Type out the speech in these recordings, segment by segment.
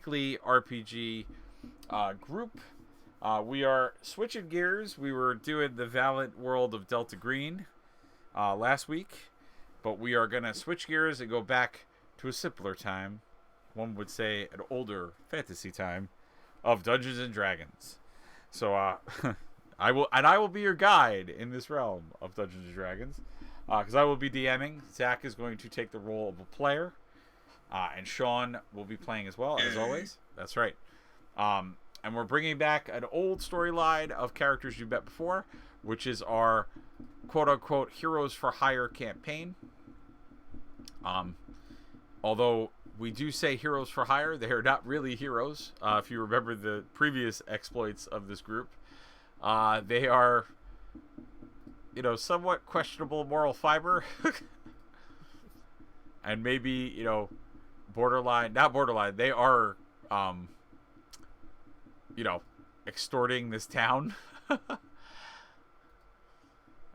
weekly RPG group. We are switching gears. We were doing the Valiant World of Delta Green last week, but we are going to switch gears and go back to a simpler time. One would say an older fantasy time of Dungeons and Dragons. So I will be your guide in this realm of Dungeons and Dragons because I will be DMing. Zach is going to take the role of a player, and Sean will be playing as well as always. That's right. And we're bringing back an old storyline of characters you've met before, which is our quote-unquote Heroes for Hire campaign. Although we do say Heroes for Hire, they are not really heroes. If you remember the previous exploits of this group, they are, somewhat questionable moral fiber, and maybe borderline, not borderline. They are, extorting this town.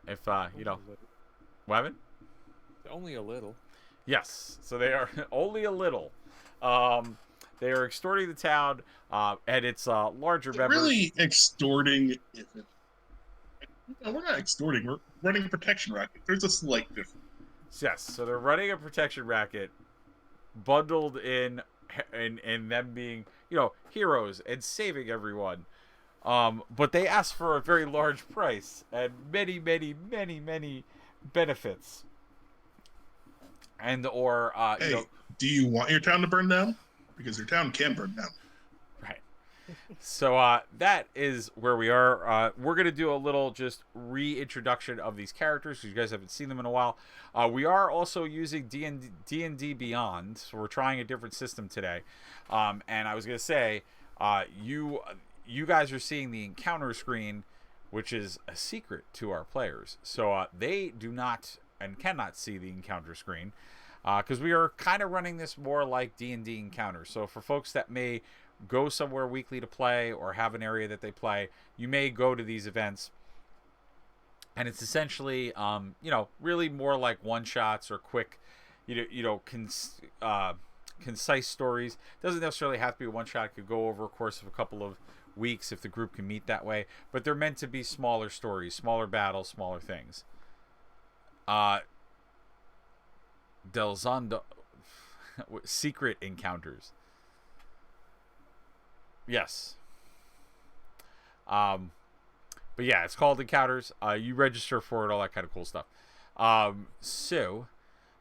If what happened? Only a little. Yes, so they are only a little. They are extorting the town, and its larger members. Really extorting. No, we're not extorting. We're running a protection racket. There's a slight difference. Yes, so they're running a protection racket, bundled in them being heroes and saving everyone. But they ask for a very large price and many, many, many, many benefits. And do you want your town to burn down? Because your town can burn down. Right. So that is where we are. We're going to do a little just reintroduction of these characters because you guys haven't seen them in a while. We are also using D&D Beyond, so we're trying a different system today. And I was going to say, you guys are seeing the encounter screen, which is a secret to our players. So they do not and cannot see the encounter screen because we are kind of running this more like D&D encounters. So for folks that may go somewhere weekly to play or have an area that they play, you may go to these events, and it's essentially really more like one shots or quick concise stories. Doesn't necessarily have to be a one shot. It could go over a course of a couple of weeks if the group can meet that way, but they're meant to be smaller stories, smaller battles, smaller things. Delzondo secret encounters. Yes. But yeah, it's called Encounters. You register for it, all that kind of cool stuff. So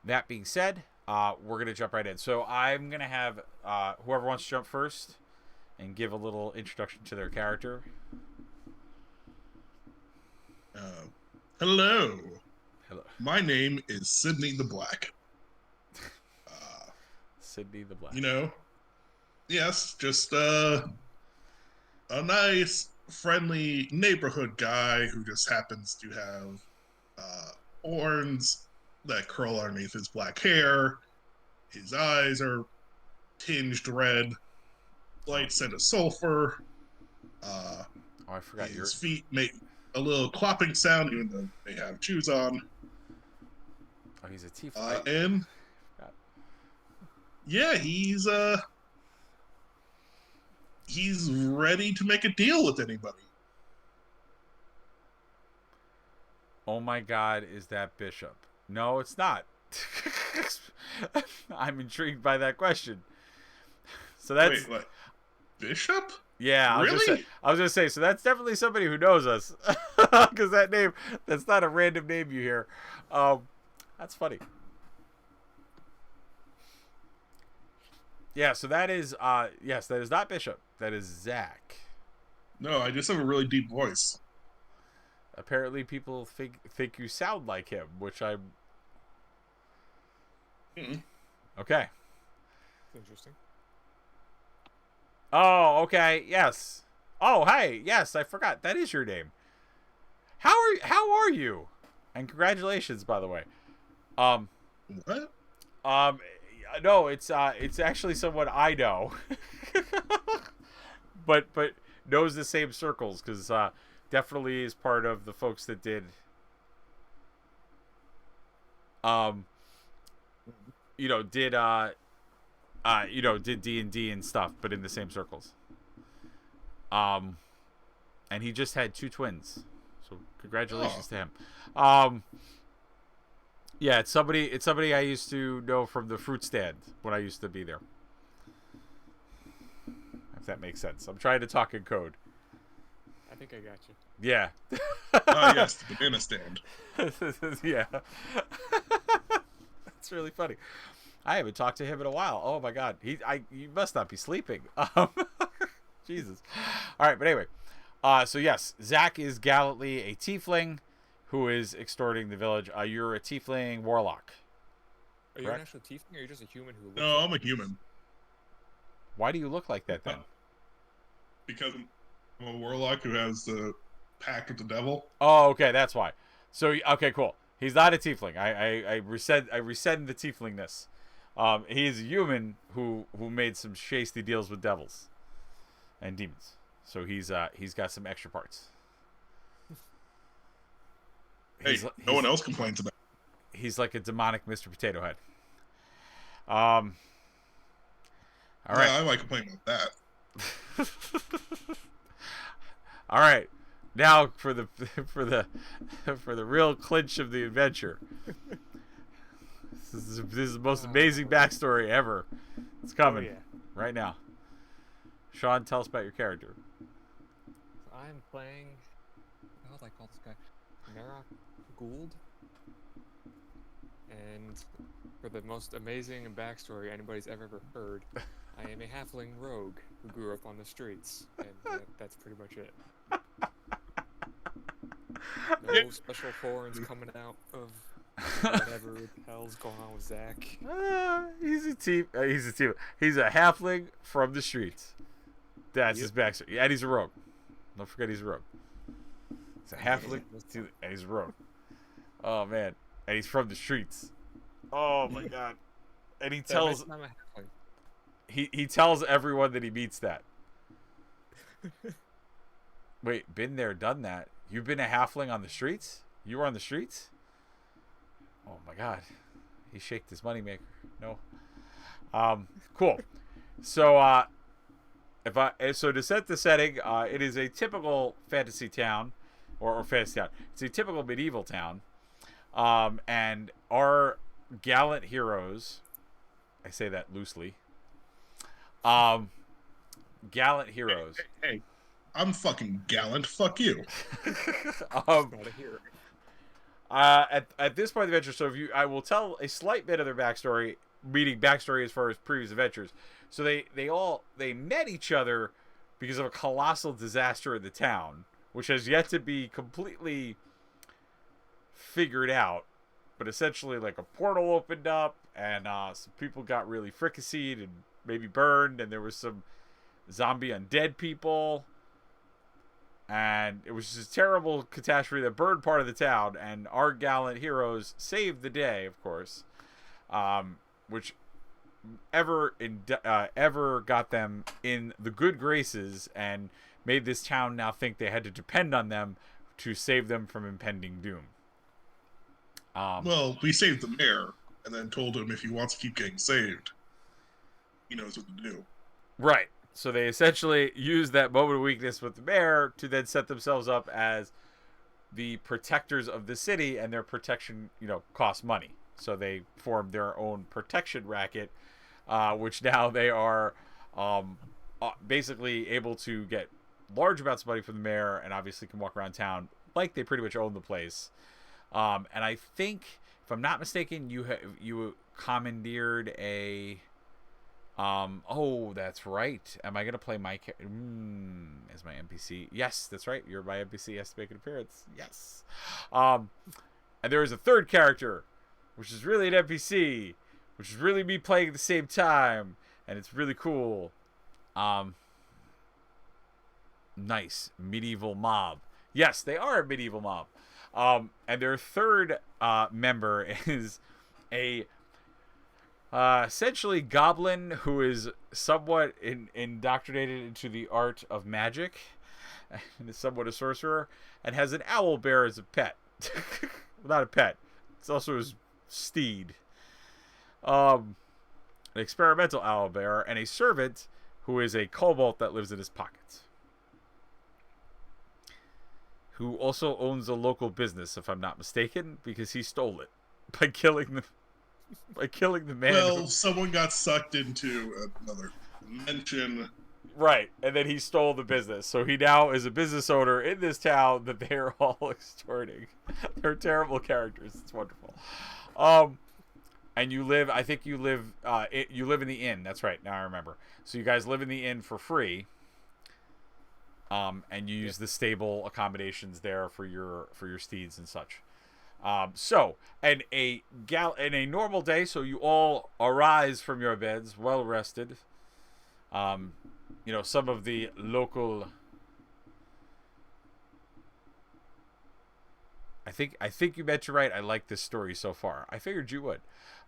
that being said, we're gonna jump right in. So I'm gonna have whoever wants to jump first and give a little introduction to their character. Hello. Hello. My name is Sydney the Black. Sydney the Black. Yes, just a nice, friendly neighborhood guy who just happens to have horns that curl underneath his black hair. His eyes are tinged red, light scent of sulfur. I forgot his feet make a little clopping sound even though they have shoes on. Oh, he's a tiefling. And yeah, he's ready to make a deal with anybody. Oh my God, is that Bishop? No, it's not. I'm intrigued by that question. So that's Wait, what? Bishop? Yeah, really? I was gonna say. So that's definitely somebody who knows us, because that name—that's not a random name you hear. That's funny. Yeah, so that is yes, that is not Bishop. That is Zach. No, I just have a really deep voice. Apparently, people think you sound like him, which I'm. Okay. Interesting. Oh, okay. Yes. Oh, hey. Yes, I forgot. That is your name. How are you? And congratulations, by the way. What? No, it's actually someone I know. but knows the same circles because definitely is part of the folks that did did did D&D and stuff, but in the same circles. And he just had 2 twins, so congratulations to him. Yeah, it's somebody I used to know from the fruit stand when I used to be there. If that makes sense. I'm trying to talk in code. I think I got you. Yeah. Yes, the banana stand. Yeah. That's really funny. I haven't talked to him in a while. Oh my god. You must not be sleeping. Jesus. All right, but anyway. So yes, Zach is gallantly a tiefling who is extorting the village. You're a tiefling warlock. Are you an Correct? actual tiefling, or are you just a human who looks No, like I'm a human. Why do you look like that then? Because I'm a warlock who has the pact with the devil. Oh, okay, that's why. So okay, cool. He's not a tiefling. I rescind the tieflingness. He's a human who made some shasty deals with devils and demons. So he's got some extra parts. Hey, no one else complains about it. He's like a demonic Mr. Potato Head. All right. Yeah, I might complain about that. All right. Now for the real clinch of the adventure. This is the most amazing backstory ever. It's coming right now. Sean, tell us about your character. I'm playing. What the hell do I call this guy? Merok Gould. And for the most amazing backstory anybody's ever heard, I am a halfling rogue who grew up on the streets, and that's pretty much it. No special horns coming out of whatever the hell's going on with Zach. He's a halfling from the streets. That's his backstory. And he's a rogue. Don't forget he's a rogue. He's a halfling and he's a rogue. Oh man. And he's from the streets. Oh my god. And he tells I'm a halfling. he tells everyone that he meets that. Wait, been there, done that. You've been a halfling on the streets? You were on the streets? Oh my god. He shaked his moneymaker. No. Cool. So so to set the setting, it is a typical fantasy town or fantasy town. It's a typical medieval town. And our gallant heroes, I say that loosely. Gallant heroes. Hey, I'm fucking gallant. Fuck you. Not a hero. At this point of the adventure, so I will tell a slight bit of their backstory, meaning backstory as far as previous adventures. So they met each other because of a colossal disaster in the town, which has yet to be completely figured out. But essentially, like, a portal opened up, and some people got really fricasseed and maybe burned, and there was some zombie undead people. And it was just a terrible catastrophe that burned part of the town, and our gallant heroes saved the day, of course, which ever got them in the good graces and made this town now think they had to depend on them to save them from impending doom. Well, we saved the mayor and then told him if he wants to keep getting saved, he knows what to do. Right. So they essentially used that moment of weakness with the mayor to then set themselves up as the protectors of the city, and their protection, costs money. So they formed their own protection racket, which now they are basically able to get large amounts of money from the mayor, and obviously can walk around town like they pretty much own the place. And I think, if I'm not mistaken, you commandeered a... oh, that's right. Am I going to play my character? As my NPC? Yes, that's right. You're my NPC. Has to make an appearance. Yes. And there is a third character, which is really an NPC, which is really me playing at the same time, and it's really cool. Nice. Medieval mob. Yes, they are a medieval mob. And their third member is a essentially goblin who is somewhat indoctrinated into the art of magic, and is somewhat a sorcerer, and has an owl bear as a pet. Not a pet. It's also his steed. an experimental owlbear, and a servant who is a kobold that lives in his pockets. Who also owns a local business, if I'm not mistaken, because he stole it by killing the man. Well, someone got sucked into another dimension. Right, and then he stole the business. So he now is a business owner in this town that they're all extorting. They're terrible characters. It's wonderful. And you live, I think you live in the inn. That's right. Now I remember. So you guys live in the inn for free. And you use the stable accommodations there for your steeds and such. So, in a normal day, so you all arise from your beds, well rested. Some of the local. I think you meant to write. I like this story so far. I figured you would.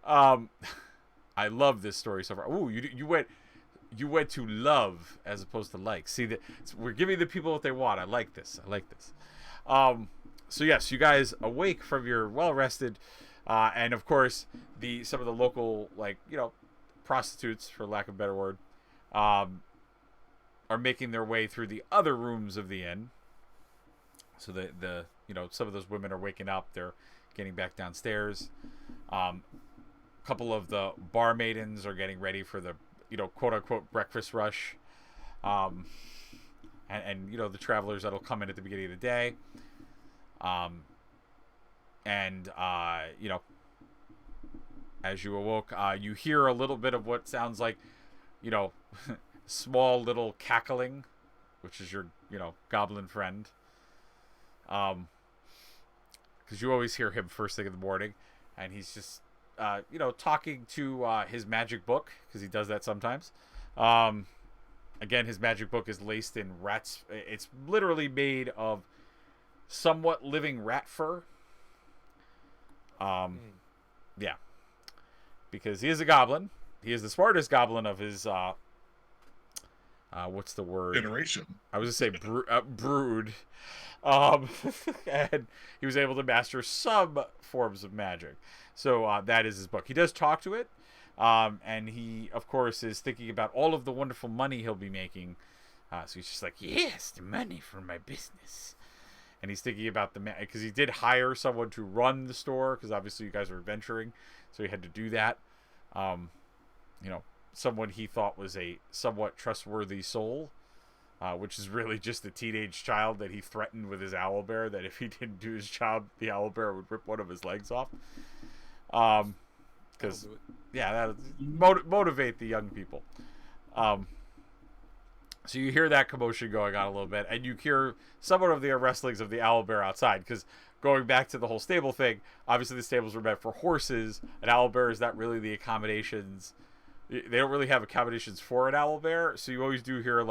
I love this story so far. Ooh, you went to love as opposed to like. See that we're giving the people what they want. I like this. So yes, you guys awake from your well rested, and of course some of the local prostitutes, for lack of a better word, are making their way through the other rooms of the inn. So the some of those women are waking up. They're getting back downstairs. A couple of the bar maidens are getting ready for the quote unquote breakfast rush. And the travelers that'll come in at the beginning of the day. As you awoke, you hear a little bit of what sounds like, small little cackling, which is your, goblin friend. Because you always hear him first thing in the morning, and he's just, talking to his magic book, because he does that sometimes. Again, his magic book is laced in rats. It's literally made of somewhat living rat fur. Yeah. Because he is a goblin. He is the smartest goblin of his, what's the word? Generation. I was going to say brood. And he was able to master some forms of magic. So that is his book. He does talk to it. And he, of course, is thinking about all of the wonderful money he'll be making. So he's just like, yes, the money for my business. And he's thinking about because he did hire someone to run the store, because obviously you guys are adventuring, so he had to do that. Someone he thought was a somewhat trustworthy soul, which is really just a teenage child that he threatened with his owlbear, that if he didn't do his job, the owlbear would rip one of his legs off. Because, that motivate the young people. So you hear that commotion going on a little bit, and you hear somewhat of the wrestlings of the owlbear outside, because going back to the whole stable thing, obviously the stables were meant for horses. An owlbear is not really the accommodations. They don't really have accommodations for an owlbear, so you always do hear,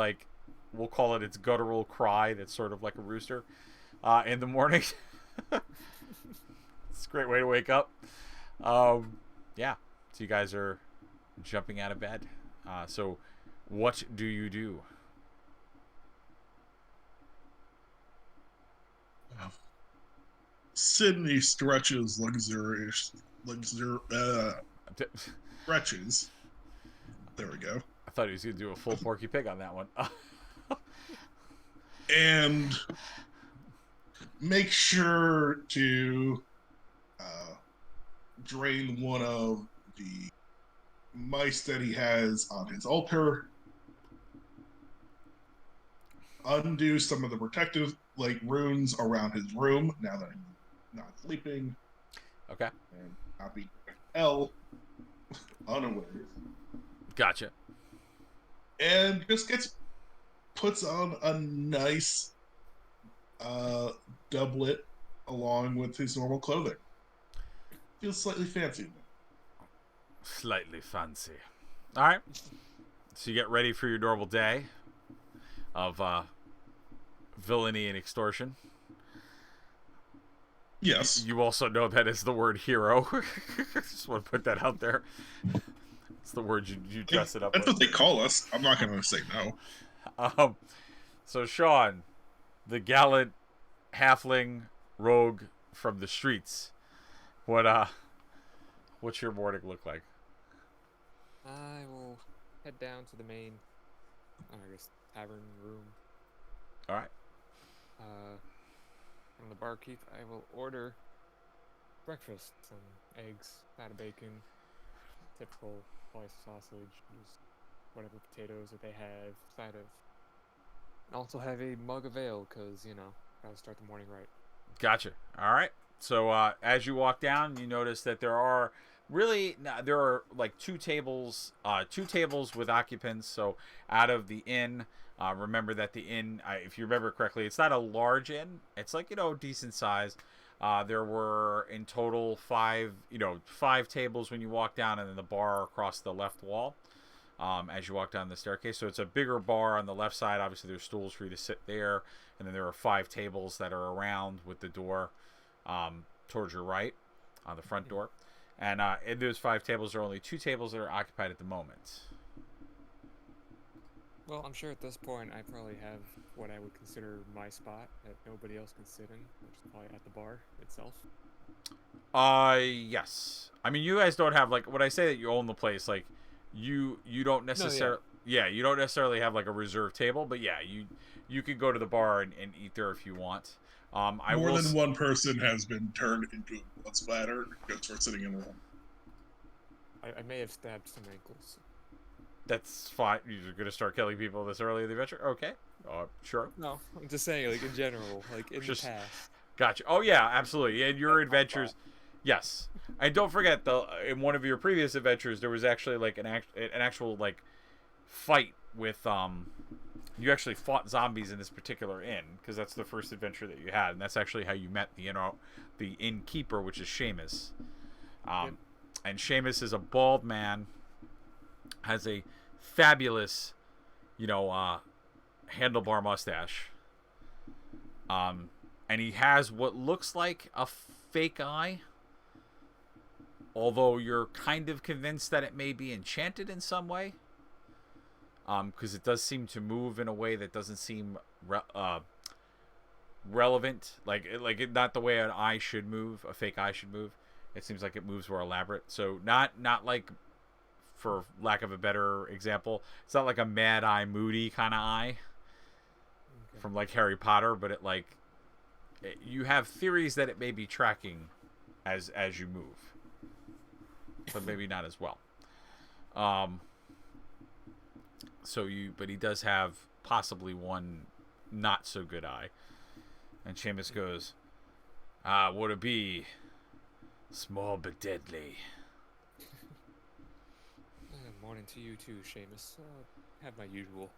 we'll call it its guttural cry that's sort of like a rooster in the morning. It's a great way to wake up. So you guys are jumping out of bed. So what do you do? Sydney stretches stretches. There we go. I thought he was going to do a full Porky Pig on that one. And make sure to drain one of the mice that he has on his altar. Undo some of the protective runes around his room now that he's not sleeping. Okay. And not be unaware. Gotcha. And just puts on a nice doublet along with his normal clothing. Feels slightly fancy. Slightly fancy. All right. So you get ready for your normal day of villainy and extortion. Yes. You also know that is the word hero. Just want to put that out there. It's the word you dress it up That's with. what they call us. I'm not going to say no. So Sean, the gallant halfling rogue from the streets, what's your morning look like? I will head down to the main, I guess, tavern room. All right. From the barkeep, I will order breakfast, some eggs, side of bacon, typical sliced sausage, just whatever potatoes that they have, side of. And also have a mug of ale, because, gotta start the morning right. Gotcha. All right. So as you walk down, you notice that there are like two tables with occupants. So out of the inn, remember that the inn, if you remember correctly, it's not a large inn. It's like decent size. There were in total five tables when you walk down, and then the bar across the left wall. As you walk down the staircase, so it's a bigger bar on the left side. Obviously, there's stools for you to sit there, and then there are 5 tables that are around with the door towards your right on the front door. And in those 5 tables, there are only 2 tables that are occupied at the moment. Well, I'm sure at this point I probably have what I would consider my spot that nobody else can sit in, which is probably at the bar itself. Yes. I mean, you guys don't have, like, when I say that you own the place, like, you don't necessarily... Yeah, you don't necessarily have, like, a reserved table, but yeah, you could go to the bar and eat there if you want. More than one person has been turned into a blood splatter just for sitting in the room. I may have stabbed some ankles. That's fine. You're going to start killing people this early in the adventure? Okay. Sure. No, I'm just saying, like, in general, like, in the past. Gotcha. Oh, yeah, absolutely. In your adventures, yes. And don't forget, in one of your previous adventures, there was actually, like, an actual, like, fight with, you actually fought zombies in this particular inn, because that's the first adventure that you had, and that's actually how you met the innkeeper, which is Seamus. Yep. And Seamus is a bald man, has a fabulous, handlebar mustache. And he has what looks like a fake eye, although you're kind of convinced that it may be enchanted in some way. Because it does seem to move in a way that doesn't seem relevant, not the way an eye should move, a fake eye should move. It seems like it moves more elaborate. So not like, for lack of a better example, it's not like a Mad Eye Moody kind of eye from like Harry Potter, but you have theories that it may be tracking as you move, but maybe not as well. But he does have possibly one not so good eye. And Seamus goes, would it be small but deadly? Morning to you too, Seamus. Have my usual.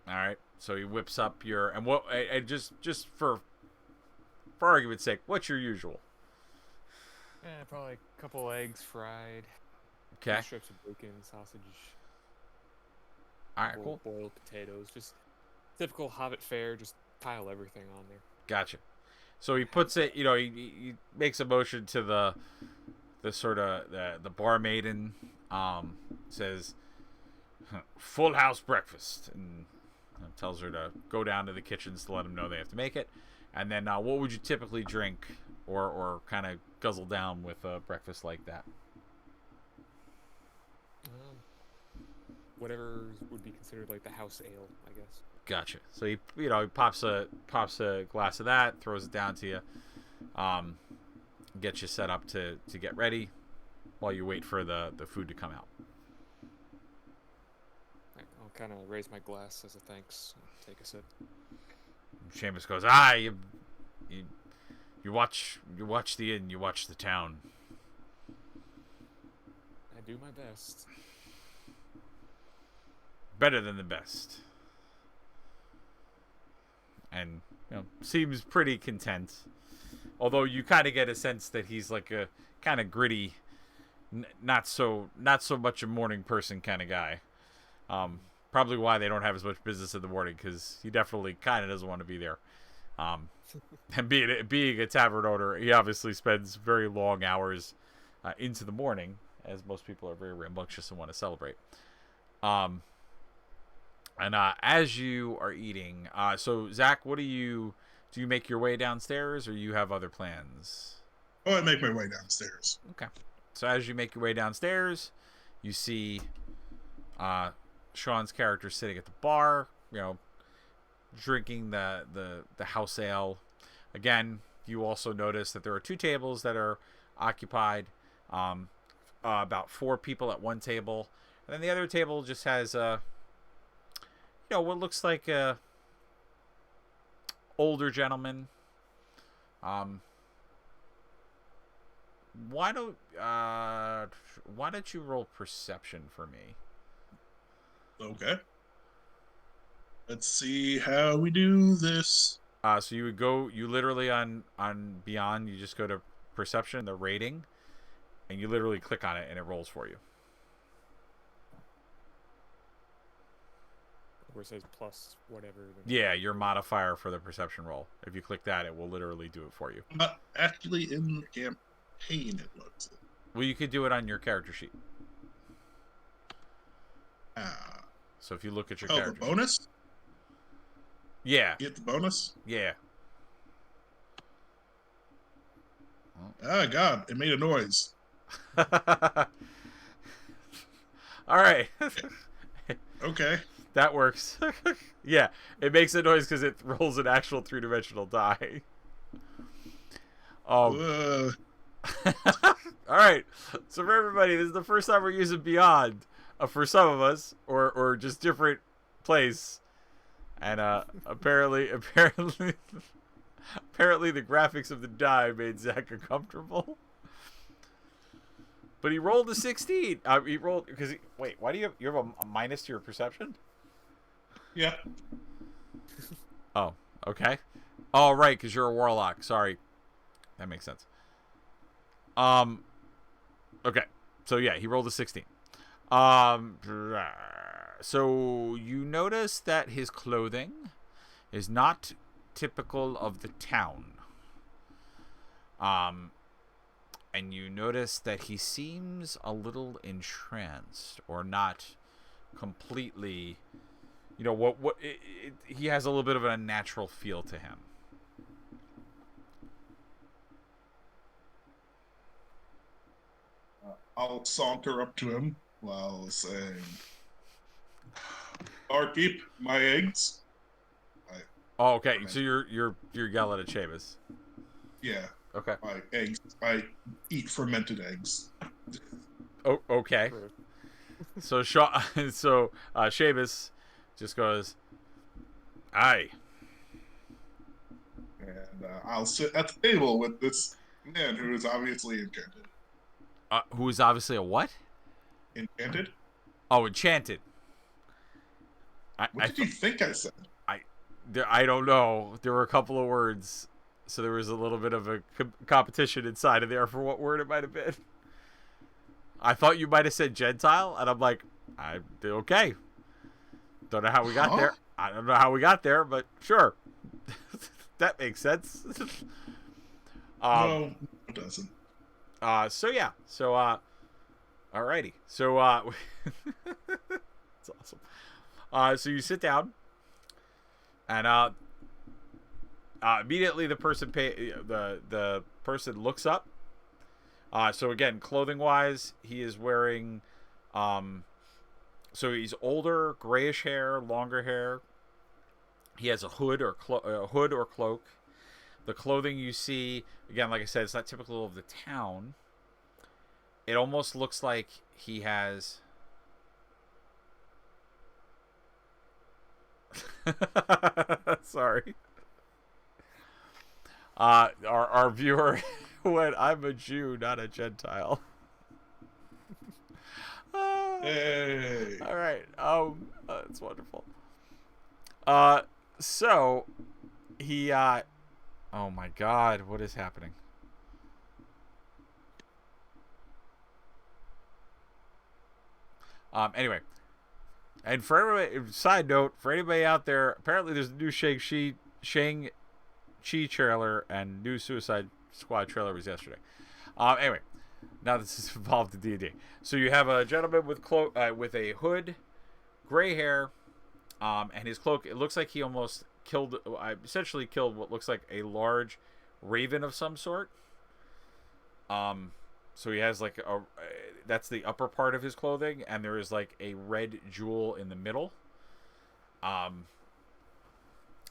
All right. So he whips up just for argument's sake, what's your usual? Probably a couple eggs fried. Okay. Strips of bacon, sausage. All right, cool. Boiled potatoes, just typical Hobbit fare. Just pile everything on there. Gotcha. So he puts it. He makes a motion to the sort of the barmaiden. Says, "Full house breakfast," and tells her to go down to the kitchens to let them know they have to make it. And then, what would you typically drink or kind of guzzle down with a breakfast like that? Whatever would be considered like the house ale, I guess. Gotcha. So he pops a glass of that, throws it down to you, gets you set up to get ready while you wait for the food to come out. I'll kind of raise my glass as a thanks and take a sip. Seamus goes, you watch the inn, you watch the town. I do my best. Better than the best. And seems pretty content, although you kind of get a sense that he's like a kind of gritty, not so much a morning person kind of guy. Probably why they don't have as much business in the morning, because he definitely kind of doesn't want to be there. And being a tavern owner, he obviously spends very long hours into the morning, as most people are very rambunctious and want to celebrate. And as you are eating, so Zach, do you make your way downstairs, or you have other plans? Oh, I make my way downstairs. Okay. So as you make your way downstairs, You see Sean's character sitting at the bar, drinking the house ale. Again, you also notice that there are 2 tables that are occupied. About 4 people at one table, and then the other table just has what looks like a older gentleman. Why don't you roll perception for me? Okay. Let's see how we do this. So you literally on Beyond, you just go to perception, the rating, and you literally click on it and it rolls for you. Where it says plus whatever. Yeah, your modifier for the perception roll. If you click that, it will literally do it for you. I'm not actually in the campaign, it looks like. Well, you could do it on your character sheet. So if you look at your character the bonus? sheet. Yeah. Get the bonus? Yeah. Oh, God, it made a noise. All right. Okay. That works. Yeah, it makes a noise because it rolls an actual 3-dimensional die. All right. So for everybody, this is the first time we're using Beyond. For some of us, or just different place. And apparently the graphics of the die made Zach uncomfortable. But he rolled a 16. He rolled because wait. Why do you have a minus to your perception? Yeah. Oh, okay. Oh, right, because you're a warlock. Sorry, that makes sense. Okay. So yeah, he rolled a 16. So you notice that his clothing is not typical of the town. And you notice that he seems a little entranced, or not completely. He has a little bit of a unnatural feel to him. I'll saunter up to him while saying, "Barkeep, my eggs." Oh, okay. So you're yelling at Seamus. Yeah. Okay. My eggs. I eat fermented eggs. Oh, okay. So Seamus just goes, "Aye." And I'll sit at the table with this man who is obviously enchanted. Who is obviously a what? Enchanted? Oh, enchanted. What did you think I said? I don't know. There were a couple of words, so there was a little bit of a competition inside of there for what word it might have been. I thought you might have said Gentile, and I'm like, okay. Don't know how we got there. I don't know how we got there, but sure. That makes sense. No, it doesn't. So yeah. So alrighty. So it's awesome. So you sit down, and immediately the person the person looks up. So again, clothing wise, he is wearing so he's older, grayish hair, longer hair. He has a hood or cloak. The clothing you see, again, like I said, it's not typical of the town. It almost looks like he has sorry. Our viewer went, "I'm a Jew, not a Gentile." Hey. All right. That's wonderful. So he oh my God, what is happening? Anyway, and for everybody, side note, for anybody out there, apparently there's a new Shang-Chi trailer, and new Suicide Squad trailer was yesterday. Anyway, now this is involved in D&D. So you have a gentleman with with a hood, gray hair, and his cloak. It looks like he almost essentially killed what looks like a large raven of some sort. So he has like a that's the upper part of his clothing, and there is like a red jewel in the middle. And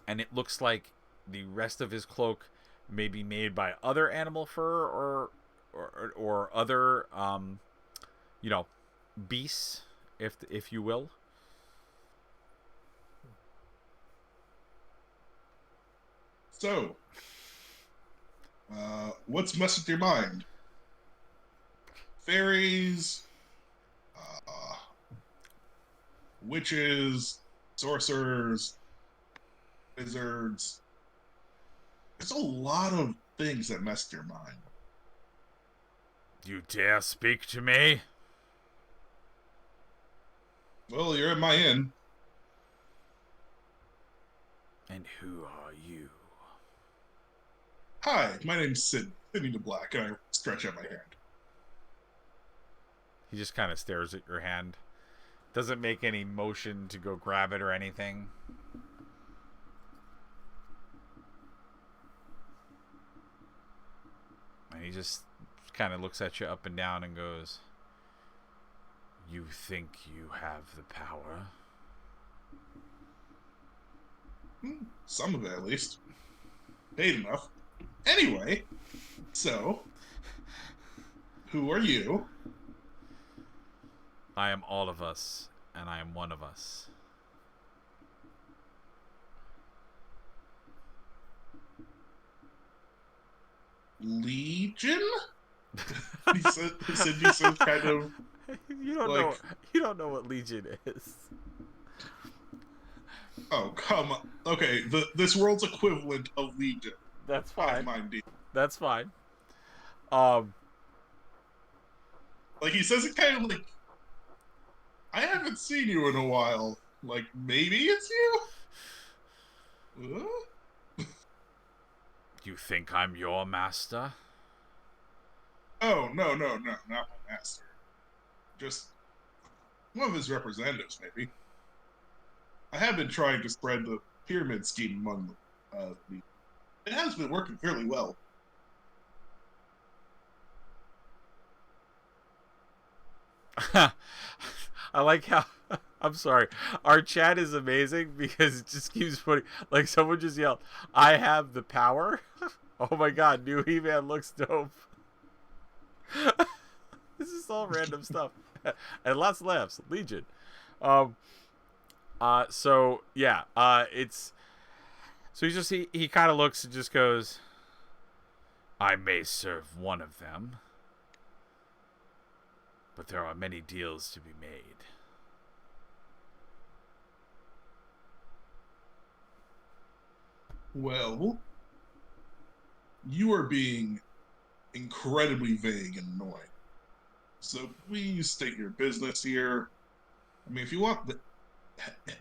it looks like the rest of his cloak may be made by other animal fur or other you know, beasts, if you will. So, what's messed with your mind? Fairies, witches, sorcerers, wizards. There's a lot of things that mess with your mind. You dare speak to me? Well, you're at my inn. And who are you? Hi, my name's Sidney the Black, and I stretch out my hand. He just kind of stares at your hand. Doesn't make any motion to go grab it or anything. And he just kind of looks at you up and down and goes, "You think you have the power?" Some of it, at least. Paid enough. Anyway, so, who are you? I am all of us, and I am one of us. Legion? he said kind of. You don't like, know. You don't know what Legion is. Oh, come on. Okay, this world's equivalent of Legion. That's I fine. mind you. That's fine. Like, he says it kind of like, I haven't seen you in a while. Like, maybe it's you? You think I'm your master? Oh, no, not my master. Just one of his representatives, maybe. I have been trying to spread the pyramid scheme among the... It has been working fairly well. I like how I'm sorry. Our chat is amazing because it just keeps putting, like, someone just yelled, "I have the power." Oh my god, new He-Man looks dope. This is all random stuff. And lots of laughs. Legion. So yeah, it's so he kind of looks and just goes, "I may serve one of them, but there are many deals to be made." Well, you are being incredibly vague and annoying. So please state your business here. I mean, if you want the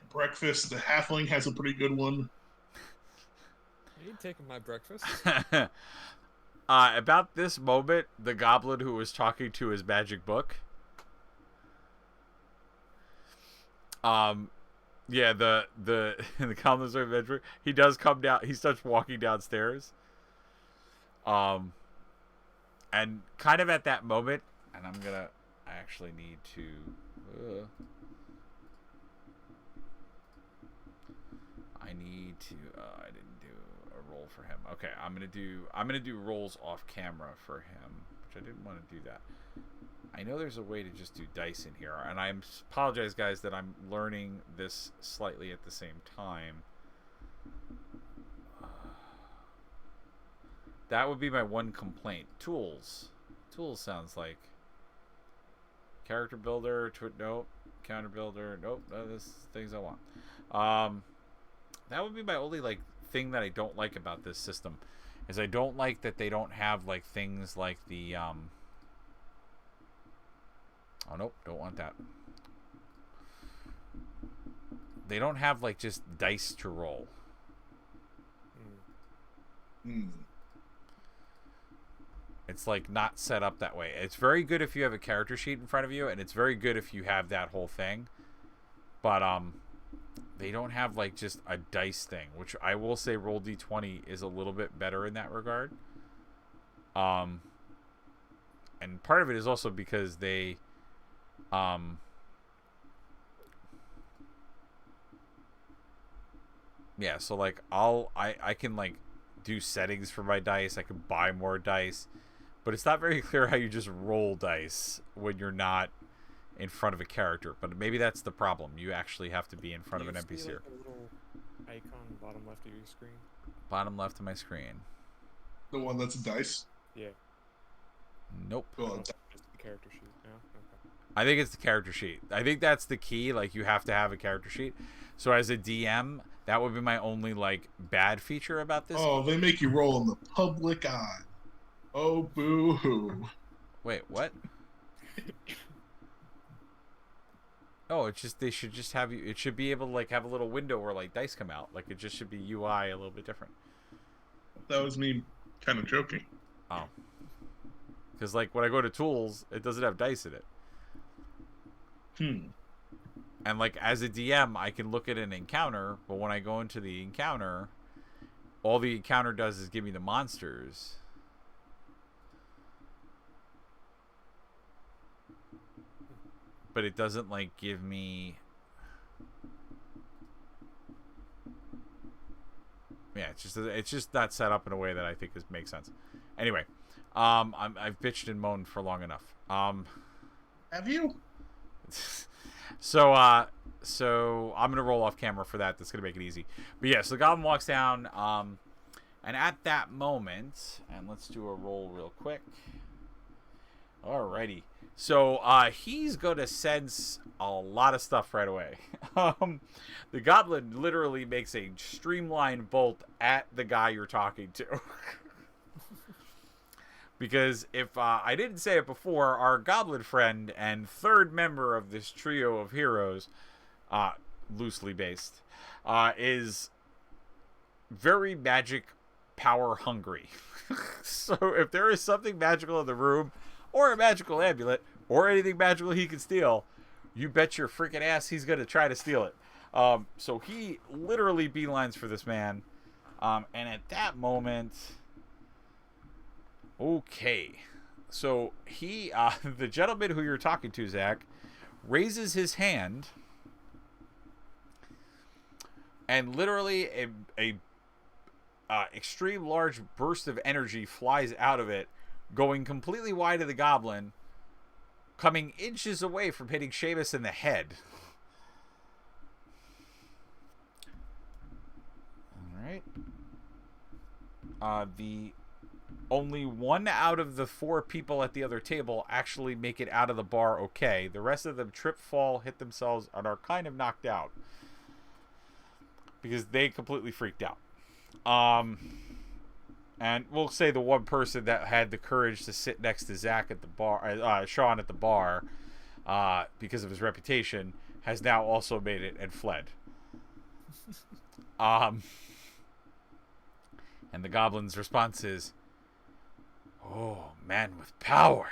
breakfast, the halfling has a pretty good one. Are you taking my breakfast? About this moment, the goblin who was talking to his magic book. Yeah, the goblin's adventure. He does come down. He starts walking downstairs. And kind of at that moment, and I actually need to. I didn't do a roll for him. Okay, I'm gonna do rolls off camera for him, which I didn't want to do that. I know there's a way to just do dice in here, and I apologize, guys, that I'm learning this slightly at the same time. That would be my one complaint. Tools sounds like character builder. Nope. Counter builder. Nope. This things I want. That would be my only thing that I don't like about this system, is I don't like that they don't have things like the Oh nope, don't want that. They don't have just dice to roll. It's not set up that way. It's very good if you have a character sheet in front of you, and it's very good if you have that whole thing. But they don't have just a dice thing, which I will say Roll D20 is a little bit better in that regard. And and part of it is also because they, yeah. So like I can like do settings for my dice. I can buy more dice, but it's not very clear how you just roll dice when you're not in front of a character. But maybe that's the problem. You actually have to be in front of an NPC. Like a little icon bottom left of your screen? Bottom left of my screen. The one that's a dice. Yeah. Nope. Well, Just the character sheet. No? Okay. I think it's the character sheet. I think that's the key. Like, you have to have a character sheet. So as a DM, that would be my only like bad feature about this. oh, they make you roll in the public eye. Oh, boo-hoo. Wait, what? Oh, it's just they should just have you. It should be able to like have a little window where like dice come out. Like it just should be UI a little bit different. That was me kind of joking. Oh, because like when I go to tools, it doesn't have dice in it. And like as a DM, I can look at an encounter, but when I go into the encounter, all the encounter does is give me the monsters. But it doesn't like give me. Yeah, it's just not set up in a way that I think makes sense. Anyway, I've bitched and moaned for long enough. Have you? So I'm gonna roll off camera for that. That's gonna make it easy. But yeah, so the goblin walks down, and at that moment, and let's do a roll real quick. Alrighty. So he's gonna sense a lot of stuff right away. The goblin literally makes a streamlined bolt at the guy you're talking to. Because if I didn't say it before, our goblin friend and third member of this trio of heroes, loosely based, is very magic power hungry. So if there is something magical in the room, or a magical amulet, or anything magical he can steal, you bet your freaking ass he's going to try to steal it. So he literally beelines for this man. And at that moment... Okay. So he, the gentleman who you're talking to, Zach, raises his hand, and literally a extreme large burst of energy flies out of it, going completely wide of the goblin, coming inches away from hitting Seamus in the head. Alright. The only one out of the 4 people at the other table actually make it out of the bar okay. The rest of them trip, fall, hit themselves, and are kind of knocked out. Because they completely freaked out. And we'll say the one person that had the courage to sit next to Zach at the bar, Sean at the bar, because of his reputation, has now also made it and fled. And the goblin's response is, "Oh, man with power."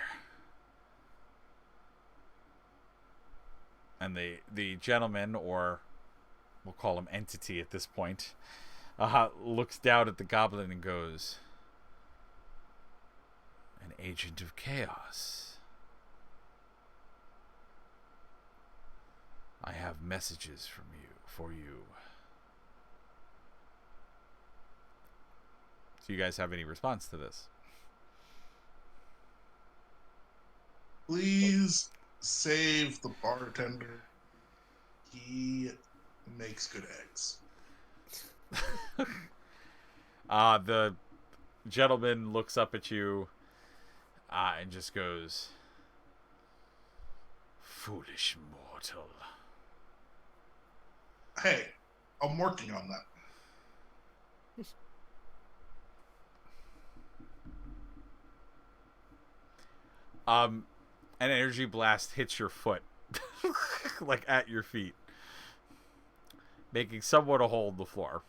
And the gentleman, or we'll call him entity at this point, looks down at the goblin and goes, "An agent of chaos. I have messages for you. Do you guys have any response to this? Please save the bartender. He makes good eggs. The gentleman looks up at you and just goes, "Foolish mortal." Hey, I'm working on that. An energy blast hits your foot, like at your feet, making somewhat a hole in the floor.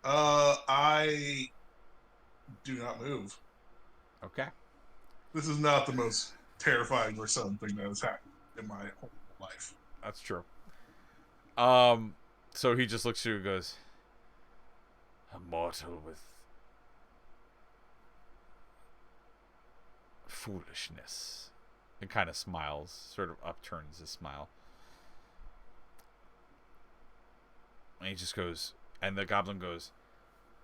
I do not move. Okay. This is not the most terrifying or sudden thing that has happened in my whole life. That's true. So he just looks at you and goes, "A mortal with foolishness. And kind of smiles, sort of upturns his smile. And he just goes, and the goblin goes,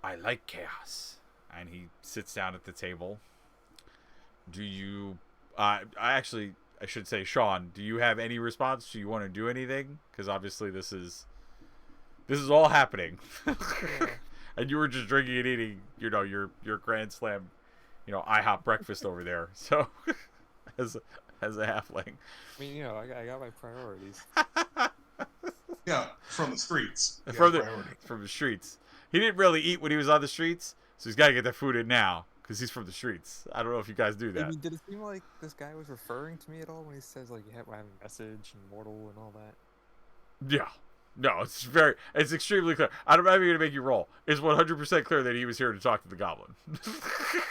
I like chaos. And he sits down at the table. Do you, I should say, Sean, do you have any response? Do you want to do anything? Because obviously this is all happening. Yeah. And you were just drinking and eating, your Grand Slam, IHOP breakfast over there. So, as a halfling. I mean, I got my priorities. Yeah, from the streets. Yeah, from priority. the streets. He didn't really eat when he was on the streets, so he's got to get that food in now because he's from the streets. I don't know if you guys do that. I mean, did it seem like this guy was referring to me at all when he says, like, you have a message and mortal and all that? Yeah. No, it's extremely clear. I'm not even going to make you roll. It's 100% clear that he was here to talk to the goblin.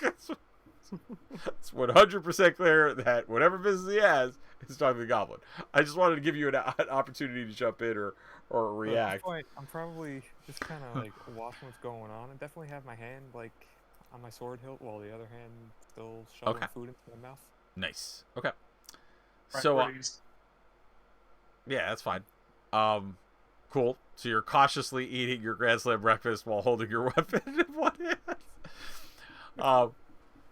It's 100% clear that whatever business he has is talking to the goblin. I just wanted to give you an opportunity to jump in or react. At this point, I'm probably just kind of like watching what's going on. I definitely have my hand like on my sword hilt while the other hand still shoveling food into my mouth. Nice. Okay. Right, So, buddies. yeah, that's fine. Cool. So you're cautiously eating your Grand Slam breakfast while holding your weapon in one hand.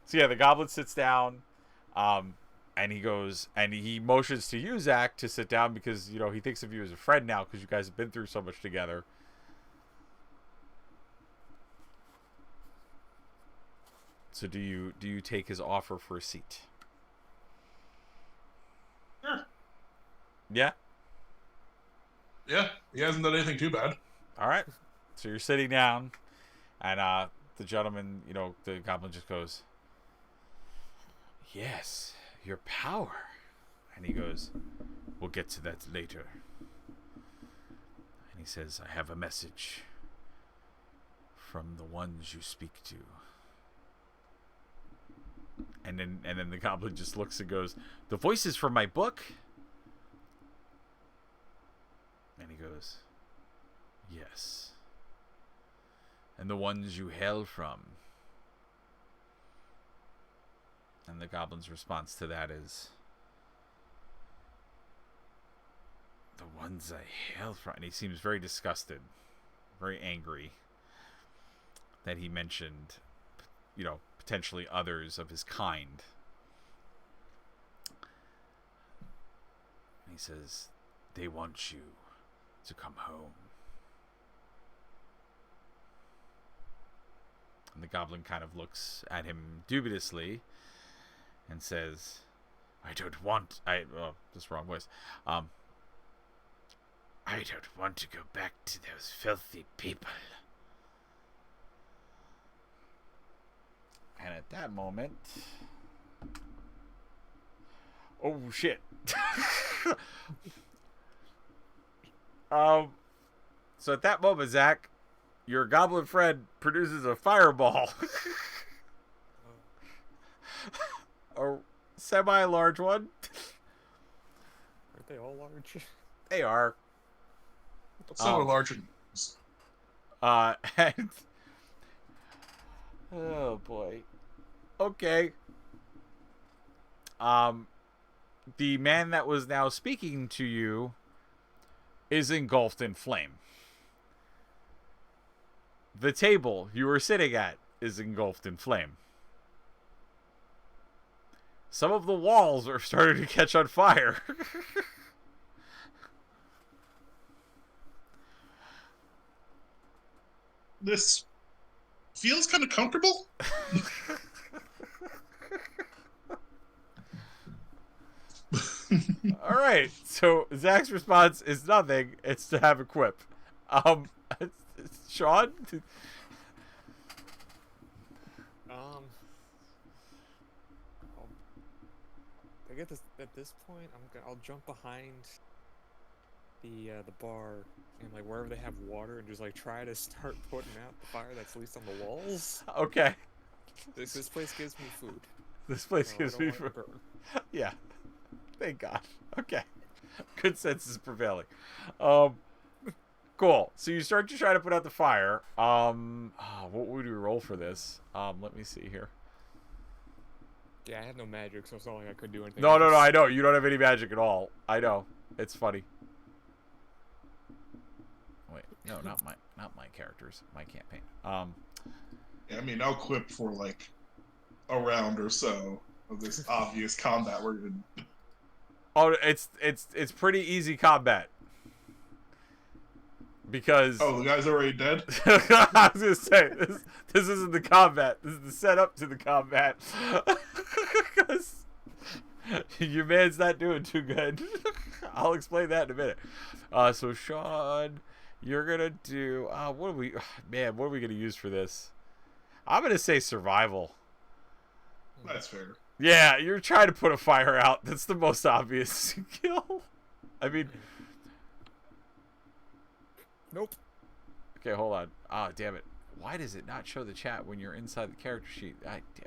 So yeah, the goblin sits down, and he motions to you, Zach, to sit down because he thinks of you as a friend now because you guys have been through so much together. So do you take his offer for a seat? Sure. Yeah. Yeah, he hasn't done anything too bad. All right. So you're sitting down, and the gentleman, the goblin just goes, yes, your power. And he goes, we'll get to that later. And he says, I have a message from the ones you speak to. And then the goblin just looks and goes, the voices from my book? And he goes, yes. And the ones you hail from? And the goblin's response to that is, the ones I hail from. And he seems very disgusted, very angry that he mentioned, potentially others of his kind. And he says, they want you to come home. And the goblin kind of looks at him dubiously and says, that's the wrong voice. I don't want to go back to those filthy people. And at that moment, oh shit. So at that moment, Zach, your goblin friend produces a fireball. A semi-large one. Aren't they all large? They are. So large. And oh boy. Okay. The man that was now speaking to you is engulfed in flame. The table you were sitting at is engulfed in flame. Some of the walls are starting to catch on fire. This feels kind of comfortable. All right. So Zach's response is nothing. It's to have a quip. Sean? I guess at this point, I'll jump behind the bar and like wherever they have water and just like try to start putting out the fire that's at least on the walls. Okay. This place gives me food. This place So gives me food. Yeah. Thank God. Okay. Good sense is prevailing. Cool. So you start to try to put out the fire. What would we roll for this? Let me see here. Yeah, I have no magic, so it's not like I could do anything. No, else. I know. You don't have any magic at all. I know. It's funny. Wait, no, not my characters. My campaign. Yeah, I mean, I'll quip for like a round or so of this obvious combat we're gonna. Oh, it's pretty easy combat. Because Oh, the guy's already dead. I was gonna say this isn't the combat. This is the setup to the combat. Because your man's not doing too good. I'll explain that in a minute. So Sean, you're gonna do. What are we gonna use for this? I'm gonna say survival. That's fair. Yeah, you're trying to put a fire out. That's the most obvious skill. I mean. Nope. Okay, hold on. Ah, damn it. Why does it not show the chat when you're inside the character sheet?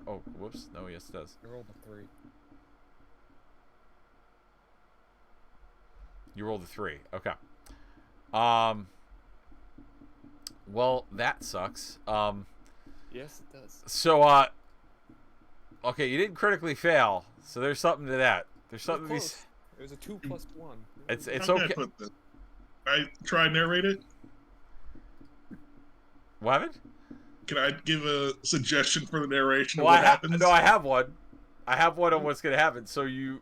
Oh, whoops. No, yes, it does. You rolled a 3. You rolled a 3. Okay. Well, that sucks. Yes, it does. So, okay, you didn't critically fail, so there's something to that. There's something to be. Close. It was a 2 plus 1. It's How can I okay. put this? I try and narrate it. What happened? Can I give a suggestion for the narration of Well, what happens? no, I have one. I have one on what's gonna happen. So you,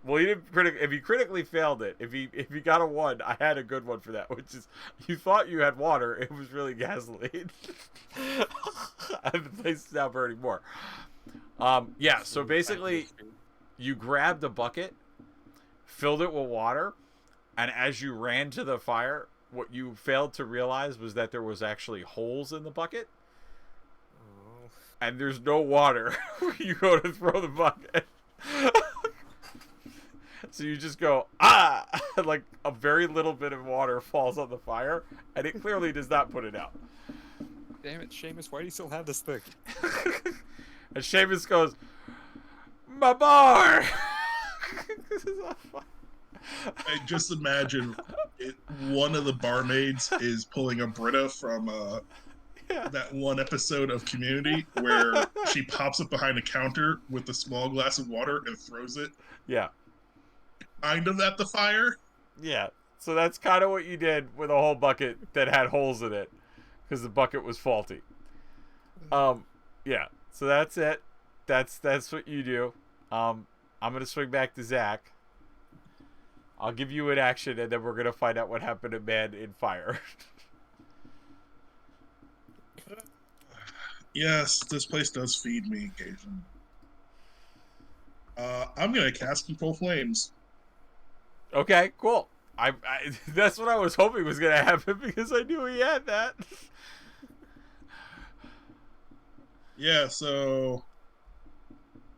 well, you didn't if you critically failed it. If you got a 1, I had a good one for that, which is you thought you had water. It was really gasoline. And the place is now burning more. Yeah. So basically, you grabbed a bucket, filled it with water, and as you ran to the fire, what you failed to realize was that there was actually holes in the bucket. Oh. And there's no water where you go to throw the bucket. So you just go, and like a very little bit of water falls on the fire, and it clearly does not put it out. Damn it, Seamus, why do you still have this thing? And Seamus goes, my bar! This is on fire. I just imagine one of the barmaids is pulling a Brita from that one episode of Community where she pops up behind a counter with a small glass of water and throws it Yeah. kind of at the fire. Yeah. So that's kind of what you did with a whole bucket that had holes in it because the bucket was faulty. Yeah. So that's it. That's what you do. I'm going to swing back to Zach. I'll give you an action, and then we're going to find out what happened to Man in Fire. Yes, this place does feed me occasionally. I'm going to cast Control Flames. Okay, cool. I that's what I was hoping was going to happen because I knew he had that. Yeah, so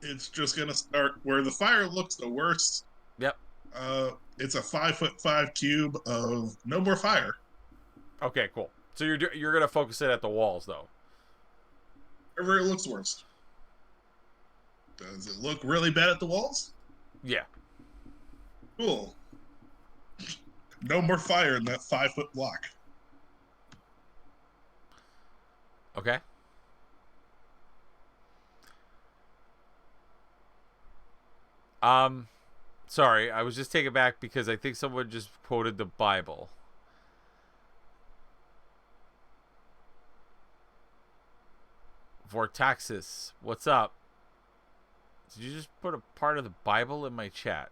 it's just going to start where the fire looks the worst. Yep. It's a 5'5" cube of no more fire. Okay, cool. So you're going to focus it at the walls, though. Wherever it looks worst. Does it look really bad at the walls? Yeah. Cool. No more fire in that 5-foot block. Okay. Sorry, I was just taken back because I think someone just quoted the Bible. Vortaxis, what's up? Did you just put a part of the Bible in my chat?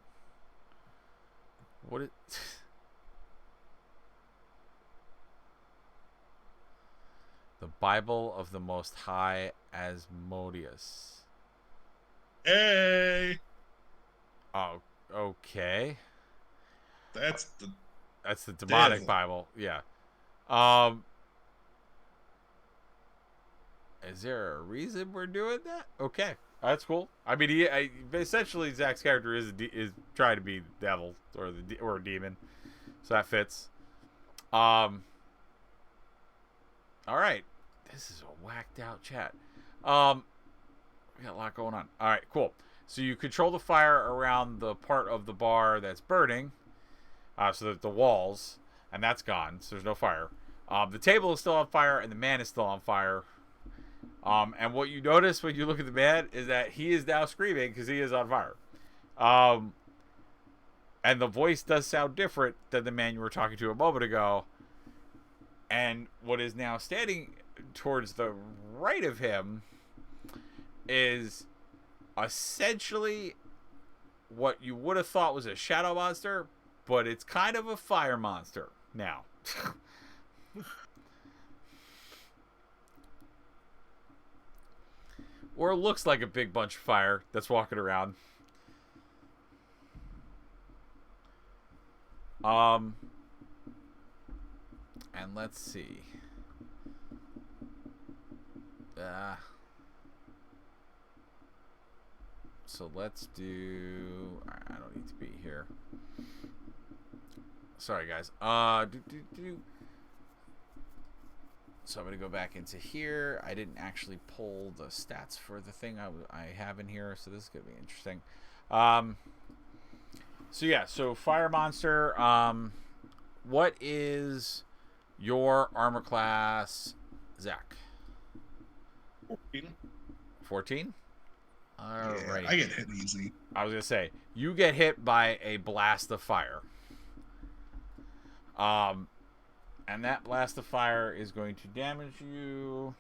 What is... The Bible of the Most High Asmodeus. Hey! Oh, okay. That's the demonic devil. Bible. Yeah. Is there a reason we're doing that? Okay, that's cool. I mean, essentially Zach's character is trying to be the devil or a demon, so that fits. All right, this is a whacked out chat. We got a lot going on. All right, cool. So you control the fire around the part of the bar that's burning, so that the walls, and that's gone. So there's no fire. The table is still on fire, and the man is still on fire. And what you notice when you look at the man is that he is now screaming because he is on fire. And the voice does sound different than the man you were talking to a moment ago. And what is now standing towards the right of him is essentially what you would have thought was a shadow monster, but it's kind of a fire monster now. Or it looks like a big bunch of fire that's walking around. And let's see. So let's do. I don't need to be here. Sorry, guys. So I'm gonna go back into here. I didn't actually pull the stats for the thing I have in here, so this is gonna be interesting. So yeah, so fire monster. What is your armor class, Zach? 14. 14? All Yeah, right. I get hit easy. I was gonna say you get hit by a blast of fire. And that blast of fire is going to damage you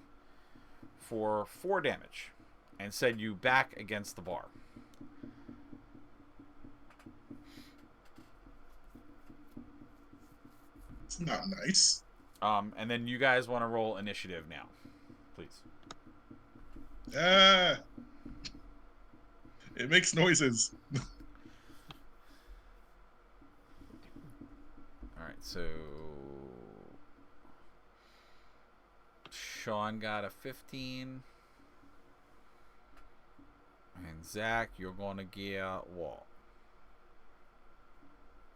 for 4 damage and send you back against the bar. It's not nice. And then you guys want to roll initiative now, please. It makes noises. All right, so Sean got a 15, and Zach, you're gonna get what?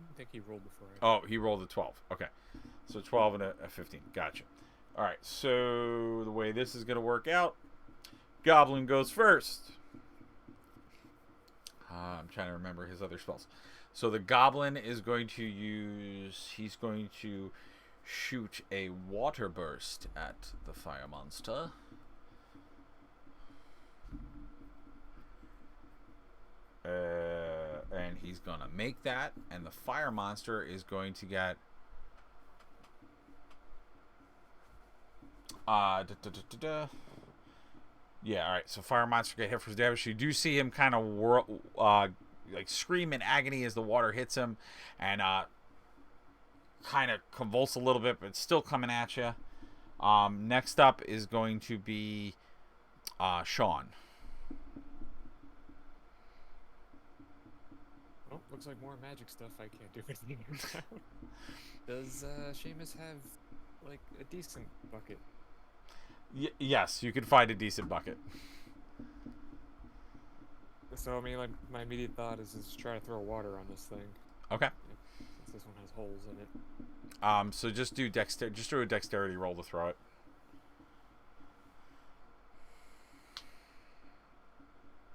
I think he rolled before. Oh, he rolled a 12. Okay, so 12 and a 15. Gotcha. All right, so the way this is gonna work out, Goblin goes first. I'm trying to remember his other spells. So the Goblin is going to use... He's going to shoot a water burst at the fire monster. And he's going to make that. And the fire monster is going to get... Yeah, all right. So fire monster get hit for his damage. You do see him kind of like scream in agony as the water hits him, and kind of convulse a little bit, but it's still coming at you. Next up is going to be Sean. Oh, looks like more magic stuff I can't do anything about. Does Seamus have like a decent bucket? Yes, you can find a decent bucket. So I mean, like my immediate thought is try to throw water on this thing. Okay. Since this one has holes in it. So just do a dexterity roll to throw it.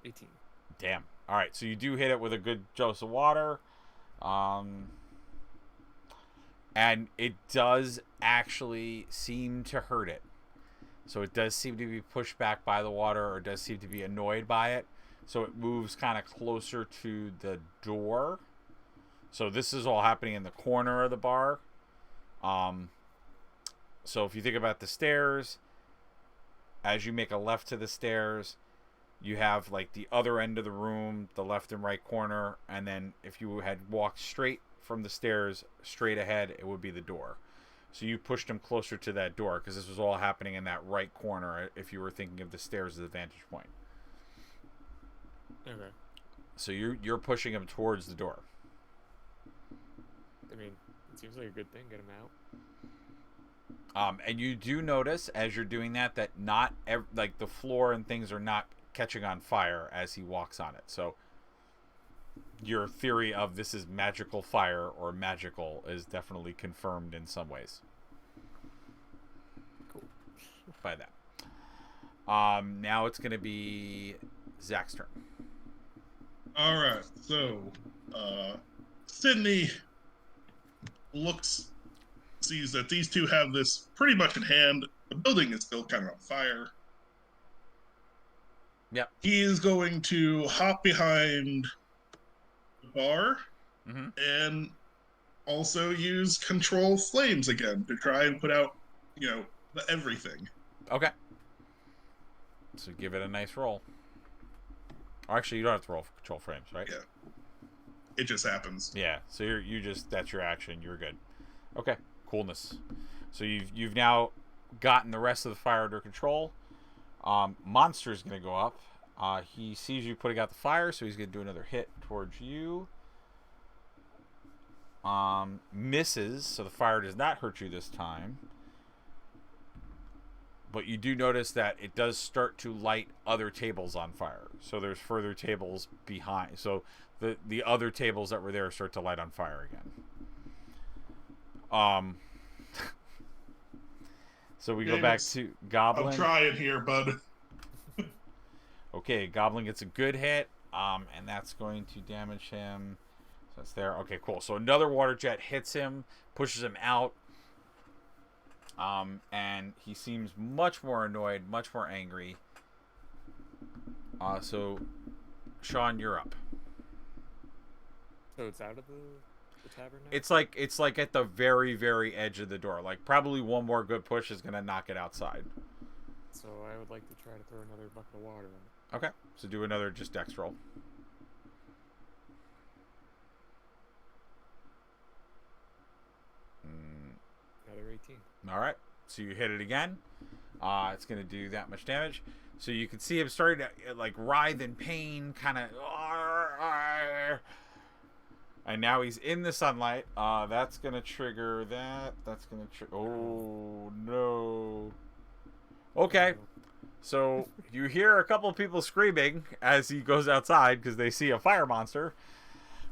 18. Damn. All right, so you do hit it with a good dose of water. And it does actually seem to hurt it. So it does seem to be pushed back by the water, or does seem to be annoyed by it. So it moves kind of closer to the door. So this is all happening in the corner of the bar. So if you think about the stairs, as you make a left to the stairs, you have like the other end of the room, the left and right corner, and then if you had walked straight from the stairs straight ahead, it would be the door. So you pushed him closer to that door because this was all happening in that right corner if you were thinking of the stairs as a vantage point. Okay. So you're pushing him towards the door. I mean, it seems like a good thing. Get him out. And you do notice as you're doing that not like the floor and things are not catching on fire as he walks on it. So your theory of this is magical fire or magical is definitely confirmed in some ways. Cool. By that. Now it's going to be Zach's turn. All right, so Sydney sees that these two have this pretty much in hand. The building is still kind of on fire. Yep. he is going to hop behind the bar Mm-hmm. and also use control flames again to try and put out, everything. Okay. So give it a nice roll. Or actually, you don't have to roll for control frames, right? Yeah. It just happens. Yeah. So you just that's your action. You're good. Okay. Coolness. So you've now gotten the rest of the fire under control. Monster's gonna go up. He sees you putting out the fire, so he's gonna do another hit towards you. Misses, so the fire does not hurt you this time. But you do notice that it does start to light other tables on fire. So there's further tables behind. So the other tables that were there start to light on fire again. So we go back to Goblin. I'm trying here, bud. Okay, Goblin gets a good hit, and that's going to damage him. So that's there. Okay, cool. So another water jet hits him, pushes him out, and he seems much more annoyed, much more angry. So, Sean, you're up. So it's out of the tavern now? It's like at the very, very edge of the door. Like probably one more good push is gonna knock it outside. So I would like to try to throw another bucket of water on it. Okay, so do another just dex roll. Another 18. All right, so you hit it again. It's gonna do that much damage. So you can see him starting to like writhe in pain, kind of. And now he's in the sunlight. That's gonna trigger that. That's gonna trigger. Oh no. Okay. So you hear a couple of people screaming as he goes outside because they see a fire monster.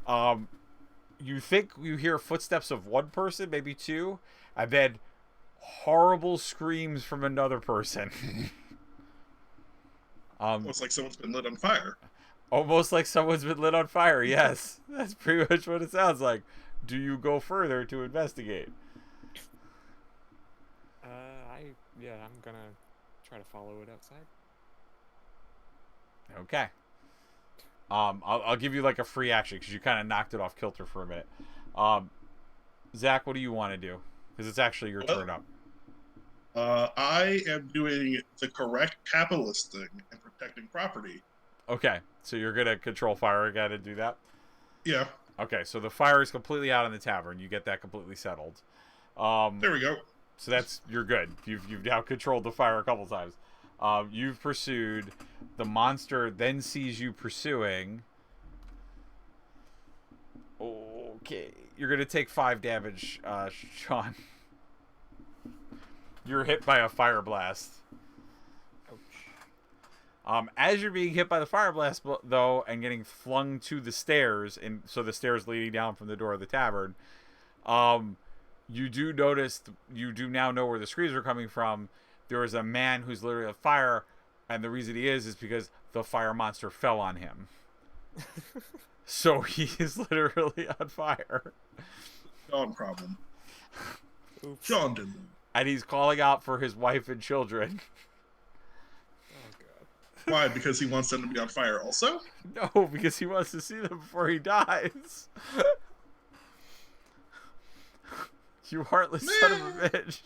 You think you hear footsteps of one person, maybe two, and then horrible screams from another person. Almost like someone's been lit on fire. Almost like someone's been lit on fire. Yes, that's pretty much what it sounds like. Do you go further to investigate? I'm gonna try to follow it outside. Okay. I'll give you like a free action because you kind of knocked it off kilter for a minute. Zach, what do you want to do? Because it's actually your turn up. I am doing the correct capitalist thing and protecting property. Okay, so you're gonna control fire again and do that. Yeah. Okay, so the fire is completely out in the tavern. You get that completely settled. There we go. So you're good. You've now controlled the fire a couple times. You've pursued. The monster then sees you pursuing. Okay, you're gonna take 5 damage, Sean. You're hit by a fire blast. Ouch. As you're being hit by the fire blast, though, and getting flung to the stairs, and so the stairs leading down from the door of the tavern, you do notice, you do now know where the screams are coming from. There is a man who's literally on fire, and the reason he is because the fire monster fell on him. So he is literally on fire. Sean problem. Oops. Sean did that. And he's calling out for his wife and children. Oh god. Why? Because he wants them to be on fire also? No, because he wants to see them before he dies. You heartless son of a bitch.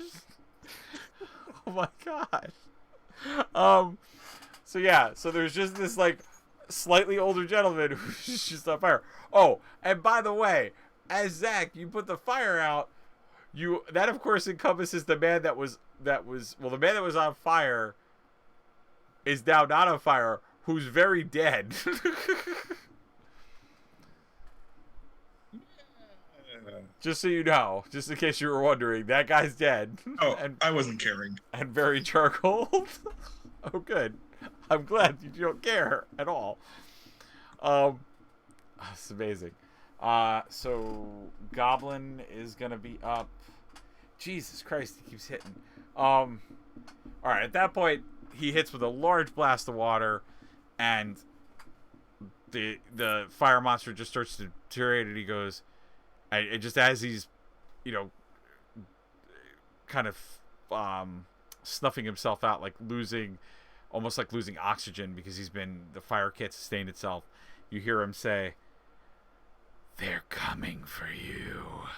Oh my god. So there's just this like slightly older gentleman who's just on fire. Oh, and by the way, as Zach, you put the fire out, that of course encompasses the man that was the man that was on fire is now not on fire, who's very dead. Just so you know, just in case you were wondering, that guy's dead. Oh, and I wasn't caring. and very charcoal. Oh, good. I'm glad you don't care at all. It's amazing. So Goblin is gonna be up. Jesus Christ, he keeps hitting. All right, at that point, he hits with a large blast of water, and the fire monster just starts to deteriorate, and he goes, and just as he's, kind of snuffing himself out, like losing almost like losing oxygen because the fire can't sustain itself. You hear him say, "They're coming for you."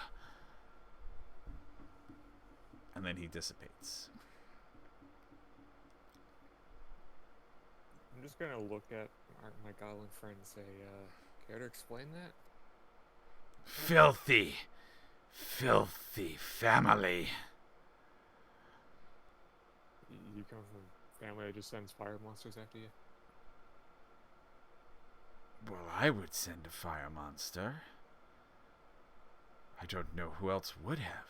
And then he dissipates. I'm just gonna look at my goblin friend and say, care to explain that? Filthy family. You come from a family that just sends fire monsters after you? Well, I would send a fire monster. I don't know who else would have.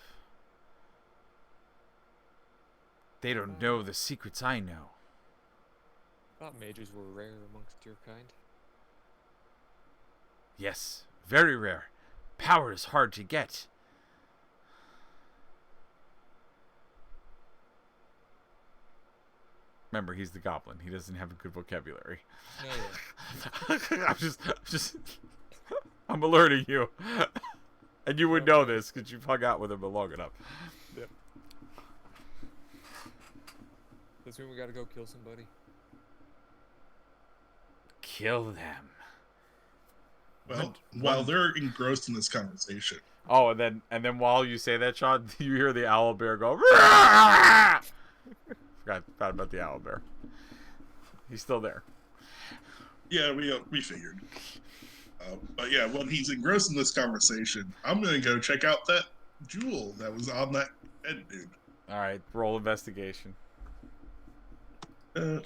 They don't know the secrets I know. I thought mages were rare amongst your kind. Yes, very rare. Power is hard to get. Remember, he's the goblin. He doesn't have a good vocabulary. I'm alerting you. And you would know this because you've hung out with him long enough. Yep. Does mean we gotta go kill somebody? Kill them. Well, while they're engrossed in this conversation. Oh, and then while you say that, Sean, you hear the owl bear go. Forgot about the owl bear. He's still there. Yeah, we figured. But yeah, when he's engrossed in this conversation, I'm gonna go check out that jewel that was on that head dude. All right, roll investigation. Oh.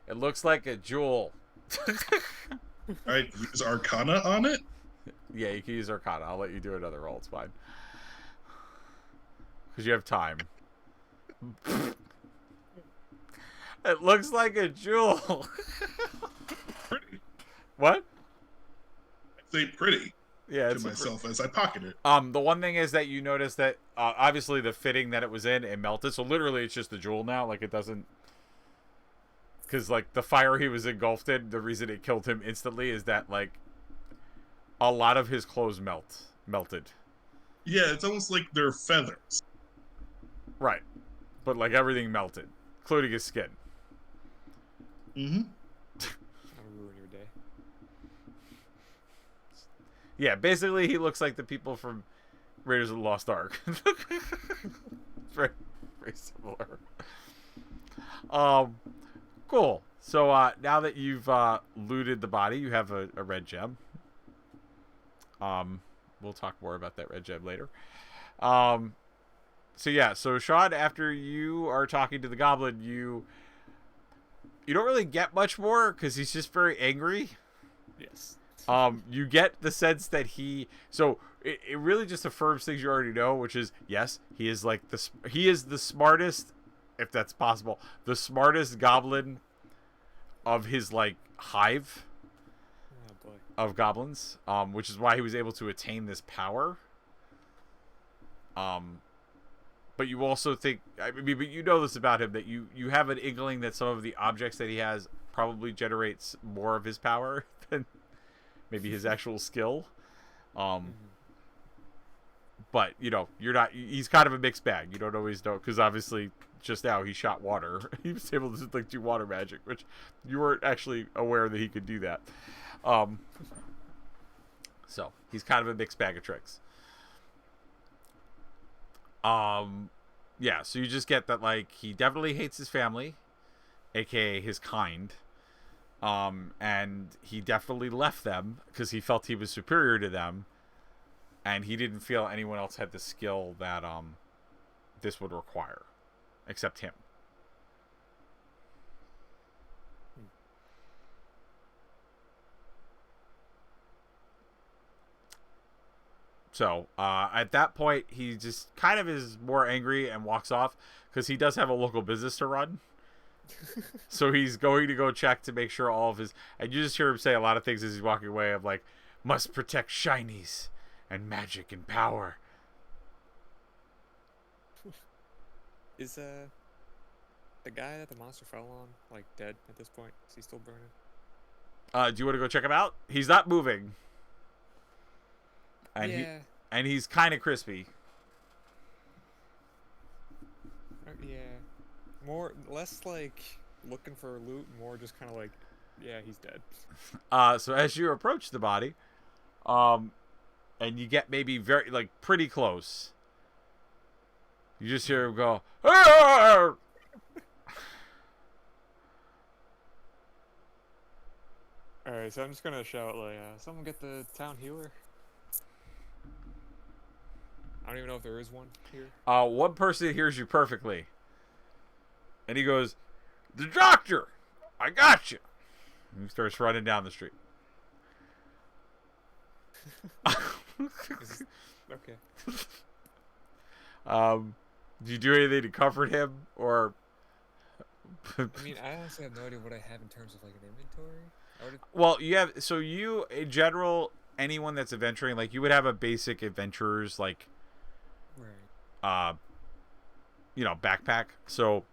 It looks like a jewel. Alright, use Arcana on it? Yeah, you can use Arcana. I'll let you do another roll. It's fine. Because you have time. It looks like a jewel. Pretty. What? I say pretty Yeah, to myself as I pocket it. The one thing is that you notice that obviously the fitting that it was in, it melted. So literally it's just a jewel now. Like it doesn't... Because like the fire he was engulfed in, the reason it killed him instantly is that like a lot of his clothes melted. Yeah, it's almost like they're feathers. Right. But like everything melted, including his skin. Mm-hmm. I'll ruin your day. Yeah, basically he looks like the people from Raiders of the Lost Ark. very, very similar. Cool. So now that you've looted the body, you have a red gem. We'll talk more about that red gem later. So yeah, so Sean, after you are talking to the goblin, you don't really get much more because he's just very angry. Yes. You get the sense that it really just affirms things you already know, which is yes, he is the smartest, if that's possible, the smartest goblin of his like hive of goblins, which is why he was able to attain this power. But you also think, but you know this about him, that you have an inkling that some of the objects that he has probably generates more of his power than maybe his actual skill. But he's kind of a mixed bag. You don't always know, because obviously just now he shot water. He was able to like do water magic, which you weren't actually aware that he could do that. So he's kind of a mixed bag of tricks. Yeah, so you just get that like he definitely hates his family, aka his kind. And he definitely left them because he felt he was superior to them, and he didn't feel anyone else had the skill that this would require, except him. So at that point, he just kind of is more angry and walks off because he does have a local business to run. So he's going to go check to make sure all of his... And you just hear him say a lot of things as he's walking away of like, must protect shinies and magic and power. Is the guy that the monster fell on like dead at this point? Is he still burning? Do you want to go check him out? He's not moving. And yeah. he's kind of crispy. less like looking for loot, more just kind of like, yeah, he's dead. So as you approach the body, and you get maybe pretty close, you just hear him go, "Arr!" All right, so I'm just gonna shout like, "Someone get the town healer." I don't even know if there is one here. One person hears you perfectly, and he goes, "The doctor, I got you." And he starts running down the street. Okay. Do you do anything to comfort him, or? I mean, I honestly have no idea what I have in terms of like an inventory. Well, you in general, anyone that's adventuring, like you would have a basic adventurer's like, right. Backpack. So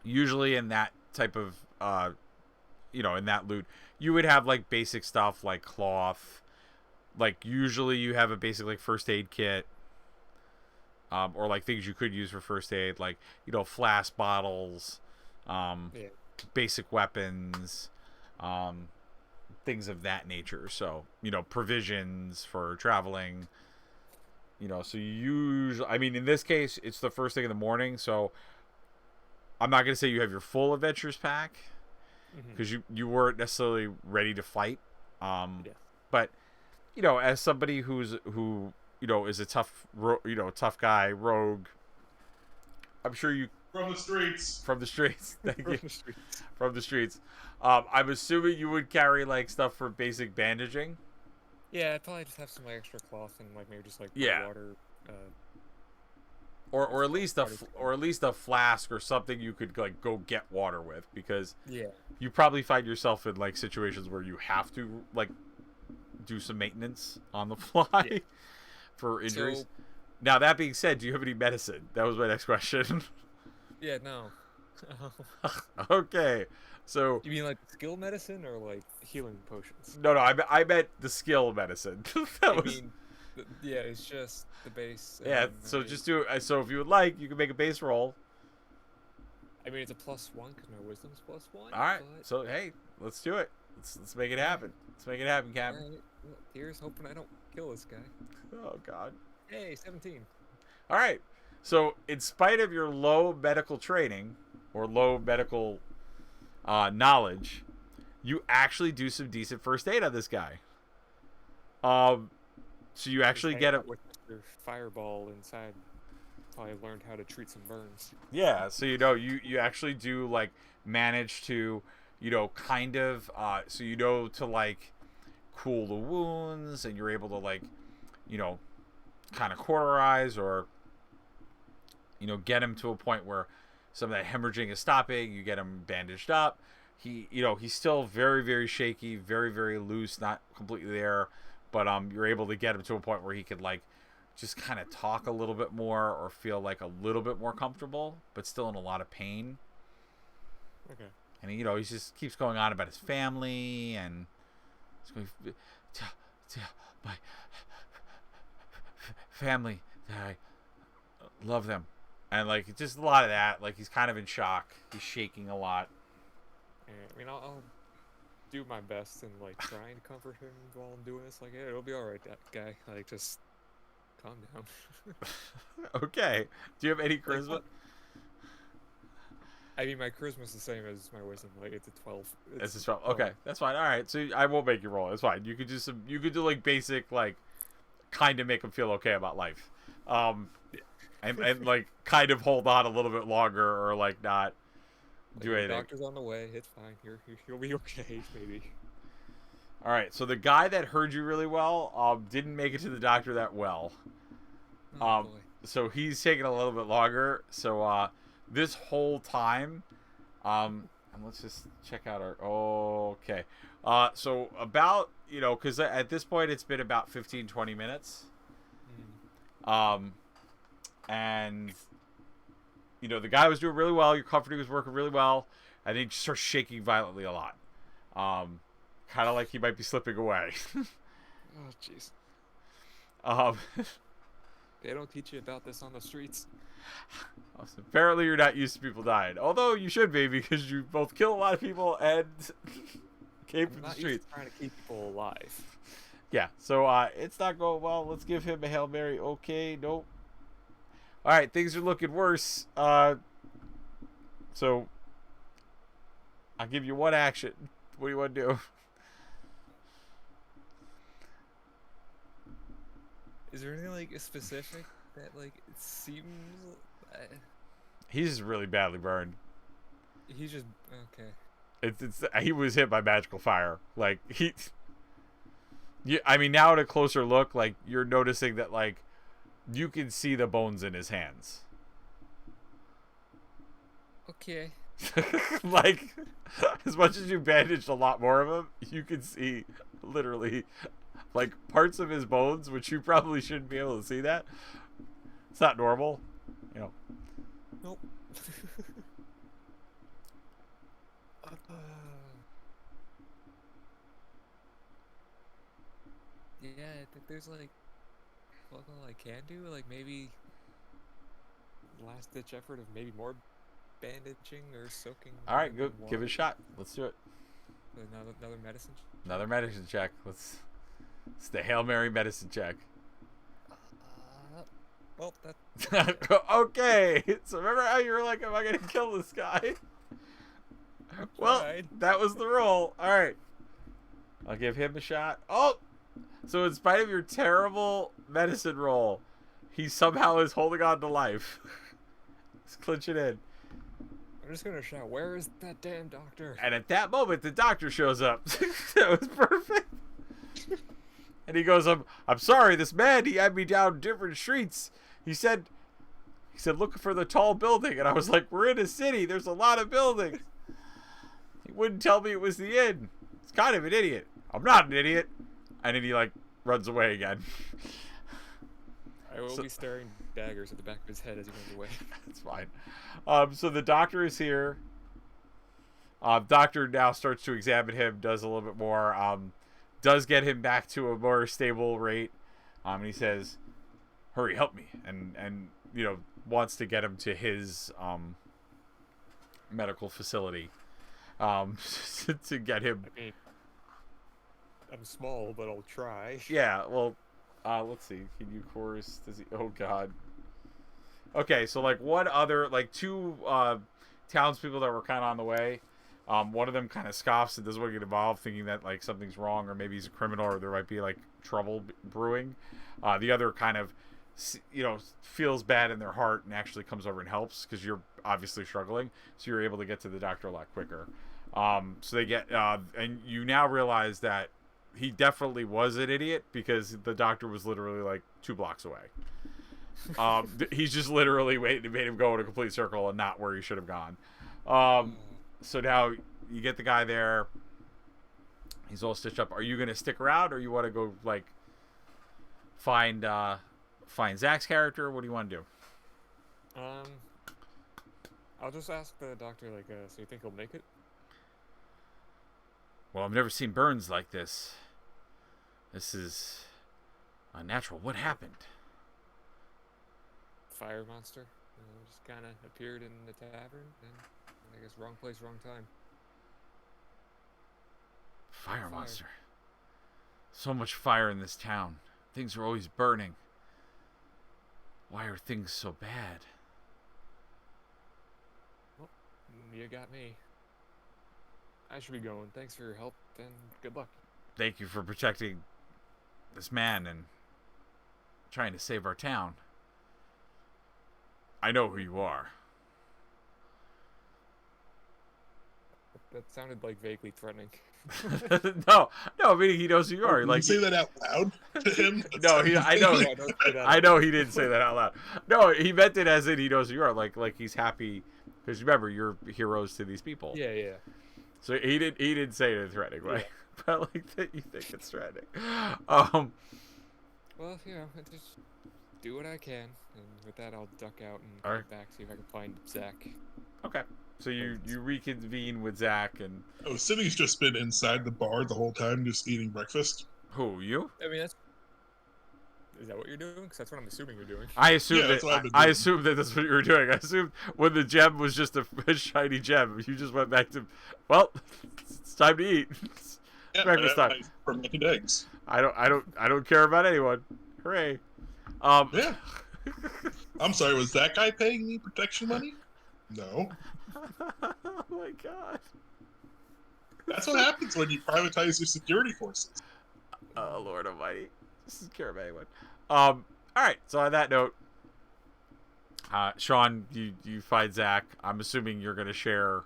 usually in that type of in that loot, you would have like basic stuff like cloth. Like usually you have a basic like first aid kit, or like things you could use for first aid, like flask bottles, basic weapons, things of that nature. So provisions for traveling. So usually, I mean, in this case, it's the first thing in the morning, so I'm not gonna say you have your full adventures pack because you weren't necessarily ready to fight. But as somebody who is a tough guy, rogue, I'm sure you from the streets. Thank you. From the streets. I'm assuming you would carry like stuff for basic bandaging. Yeah, I'd probably just have some like, extra cloth and like maybe just like water. Or at least a flask or something you could like go get water with, because you probably find yourself in like situations where you have to like do some maintenance on the fly for injuries. Now that being said, do you have any medicine? That was my next question. Yeah, no. Okay, so you mean like skill medicine or like healing potions? No, I meant the skill medicine. It's just the base. Yeah, so just do. So if you would like, you can make a base roll. I mean, it's a +1 because my wisdom's +1. All right. So hey, let's do it. Let's make it happen. Let's make it happen, Captain. All right. Well, here's hoping I don't kill this guy. Oh God. Hey, 17. All right. So in spite of your low medical training or low medical knowledge, you actually do some decent first aid on this guy. So you actually get a with your fireball inside. Probably learned how to treat some burns. Yeah, so you actually do like manage to kind of to like cool the wounds, and you're able to like kind of cauterize or get him to a point where some of that hemorrhaging is stopping. You get him bandaged up. He's still very, very shaky, very, very loose, not completely there, but you're able to get him to a point where he could like just kind of talk a little bit more or feel like a little bit more comfortable, but still in a lot of pain. Okay. And he just keeps going on about his family and my family, that I love them, and like just a lot of that. Like he's kind of in shock. He's shaking a lot. Yeah, I mean, I'll do my best and like trying to comfort him while I'm doing this. Like, hey, it'll be all right, that guy. Like, just calm down. Okay. Do you have any charisma? Like, I mean, my charisma's the same as my wisdom. Like, it's a 12. It's a 12. Okay, that's fine. All right, so I won't make you roll. It's fine. You could do some. You could do like basic, like, kind of make him feel okay about life, and like kind of hold on a little bit longer, or like not do anything. The doctor's on the way. It's fine. You'll be okay, maybe. All right. So the guy that heard you really well, didn't make it to the doctor that well. Oh, boy. So he's taking a little bit longer. So this whole time, and let's just check out our. Okay. So about because at this point it's been about 15-20 minutes. And the guy was doing really well. Your comforting was working really well. I think he starts shaking violently a lot. Kind of like he might be slipping away. Oh, jeez. They don't teach you about this on the streets. Apparently, you're not used to people dying. Although you should be, because you both kill a lot of people and came I'm from the not used streets. to trying to keep people alive. Yeah, so it's not going well. Let's give him a Hail Mary. Okay, nope. All right, things are looking worse. So I'll give you one action. What do you want to do? Is there anything like specific that like it seems? He's really badly burned. He's just okay. It's he was hit by magical fire. Like he. Yeah, I mean, now at a closer look, like you're noticing that like you can see the bones in his hands. Okay. Like, as much as you bandaged a lot more of him, you can see literally like parts of his bones, which you probably shouldn't be able to see that. It's not normal, you know. Nope. Yeah, I think there's like what all I can do, like maybe last ditch effort of maybe more bandaging or soaking. All right, him go in give it a water. shot. Let's do it. Another medicine. Another medicine check. It's the Hail Mary medicine check. Well, that Okay, so remember how you were like, am I gonna kill this guy? Well, tried. that was the roll. All right, I'll give him a shot. Oh, so in spite of your terrible medicine roll, he somehow is holding on to life. He's clinching in. I'm just gonna shout, where is that damn doctor? And at that moment, the doctor shows up. That was perfect. And he goes, I'm sorry, this man, he had me down different streets. He said, looking for the tall building. And I was like, we're in a city. There's a lot of buildings. He wouldn't tell me it was the inn. He's kind of an idiot. I'm not an idiot. And then he, like, runs away again. I will be staring daggers at the back of his head as he runs away. That's fine. So the doctor is here. Doctor now starts to examine him, does a little bit more, does get him back to a more stable rate. And he says, hurry, help me. And you know, wants to get him to his medical facility to get him. I mean, I'm small, but I'll try. Yeah, well, let's see. Can you chorus? Does he? Oh God. Okay, so like one other, like two townspeople that were kind of on the way. One of them kind of scoffs and doesn't want to get involved, thinking that like something's wrong, or maybe he's a criminal, or there might be like trouble brewing. The other kind of, you know, feels bad in their heart and actually comes over and helps because you're obviously struggling, so you're able to get to the doctor a lot quicker. So they get, and you now realize that he definitely was an idiot because the doctor was literally like 2 blocks away. He's just literally made him go in a complete circle and not where he should have gone. So now you get the guy there. He's all stitched up. Are you gonna stick around, or you want to go like find Zach's character? What do you want to do? I'll just ask the doctor, like, so you think he'll make it? Well, I've never seen burns like this. This is unnatural. What happened? Fire monster, just kind of appeared in the tavern, and I guess wrong place, wrong time. Fire monster. So much fire in this town. Things are always burning. Why are things so bad? Well, you got me. I should be going. Thanks for your help, and good luck. Thank you for protecting this man and trying to save our town. I know who you are. That sounded like vaguely threatening. No, meaning he knows who you are. Did Like, you say that out loud to him? No, I know. No, don't say that. I know he didn't say that out loud. No, he meant it as in he knows who you are. Like he's happy because remember you're heroes to these people. Yeah. So he didn't say it in a threatening way, but like that you think it's threatening. Well, you know, I just do what I can, and with that, I'll duck out and All come right. back, see if I can find Zach. Okay. So you reconvene with Zach and Oh, Sidney's just been inside the bar the whole time, just eating breakfast. who you? I mean, Is that what you're doing? Because that's what I'm assuming you're doing. I assumed Yeah, that's what I've that. been I doing. assumed that that's what you were doing. I assumed when the gem was just a shiny gem, you just went back to, well, it's time to eat. It's Yeah, breakfast I time. fermented eggs. I don't care about anyone. Hooray! Yeah. I'm sorry, was that guy paying me protection money? No. Oh my god. That's what happens when you privatize your security forces. Oh Lord Almighty. This is care about anyone. All right. So on that note, Sean, you find Zach. I'm assuming you're gonna share.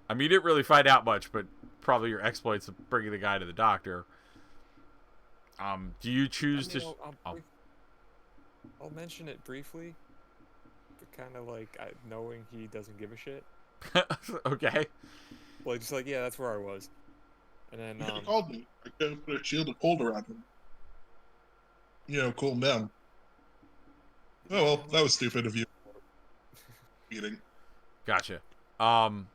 I mean, you didn't really find out much, but probably your exploits of bringing the guy to the doctor. Do you choose to? I'll mention it briefly, but kind of like knowing he doesn't give a shit. Okay. Like just like, yeah, that's where I was. And then He called me. I could have put a shield of cold around him. You know, cool him down. Oh well, that was stupid of you. Eating. Gotcha. And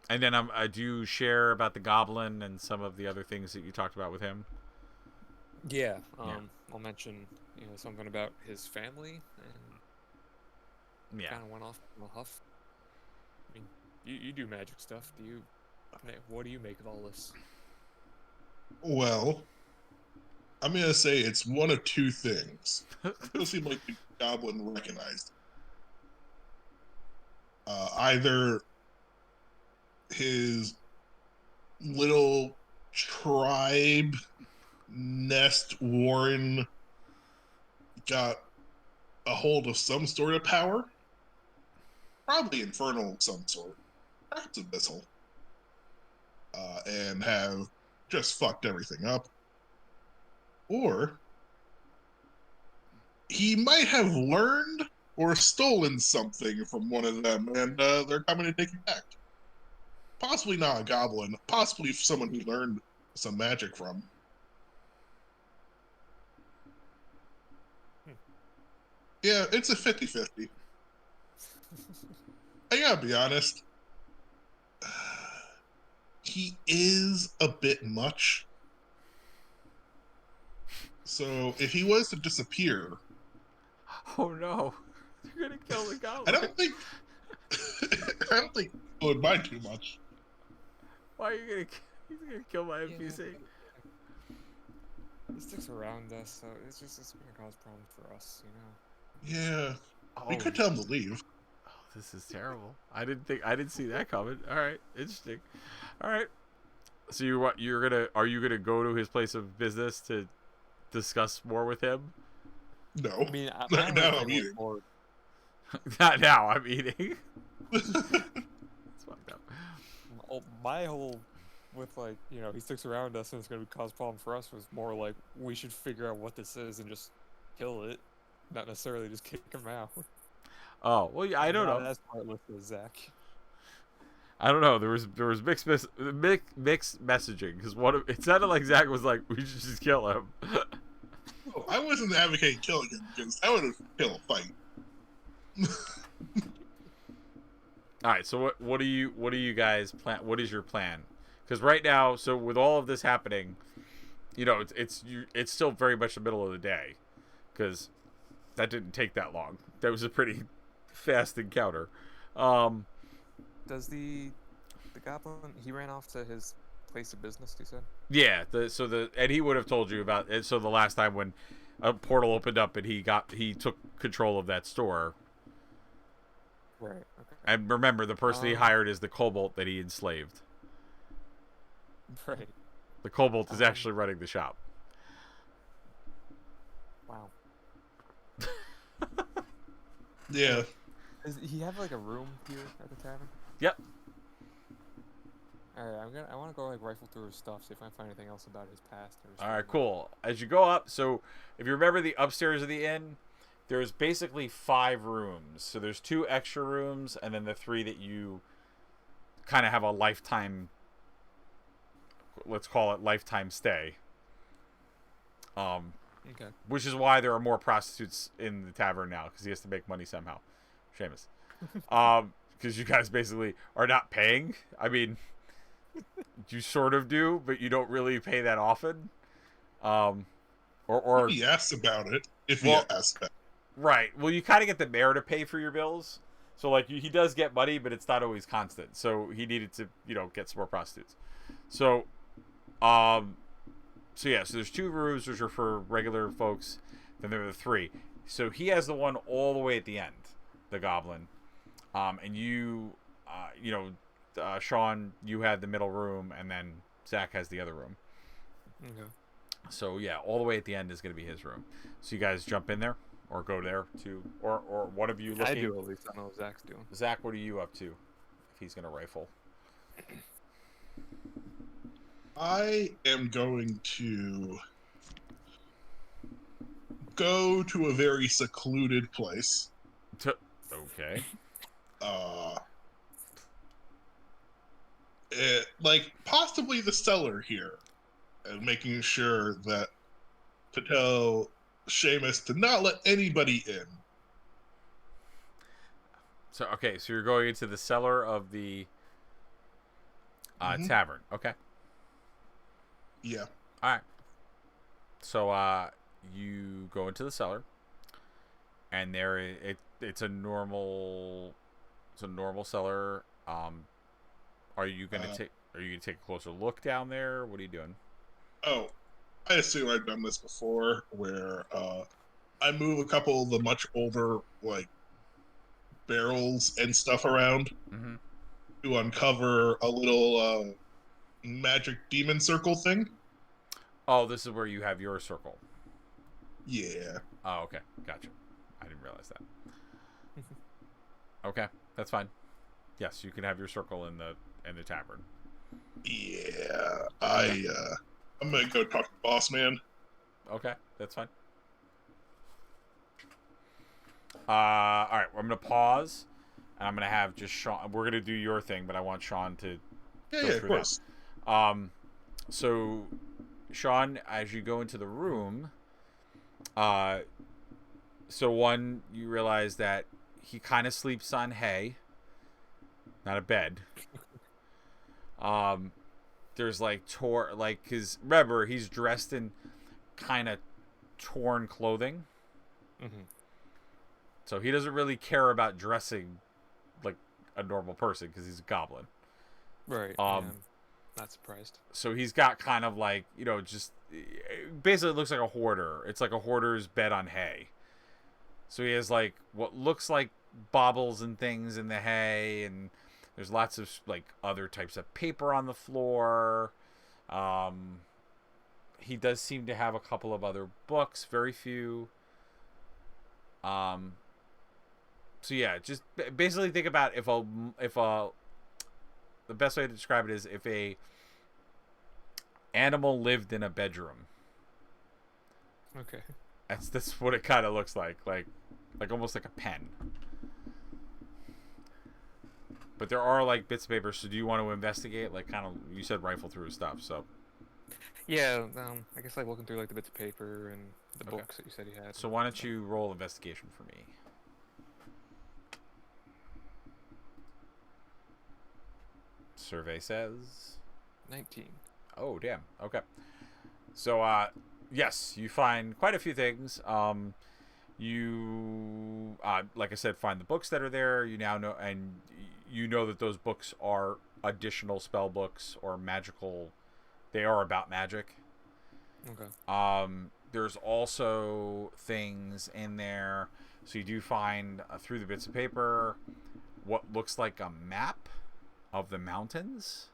then do you share about the goblin and some of the other things that you talked about with him? yeah, Yeah. I'll mention something about his family, and Yeah. kind of went off in a huff. I mean, you do magic stuff. What do you make of all this? Well, I'm gonna say it's one of two things. It doesn't seem like the goblin recognized it. Either his little tribe nest warren got a hold of some sort of power, probably infernal of some sort, perhaps abyssal, and have just fucked everything up. Or he might have learned or stolen something from one of them, and they're coming to take it back. Possibly not a goblin, possibly someone who learned some magic from. Yeah, it's a 50-50. I gotta be honest. He is a bit much. So if he was to disappear, Oh no. You're gonna kill the I goblin. don't think it would mind too much. Why are you gonna? He's gonna kill my NPC. He sticks around us, so it's gonna cause problems for us, Yeah, Oh, we could tell him to leave. oh, this is terrible. I didn't see that coming. All right, interesting. All right. So are you gonna go to his place of business to discuss more with him? No. I mean, Now I'm eating. Not now. I'm eating. It's fucked up. My whole with he sticks around us and it's gonna cause problem for us was more like we should figure out what this is and just kill it, not necessarily just kick him out. Oh well, yeah, I don't Not know. as heartless as Zach. I don't know. There was mixed messaging because it sounded like Zach was like, we should just kill him. I wasn't advocating killing him because that would have killed a fight. All right. So what do you guys plan? What is your plan? Because right now, so with all of this happening, it's still very much the middle of the day, because that didn't take that long. That was a pretty fast encounter. Does the goblin, he ran off to his place of business, you said? Yeah. And he would have told you about it. So the last time when a portal opened up and he took control of that store. Right. Okay. And remember, the person he hired is the kobold that he enslaved. Right. The kobold is actually running the shop. Wow. Yeah. Does he have like a room here at the tavern? Yep. Alright, I want to go rifle through his stuff, see if I can find anything else about his past. Or his All right, family. cool. As you go up, so if you remember the upstairs of the inn, there's basically 5 rooms. So there's 2 extra rooms, and then the 3 that you kind of have a lifetime, let's call it lifetime stay. Okay. Which is why there are more prostitutes in the tavern now, because he has to make money somehow. Seamus. Because you guys basically are not paying. I mean, you sort of do, but you don't really pay that often. or He asks about it if he Well- asks about it. right. Well, you kind of get the mayor to pay for your bills. So like he does get money, but it's not always constant. So he needed to, get some more prostitutes. So, so yeah, so there's 2 rooms which are for regular folks. Then there are the 3. So he has the one all the way at the end, the goblin. And you, Sean, you had the middle room, and then Zach has the other room. Okay. So yeah, all the way at the end is going to be his room. So you guys jump in there, or go there to, or one of you looking. I do, at least. I don't know what Zach's doing. Zach, what are you up to? If he's going to rifle. I am going to go to a very secluded place. Okay. Like possibly the cellar here, and making sure that to tell Seamus to not let anybody in. So so you're going into the cellar of the Mhm. tavern. Okay. Yeah. All right. So you go into the cellar, and it's a normal cellar. Are you gonna take a closer look down there? What are you doing? Oh, I assume I've done this before, where I move a couple of the much older like barrels and stuff around Mm-hmm. to uncover a little magic demon circle thing. Oh, this is where you have your circle. Yeah. Oh, okay, gotcha. I didn't realize that. Okay, that's fine. Yes, you can have your circle in the tavern. Yeah. I'm gonna go talk to the boss man. Okay, that's fine. All right, I'm gonna pause, and I'm gonna have just Sean. We're gonna do your thing, but I want Sean to. Yeah, Go yeah, of through course. So, Sean, as you go into the room, so one, you realize that he kind of sleeps on hay, not a bed. There's cause remember, he's dressed in kind of torn clothing, Mm-hmm. so he doesn't really care about dressing like a normal person because he's a goblin. Right. Um, yeah, I'm not surprised. So he's got kind of like, just basically it looks like a hoarder. It's like a hoarder's bed on hay. So he has like what looks like baubles and things in the hay, and there's lots of like other types of paper on the floor. He does seem to have a couple of other books, very few. So yeah, just basically think about if the best way to describe it is if a animal lived in a bedroom. Okay. That's what it kind of looks like almost like a pen. But there are like bits of paper. So do you want to investigate? Like kind of, you said rifle through stuff. So Yeah. I guess like looking through like the bits of paper and the Okay. books that you said you had. why don't you roll investigation for me? Survey says 19. Oh, damn. Okay. So, yes, you find quite a few things. You, like I said, find the books that are there. You now know, and you know that those books are additional spell books or magical. They are about magic. Okay. There's also things in there. So you do find through the bits of paper what looks like a map of the mountains.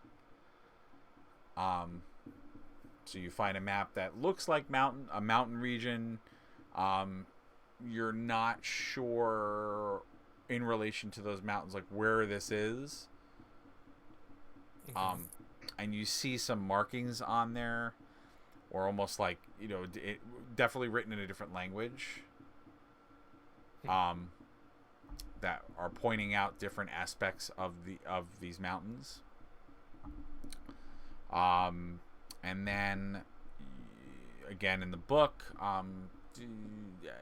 So you find a map that looks like a mountain region. You're not sure in relation to those mountains, like where this is. Okay. And you see some markings on there, or almost like, definitely written in a different language. That are pointing out different aspects of these mountains. And then again in the book,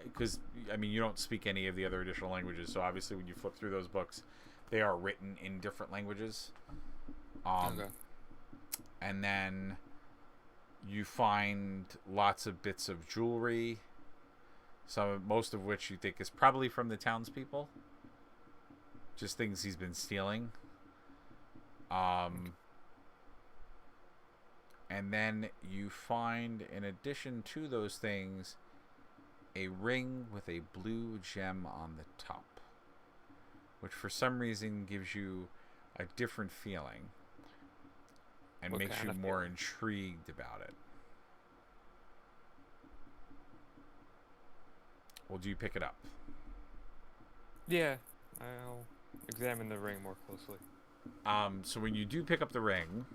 because you don't speak any of the other additional languages, so obviously when you flip through those books, they are written in different languages. Okay. And then You find lots of bits of jewelry, most of which you think is probably from the townspeople. Just things he's been stealing. And then you find, in addition to those things, a ring with a blue gem on the top, which for some reason gives you a different feeling and makes you more intrigued about it. Well, do you pick it up? Yeah, I'll examine the ring more closely. So when you do pick up the ring,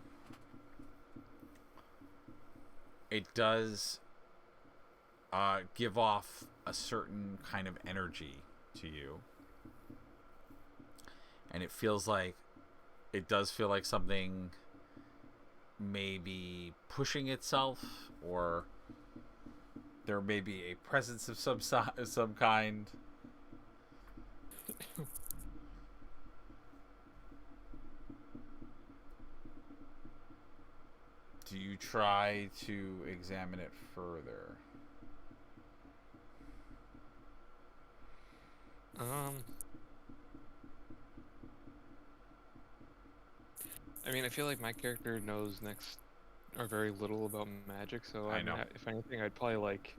it does give off a certain kind of energy to you. And it feels like, it does feel like something may be pushing itself, or there may be a presence of some kind. Do you try to examine it further? I mean, I feel like my character knows next or very little about magic, so I know. If anything, I'd probably like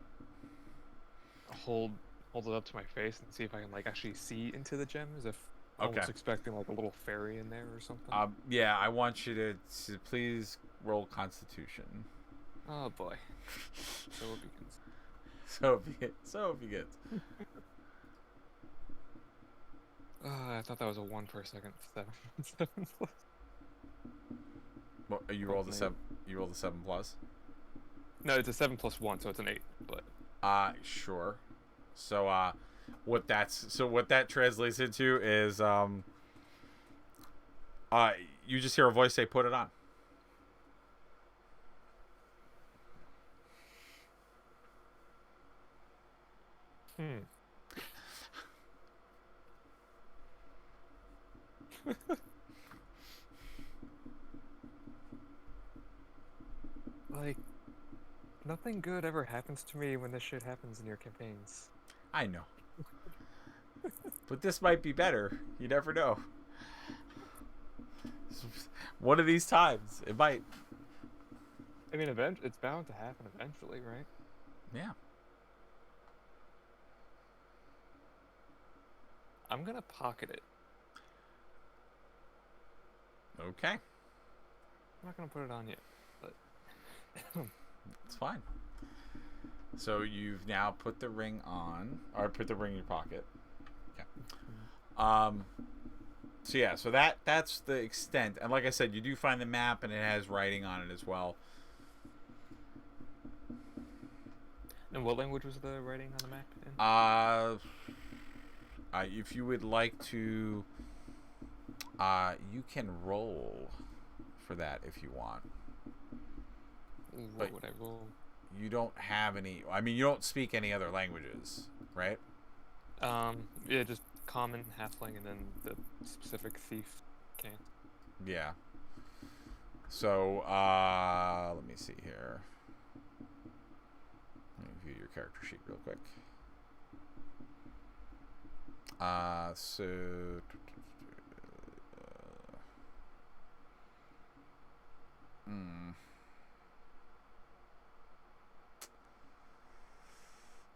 hold it up to my face and see if I can like actually see into the gem, as if almost expecting like a little fairy in there or something. Yeah, I want you to please roll Constitution. Oh boy. So it begins. So it begins. I thought that was a 1 for a second. 7 plus. Well, you roll the 7. You roll the 7 plus. No, it's a 7 plus 1, so it's an 8. But sure. So what that translates into is you just hear a voice say, "Put it on." Like, nothing good ever happens to me when this shit happens in your campaigns. I know. But this might be better. You never know. One of these times, it might. I mean, it's bound to happen eventually, right? Yeah. I'm gonna pocket it. Okay. I'm not gonna put it on yet, but it's fine. So you've now put the ring on, or put the ring in your pocket. Okay. So yeah, so that's the extent. And like I said, you do find the map, and it has writing on it as well. And what language was the writing on the map in? If you would like to, you can roll for that if you want. What would I roll? You don't have any. I mean, you don't speak any other languages, right? Yeah, just common, halfling, and then the specific thief can. Yeah. So, let me see here. Let me view your character sheet real quick.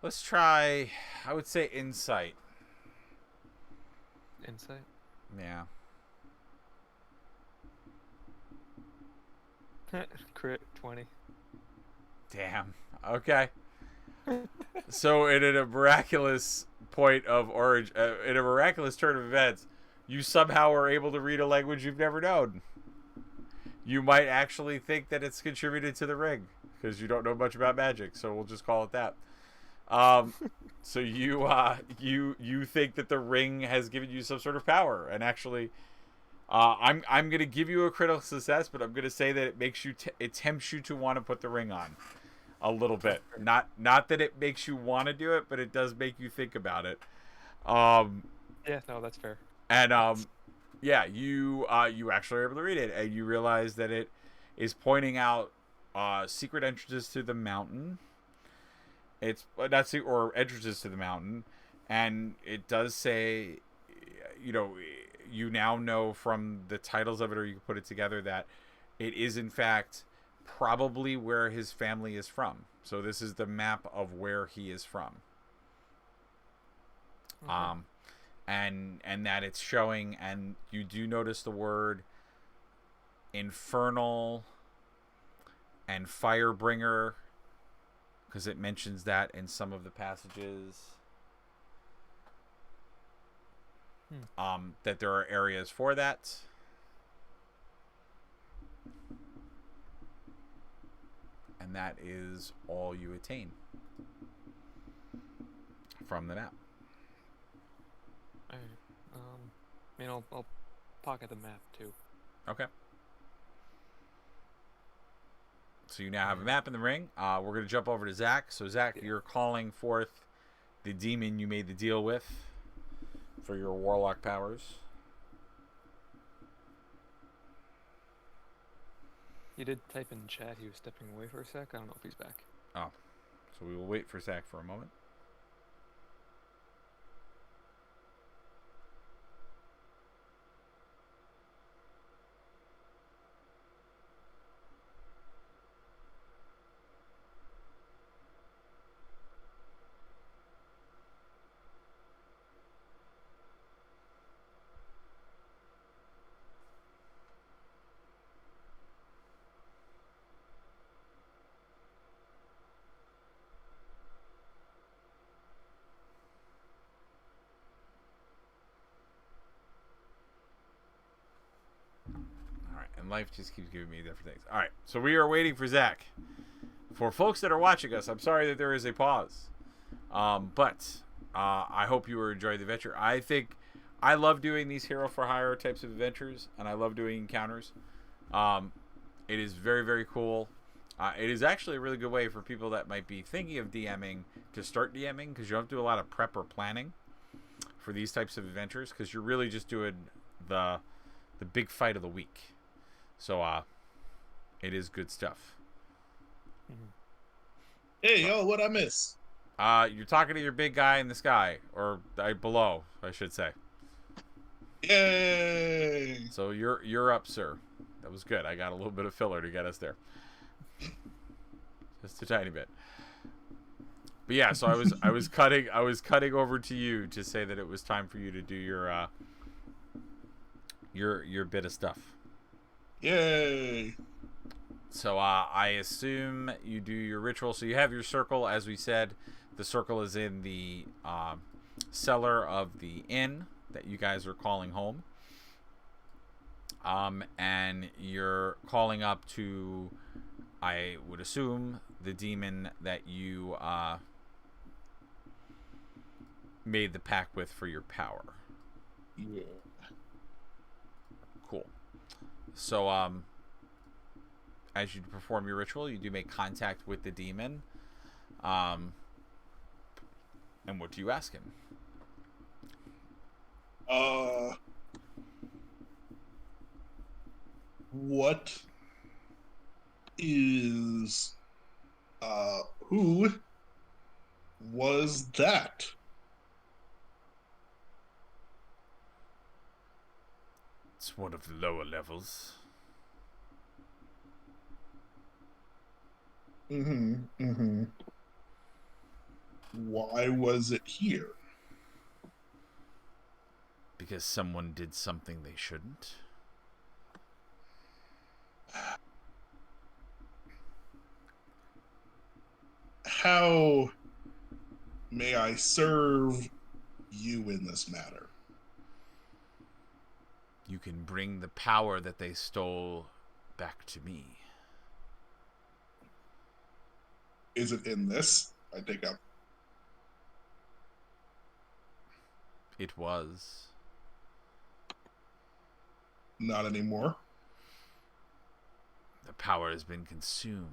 Let's try, I would say, insight. Insight? Yeah. Crit 20. Damn. Okay. So, in a miraculous point of origin, in a miraculous turn of events, you somehow are able to read a language you've never known. You might actually think that it's contributed to the ring, because you don't know much about magic, so we'll just call it that. So you think that the ring has given you some sort of power, and actually, I'm gonna give you a critical success, but I'm gonna say that it makes you it tempts you to want to put the ring on, a little bit. Not that it makes you want to do it, but it does make you think about it. Yeah, no, that's fair. And yeah, you actually are able to read it, and you realize that it is pointing out secret entrances to the mountain. It's not or entrances to the mountain, and it does say, you now know from the titles of it, or you can put it together, that it is in fact probably where his family is from. So this is the map of where he is from. Okay. And that it's showing, and you do notice the word infernal and firebringer, because it mentions that in some of the passages. That there are areas for that. And that is all you attain from the map. Alright. I mean, I'll pocket the map too. Okay. So you now have a map in the ring. We're going to jump over to Zach. So, Zach, you're calling forth the demon you made the deal with for your warlock powers. He did type in chat he was stepping away for a sec. I don't know if he's back. Oh. So we will wait for Zach for a moment. And life just keeps giving me different things. All right, so we are waiting for Zach. For folks that are watching us, I'm sorry that there is a pause, but I hope you are enjoying the adventure. I think I love doing these hero for hire types of adventures, and I love doing encounters. It is very, very cool. It is actually a really good way for people that might be thinking of DMing to start DMing, because you don't have to do a lot of prep or planning for these types of adventures, because you're really just doing the big fight of the week. So, it is good stuff. Hey, yo, what I miss? You're talking to your big guy in the sky, or below, I should say. Yay! So you're up, sir. That was good. I got a little bit of filler to get us there, just a tiny bit. But yeah, so I was cutting over to you to say that it was time for you to do your bit of stuff. Yay! So I assume you do your ritual. So you have your circle, as we said. The circle is in the cellar of the inn that you guys are calling home. And you're calling up to, I would assume, the demon that you made the pact with for your power. Yeah. Cool. So, as you perform your ritual, you do make contact with the demon. And what do you ask him? What is, who was that? It's one of the lower levels. Why was it here? Because someone did something they shouldn't. How may I serve you in this matter? You can bring the power that they stole back to me. Is it in this? I think It was. Not anymore. The power has been consumed.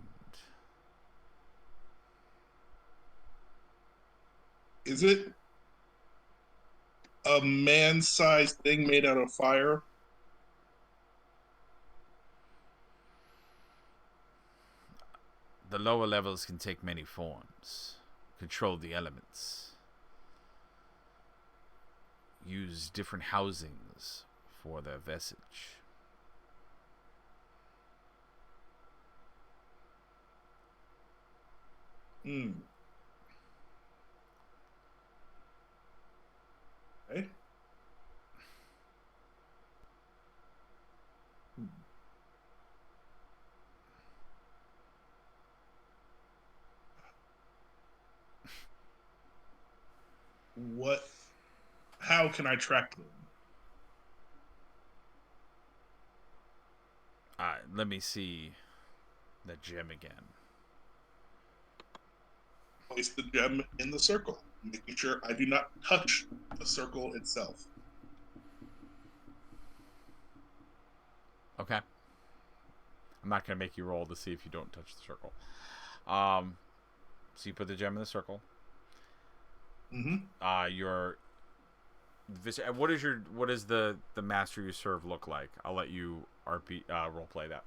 Is it a man-sized thing made out of fire? The lower levels can take many forms, control the elements, use different housings for their vestige. Hmm. Okay. What? How can I track them? Let me see the gem again. Place the gem in the circle, making sure I do not touch the circle itself. Okay. I'm not going to make you roll to see if you don't touch the circle. So you put the gem in the circle. Mm-hmm. What is the master you serve look like? I'll let you role play that.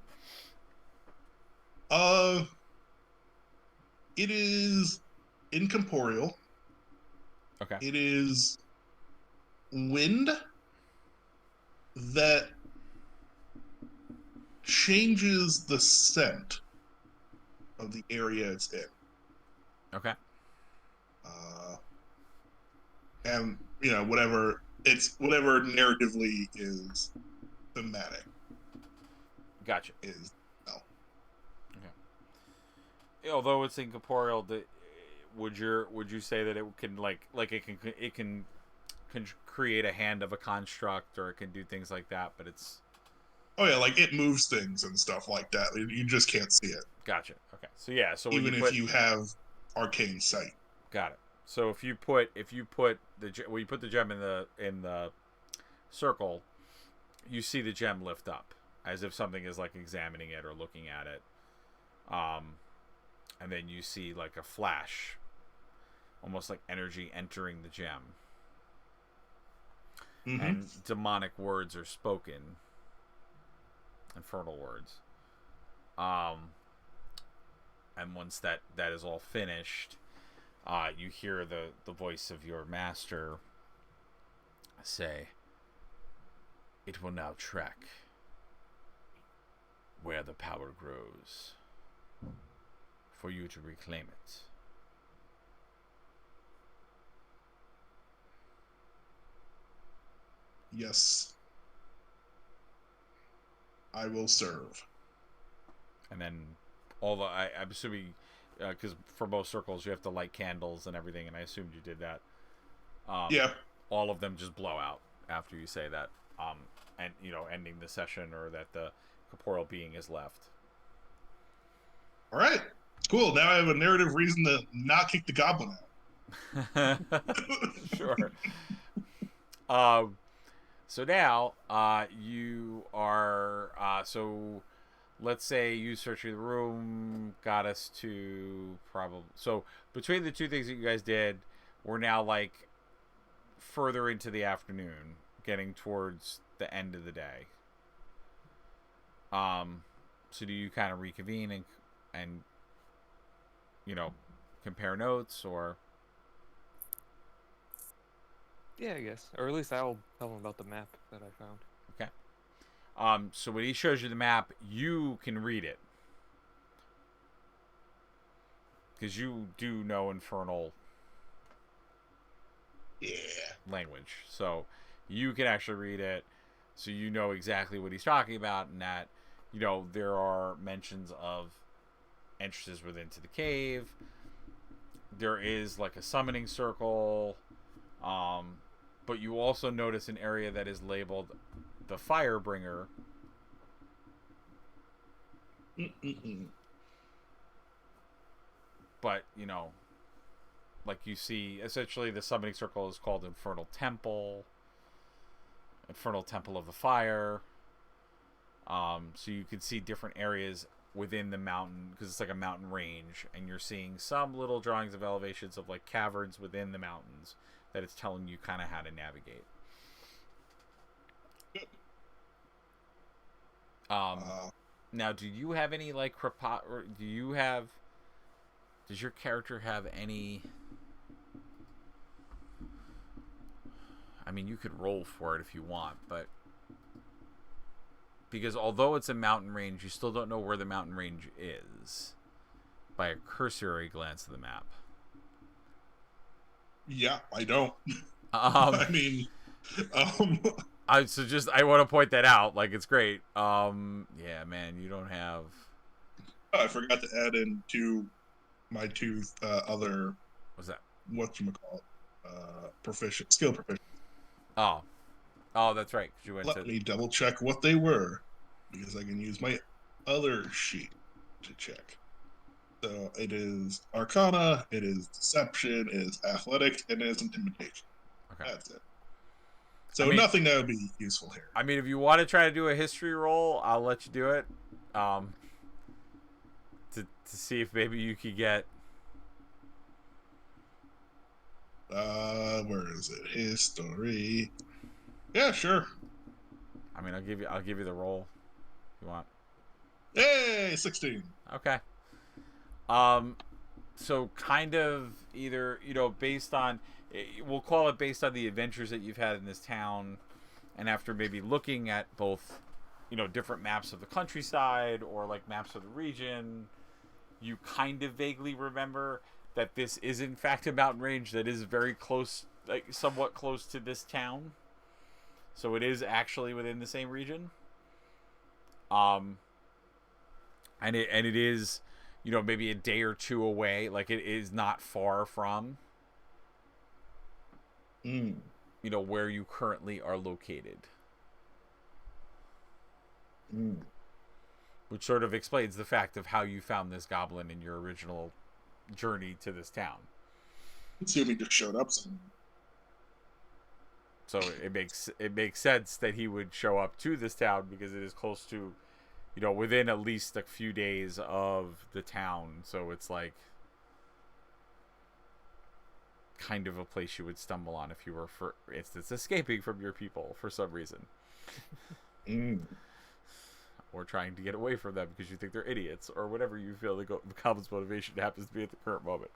It is incorporeal. Okay. It is wind that changes the scent of the area it's in. Okay. And whatever narratively is thematic. Gotcha. Is no. Okay. Although it's incorporeal, would you say that it can it can create a hand of a construct, or it can do things like that? But it's oh yeah, like it moves things and stuff like that. You just can't see it. Gotcha. Okay. So yeah. So even if you have arcane sight. Got it. So if you put the gem in the circle, you see the gem lift up as if something is like examining it or looking at it. And then you see like a flash, almost like energy entering the gem. Mm-hmm. And demonic words are spoken. Infernal words. And once that is all finished, you hear the voice of your master say, "It will now track where the power grows for you to reclaim it." Yes. I will serve. And then I'm assuming, because for most circles you have to light candles and everything, and I assumed you did that. Yeah. All of them just blow out after you say that, and ending the session, or that the corporeal being is left. All right. Cool. Now I have a narrative reason to not kick the goblin out. Sure. So now, you are, so let's say you search the room, got us to so between the two things that you guys did, we're now like further into the afternoon, getting towards the end of the day. So do you kind of reconvene and compare notes, or? Yeah, I guess. Or at least I'll tell him about the map that I found. Okay. So when he shows you the map, you can read it. Because you do know Infernal language. So you can actually read it. So you know exactly what he's talking about, and that, there are mentions of entrances within to the cave. There is like a summoning circle. But you also notice an area that is labeled the Firebringer. But, like you see, essentially the summoning circle is called Infernal Temple of the Fire. So you can see different areas within the mountain, because it's like a mountain range, and you're seeing some little drawings of elevations of like caverns within the mountains that it's telling you kind of how to navigate. Now, do you have any like do you have Does your character have any? I mean, you could roll for it if you want, but because although it's a mountain range, you still don't know where the mountain range is by a cursory glance of the map. Yeah, I don't. Um, I mean, um, I want to point that out. Like, it's great. Yeah, man, you don't have. I forgot to add in my two other What's that? whatchamacallit, skill proficient. Oh, that's right. 'Cause you went Let me double check what they were, because I can use my other sheet to check. So it is Arcana, it is Deception, it is Athletic, and it is Intimidation. Okay. That's it. So I mean, nothing that would be useful here. I mean, if you want to try to do a history roll, I'll let you do it. To see if maybe you could get. Where is it? History. Yeah, sure. I mean, I'll give you the roll if you want. Hey, 16. Okay. So kind of either, based on, we'll call it based on the adventures that you've had in this town, and after maybe looking at both, different maps of the countryside or like maps of the region, you kind of vaguely remember that this is in fact a mountain range that is very close, like somewhat close to this town. So it is actually within the same region. And it is, maybe a day or two away. Like, it is not far from, where you currently are located. Which sort of explains the fact of how you found this goblin in your original journey to this town. Assuming just showed up somewhere. So it makes sense that he would show up to this town because it is close to, within at least a few days of the town. So it's like kind of a place you would stumble on if you were, for instance, escaping from your people for some reason. Or trying to get away from them because you think they're idiots, or whatever you feel the goblin's motivation happens to be at the current moment.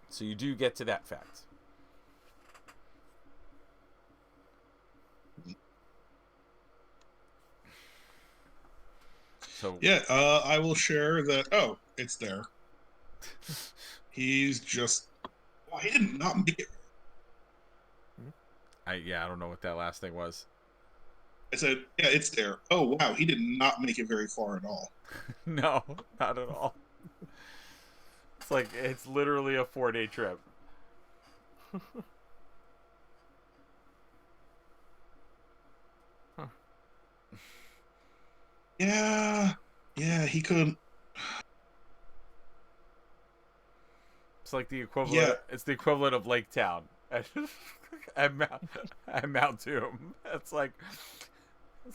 So you do get to that fact. So yeah, I will share that. Oh, it's there. He's just. Well, he did not make it. I don't know what that last thing was. I said, yeah, it's there. Oh, wow, he did not make it very far at all. No, not at all. It's literally a 4-day trip. Huh. Yeah, he couldn't. It's like the equivalent. Yeah. It's the equivalent of Lake Town at Mount Doom. It's like,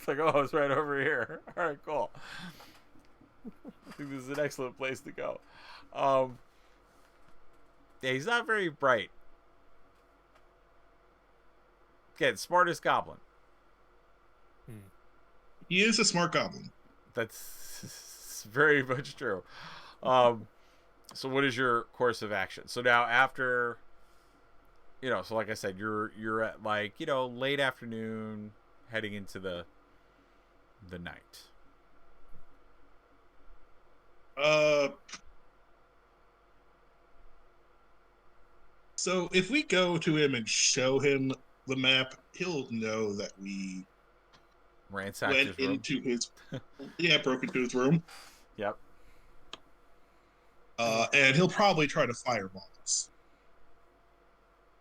oh, it's right over here. All right, cool. I think this is an excellent place to go. Yeah, he's not very bright. Again, smartest goblin. He is a smart goblin. That's very much true. So what is your course of action? So now after, so like I said, you're at late afternoon, heading into the night. So if we go to him and show him the map, he'll know that we ransacked went his room. into his broke into his room. Yep. And he'll probably try to fireball us.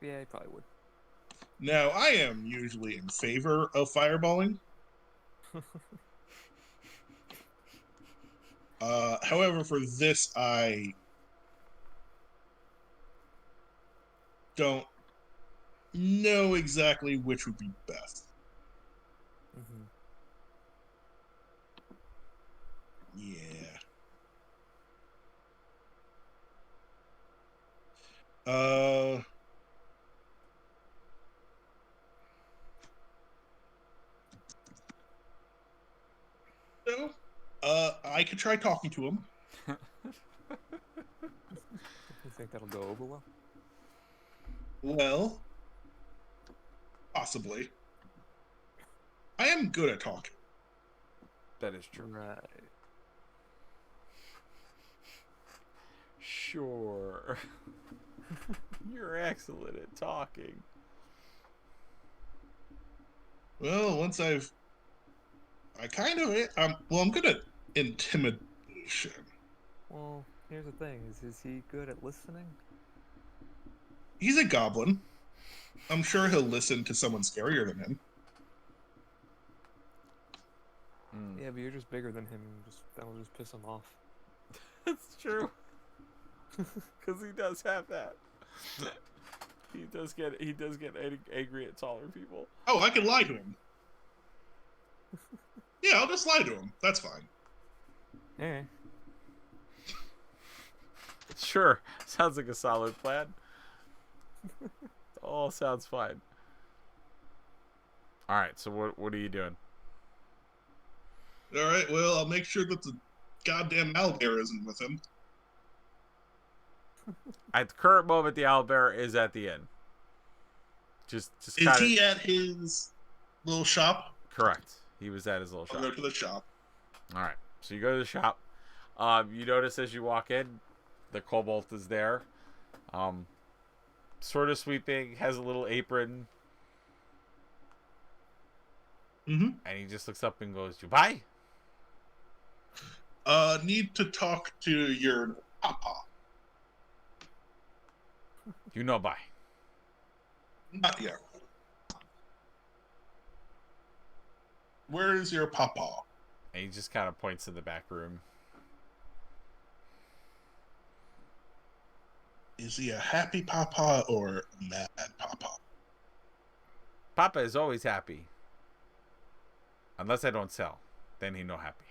Yeah, he probably would. Now, I am usually in favor of fireballing. However, for this, I don't know exactly which would be best. Yeah. So, I could try talking to him. You think that'll go over well? Well, possibly. I am good at talking. That is true. Right. Sure. You're excellent at talking. Well, I'm good at intimidation. Well, here's the thing: is he good at listening? He's a goblin. I'm sure he'll listen to someone scarier than him. Yeah, but you're just bigger than him. That'll just piss him off. That's true. Because he does have that. He does get angry at taller people. Oh, I can lie to him. Yeah, I'll just lie to him. That's fine. Yeah. Sure. Sounds like a solid plan. All sounds fine. All right. So what are you doing? All right. Well, I'll make sure that the goddamn owlbear isn't with him. At the current moment, the owlbear is at the inn. Just Is kinda... he at his little shop? Correct. He was at his little shop. I'll go to the shop. All right. So you go to the shop. You notice as you walk in, the kobold is there. Sort of sweeping, has a little apron. Mm-hmm. And he just looks up and goes, "You buy?" Need to talk to your papa. You know buy. Not yet. Where is your papa? And he just kind of points to the back room. Is he a happy papa or a mad papa? Papa is always happy. Unless I don't sell. Then he no happy.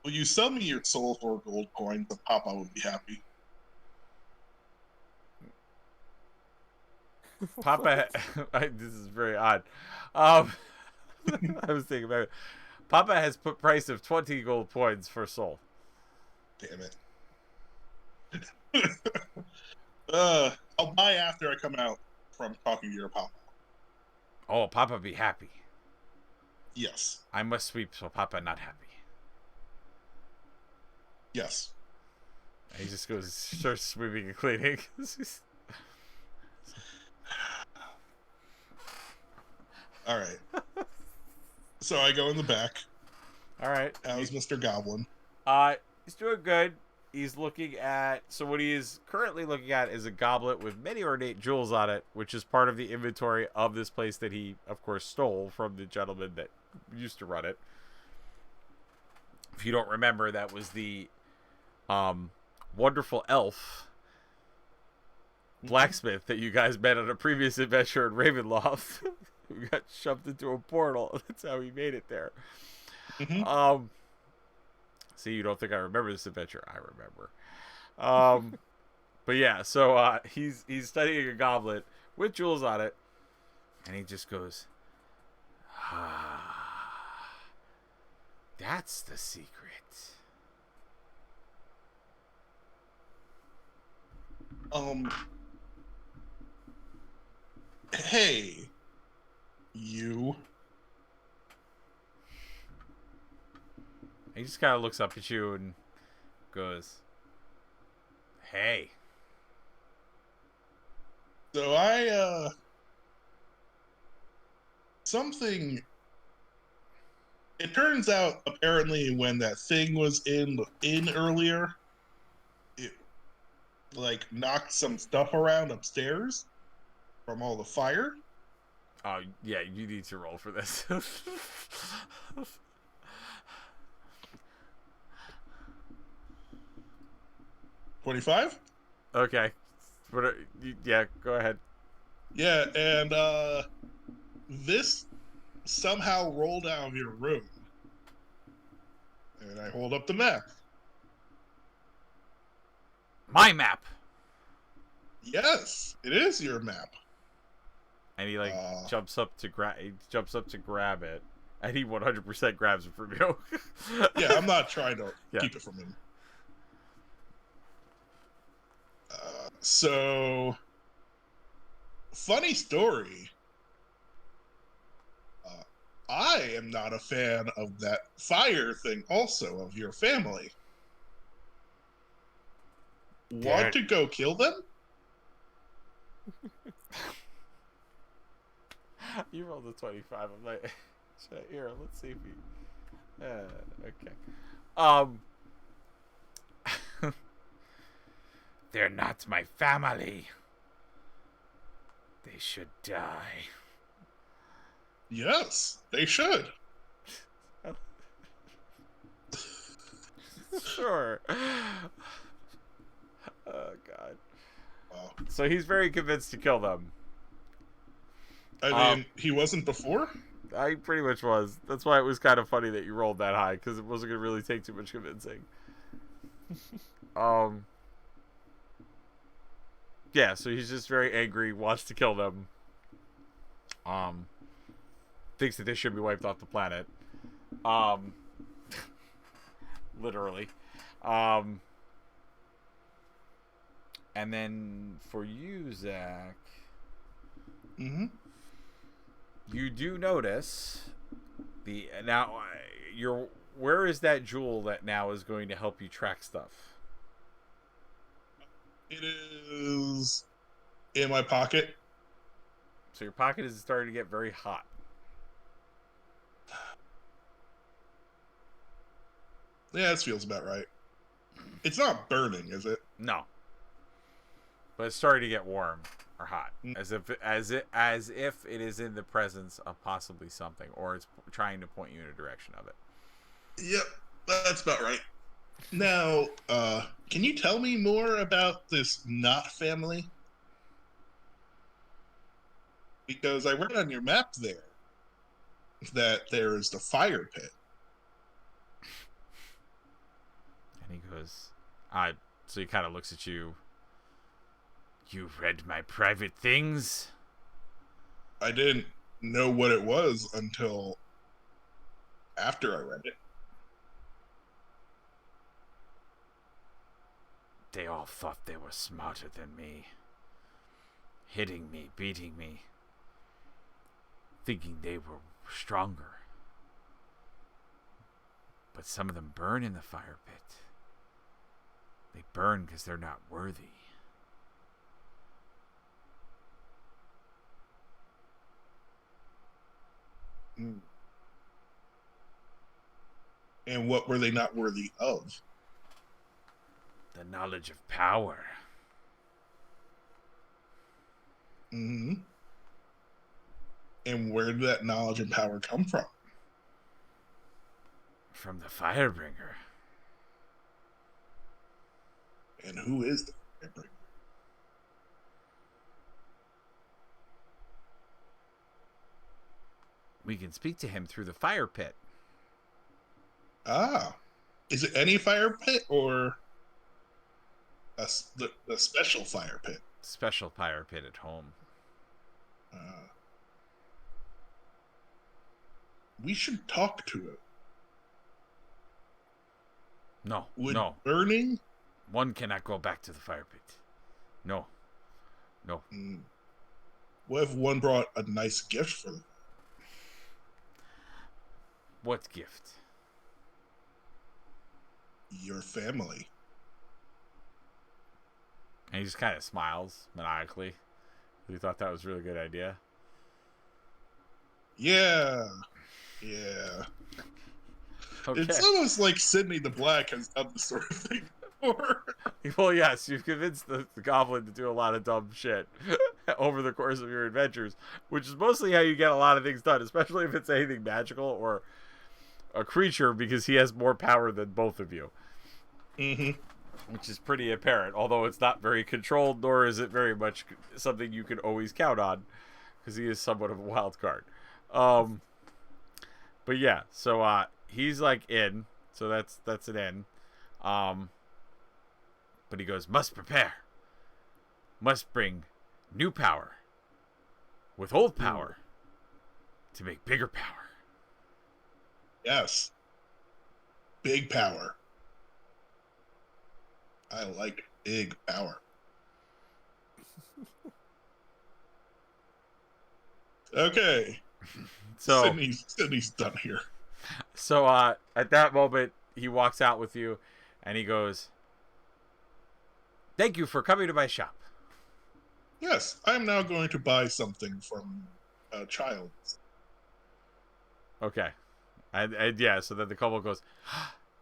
Will you sell me your soul for gold coins and papa would be happy? Papa, this is very odd. I was thinking about it. Papa has put price of 20 gold coins for soul. Damn it. I'll buy after I come out from talking to your papa. Oh, Papa be happy. Yes. I must sweep so Papa not happy. Yes. And he just goes, starts sweeping and cleaning. All right. So I go in the back. All right. How's Mr. Goblin? He's doing good. He's looking at, so what he is currently looking at is a goblet with many ornate jewels on it, which is part of the inventory of this place that he, of course, stole from the gentleman that used to run it. If you don't remember, that was the wonderful elf blacksmith that you guys met on a previous adventure in Ravenloft. Who got shoved into a portal. That's how he made it there. Mm-hmm. See, you don't think I remember this adventure? I remember. But yeah, so he's studying a goblet with jewels on it, and he just goes, "That's the secret." Hey, you. He just kind of looks up at you and goes, "Hey." So something. It turns out apparently when that thing was in earlier, it like knocked some stuff around upstairs from all the fire. Oh yeah, you need to roll for this. 25? Okay. Yeah, go ahead. Yeah, and this somehow rolled out of your room. And I hold up the map. My map. Yes, it is your map. And he like Uh. jumps up to grab it, and he 100% grabs it from you. Yeah, I'm not trying to Yeah. keep it from him. So, funny story. I am not a fan of that fire thing also of your family. Want to go kill them? You rolled a 25. I'm like, here, let's see if we. Okay. They're not my family. They should die. Yes, they should. Sure. Oh God. Well, So he's very convinced to kill them. I mean, he wasn't before? I pretty much was. That's why it was kind of funny that you rolled that high, because it wasn't gonna really take too much convincing. Yeah, so he's just very angry, wants to kill them. Thinks that they should be wiped off the planet. Literally. And then for you, Zach, Mm-hmm. you do notice where is that jewel that now is going to help you track stuff? It is in my pocket. So your pocket is starting to get very hot. Yeah, this feels about right. It's not burning, is it? No. But it's starting to get warm or hot, as if it is in the presence of possibly something, or it's trying to point you in a direction of it. Yep, that's about right. Now, can you tell me more about this Knot family? Because I read on your map there that there is the fire pit. And he goes, so he kind of looks at you. You've read my private things? I didn't know what it was until after I read it. They all thought they were smarter than me. Hitting me, beating me. Thinking they were stronger. But some of them burn in the fire pit. They burn because they're not worthy. And what were they not worthy of? The knowledge of power. Mm-hmm. And where did that knowledge and power come from? From the Firebringer. And who is the Firebringer? We can speak to him through the fire pit. Ah. Is it any fire pit or the special fire pit? Special fire pit at home. We should talk to him. No, Would no. burning? One cannot go back to the fire pit. No. No. What if one brought a nice gift for them? What gift? Your family. And he just kind of smiles maniacally. He thought that was a really good idea. Yeah. Yeah. Okay. It's almost like Sidney the Black has done this sort of thing before. Well, yes, you've convinced the goblin to do a lot of dumb shit over the course of your adventures, which is mostly how you get a lot of things done, especially if it's anything magical or a creature, because he has more power than both of you. Mm-hmm. Which is pretty apparent, although it's not very controlled, nor is it very much something you can always count on, because he is somewhat of a wild card. But yeah, so he's like in, so that's an in. But he goes, must prepare, must bring new power, Withhold power to make bigger power. Yes. Big power. I like big power. Okay. So Sydney's done here. So at that moment, he walks out with you, and he goes, "Thank you for coming to my shop." Yes, I am now going to buy something from a child. Okay, and yeah. So then the kobold goes,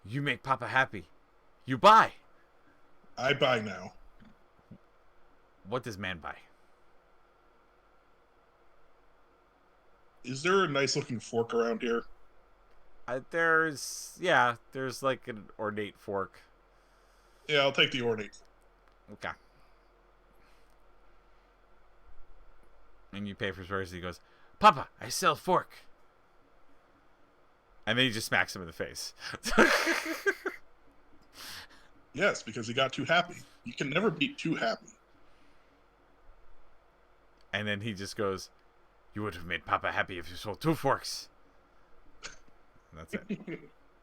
"You make Papa happy. You buy." I buy now. What does man buy? Is there a nice looking fork around here? There's like an ornate fork. Yeah, I'll take the ornate. Okay. And you pay for his. He goes, "Papa, I sell fork." And then he just smacks him in the face. Yes, because he got too happy. You can never be too happy. And then he just goes, "You would have made Papa happy if you sold 2 forks." And that's it.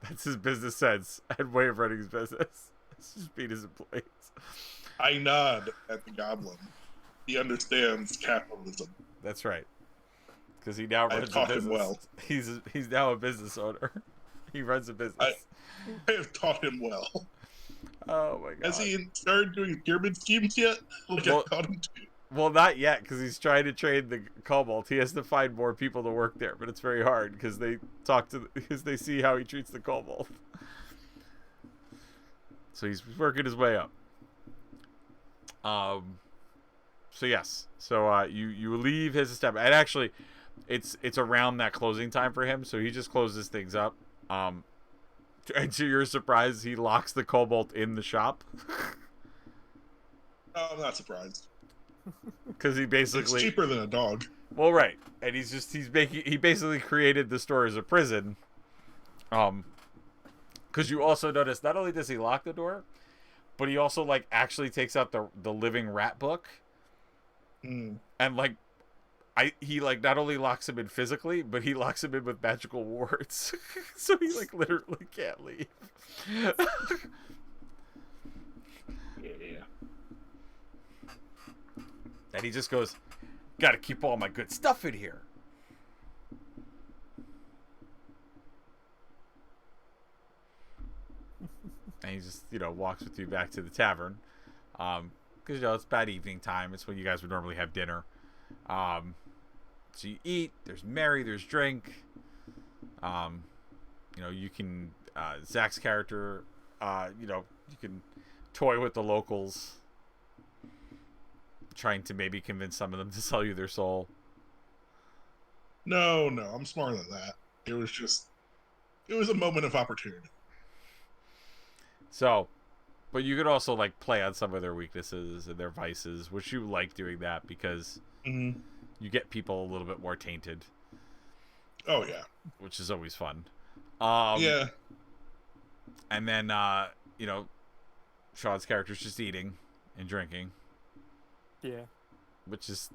That's his business sense and way of running his business. It's just beat his employees. I nod at the goblin. He understands capitalism. That's right. Because he now runs a taught him business. well. He's now a business owner. He runs a business. I have taught him well. Oh my god. Has he started doing pyramid schemes yet? Like Well, I taught him to. Well, not yet, because he's trying to train the kobold. He has to find more people to work there, but it's very hard because they see how he treats the kobold. So he's working his way up. So yes, so you leave his establishment, and actually, it's around that closing time for him, so he just closes things up. And to your surprise, he locks the kobold in the shop. Oh, I'm not surprised. Because he basically It's cheaper than a dog. Well, right, and he basically created the store as a prison. Because you also notice not only does he lock the door, but he also like actually takes out the living rat book, and like he like not only locks him in physically, but he locks him in with magical wards, so he like literally can't leave. Yeah. And he just goes, "Gotta keep all my good stuff in here." And he just, walks with you back to the tavern. Because, it's about evening time. It's when you guys would normally have dinner. So you eat, there's merry, there's drink. You can, Zach's character, you can toy with the locals. Trying to maybe convince some of them to sell you their soul. No, I'm smarter than that. It was a moment of opportunity. So, but you could also like play on some of their weaknesses and their vices, which you like doing that because you get people a little bit more tainted. Oh yeah, which is always fun. Yeah. And then Sean's character's just eating and drinking. Yeah. Which is,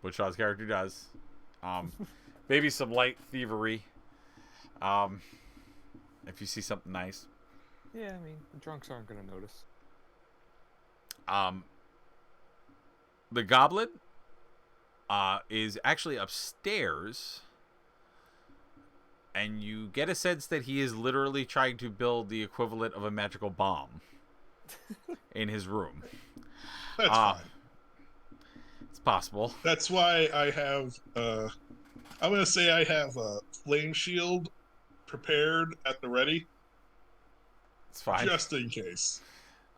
what Sean's character does. Maybe some light thievery. If you see something nice. Yeah, I mean, the drunks aren't going to notice. The goblin is actually upstairs. And you get a sense that he is literally trying to build the equivalent of a magical bomb in his room. That's fine. It's possible. That's why I have, I'm going to say I have a flame shield prepared at the ready. It's fine. Just in case.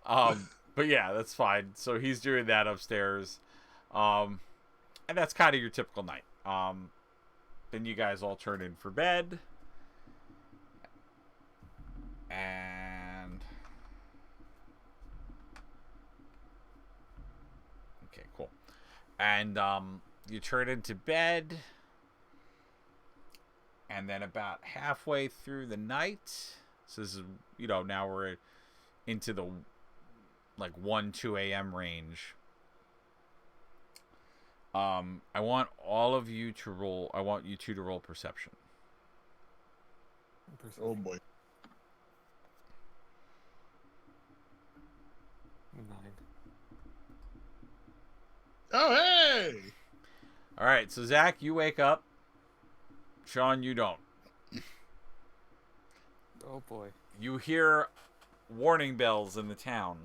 But yeah, that's fine. So he's doing that upstairs. And that's kind of your typical night. Then you guys all turn in for bed. And okay, cool. And you turn into bed. And then about halfway through the night, so this is, now we're into the like 1-2 a.m. range. I want all of you to roll. I want you two to roll perception. Oh boy. 9. Oh hey! All right, so Zach, you wake up. Sean, you don't. Oh boy. You hear warning bells in the town.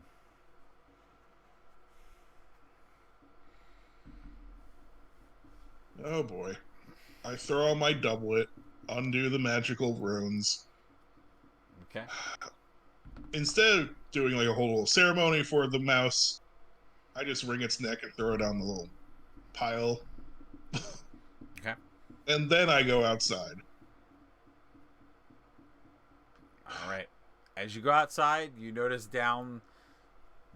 Oh boy. I throw on my doublet, undo the magical runes. Okay. Instead of doing like a whole little ceremony for the mouse, I just wring its neck and throw it on the little pile. Okay. And then I go outside. All right. As you go outside, you notice down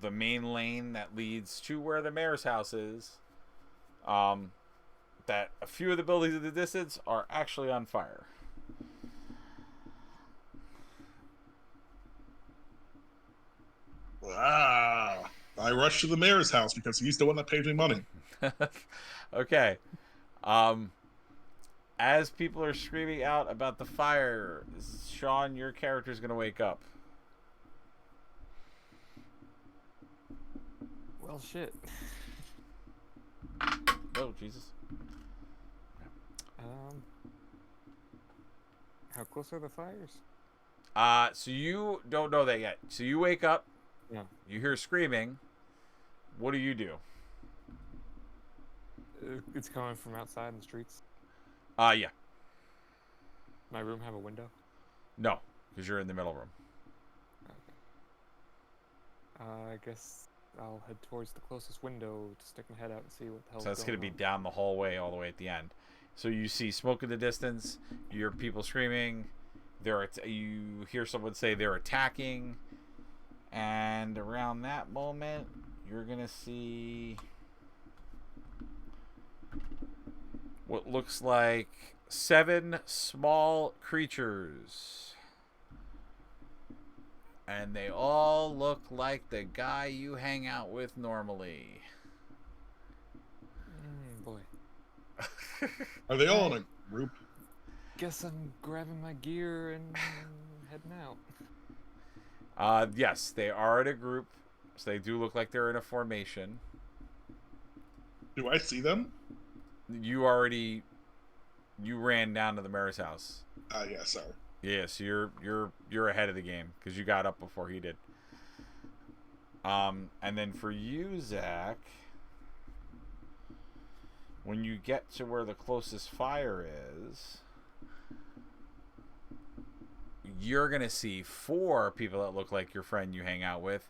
the main lane that leads to where the mayor's house is, that a few of the buildings in the distance are actually on fire. Ah! I rush to the mayor's house because he's the one that pays me money. Okay. As people are screaming out about the fire, Sean, your character's going to wake up. Well, shit. Oh, Jesus. How close are the fires? So you don't know that yet. So you wake up. Yeah. You hear screaming. What do you do? It's coming from outside in the streets. Yeah. My room have a window? No, because you're in the middle room. Okay. I guess I'll head towards the closest window to stick my head out and see what the hell's So that's going going to be on. down the hallway all the way at the end. So you see smoke in the distance. You hear people screaming. You hear someone say they're attacking. And around that moment, you're going to see what looks like 7 small creatures. And they all look like the guy you hang out with normally. Boy. Are they all in a group? Guess I'm grabbing my gear and heading out. Yes, they are in a group. So they do look like they're in a formation. Do I see them? You ran down to the mayor's house. Yeah, sorry. Yeah, so you're ahead of the game because you got up before he did. And then for you, Zach, when you get to where the closest fire is, you're gonna see 4 people that look like your friend you hang out with,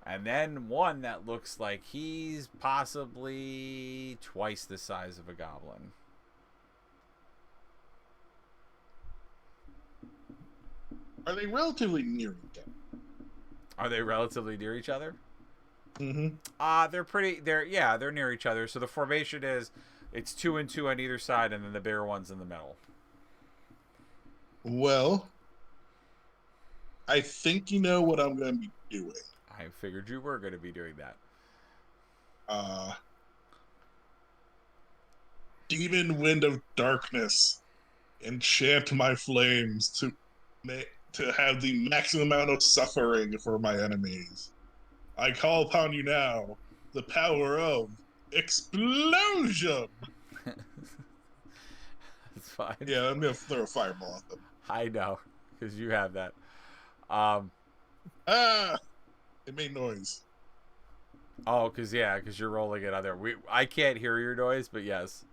and then one that looks like he's possibly twice the size of a goblin. Are they relatively near each other? Are they relatively near each other? Mm-hmm. They're near each other. So the formation is, it's 2 and 2 on either side, and then the bigger one's in the middle. Well, I think you know what I'm going to be doing. I figured you were going to be doing that. Demon Wind of Darkness. Enchant my flames to have the maximum amount of suffering for my enemies. I call upon you now, the power of explosion. It's fine. Yeah, I'm gonna throw a fireball at them. I know, because you have that. It made noise. Oh, because you're rolling it on there. I can't hear your noise, but yes,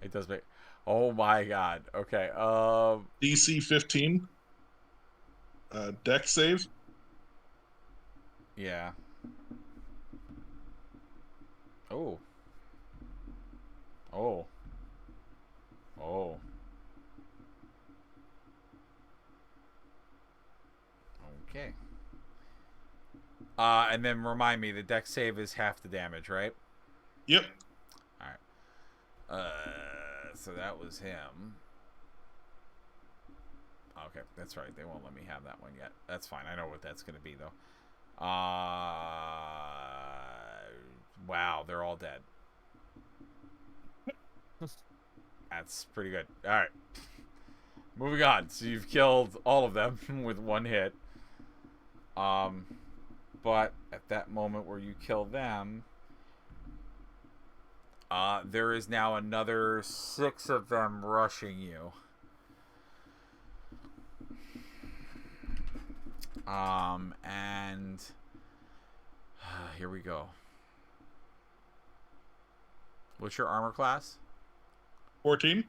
it does make. Oh my god. Okay. DC 15. Deck save. Yeah. Oh. Oh. Oh. Okay. And then remind me, the deck save is half the damage, right? Yep. All right. So that was him. Okay, that's right. They won't let me have that one yet. That's fine. I know what that's going to be, though. Wow, they're all dead. That's pretty good. All right. Moving on. So you've killed all of them with one hit. But at that moment where you kill them, there is now another 6 of them rushing you. And here we go. What's your armor class? 14.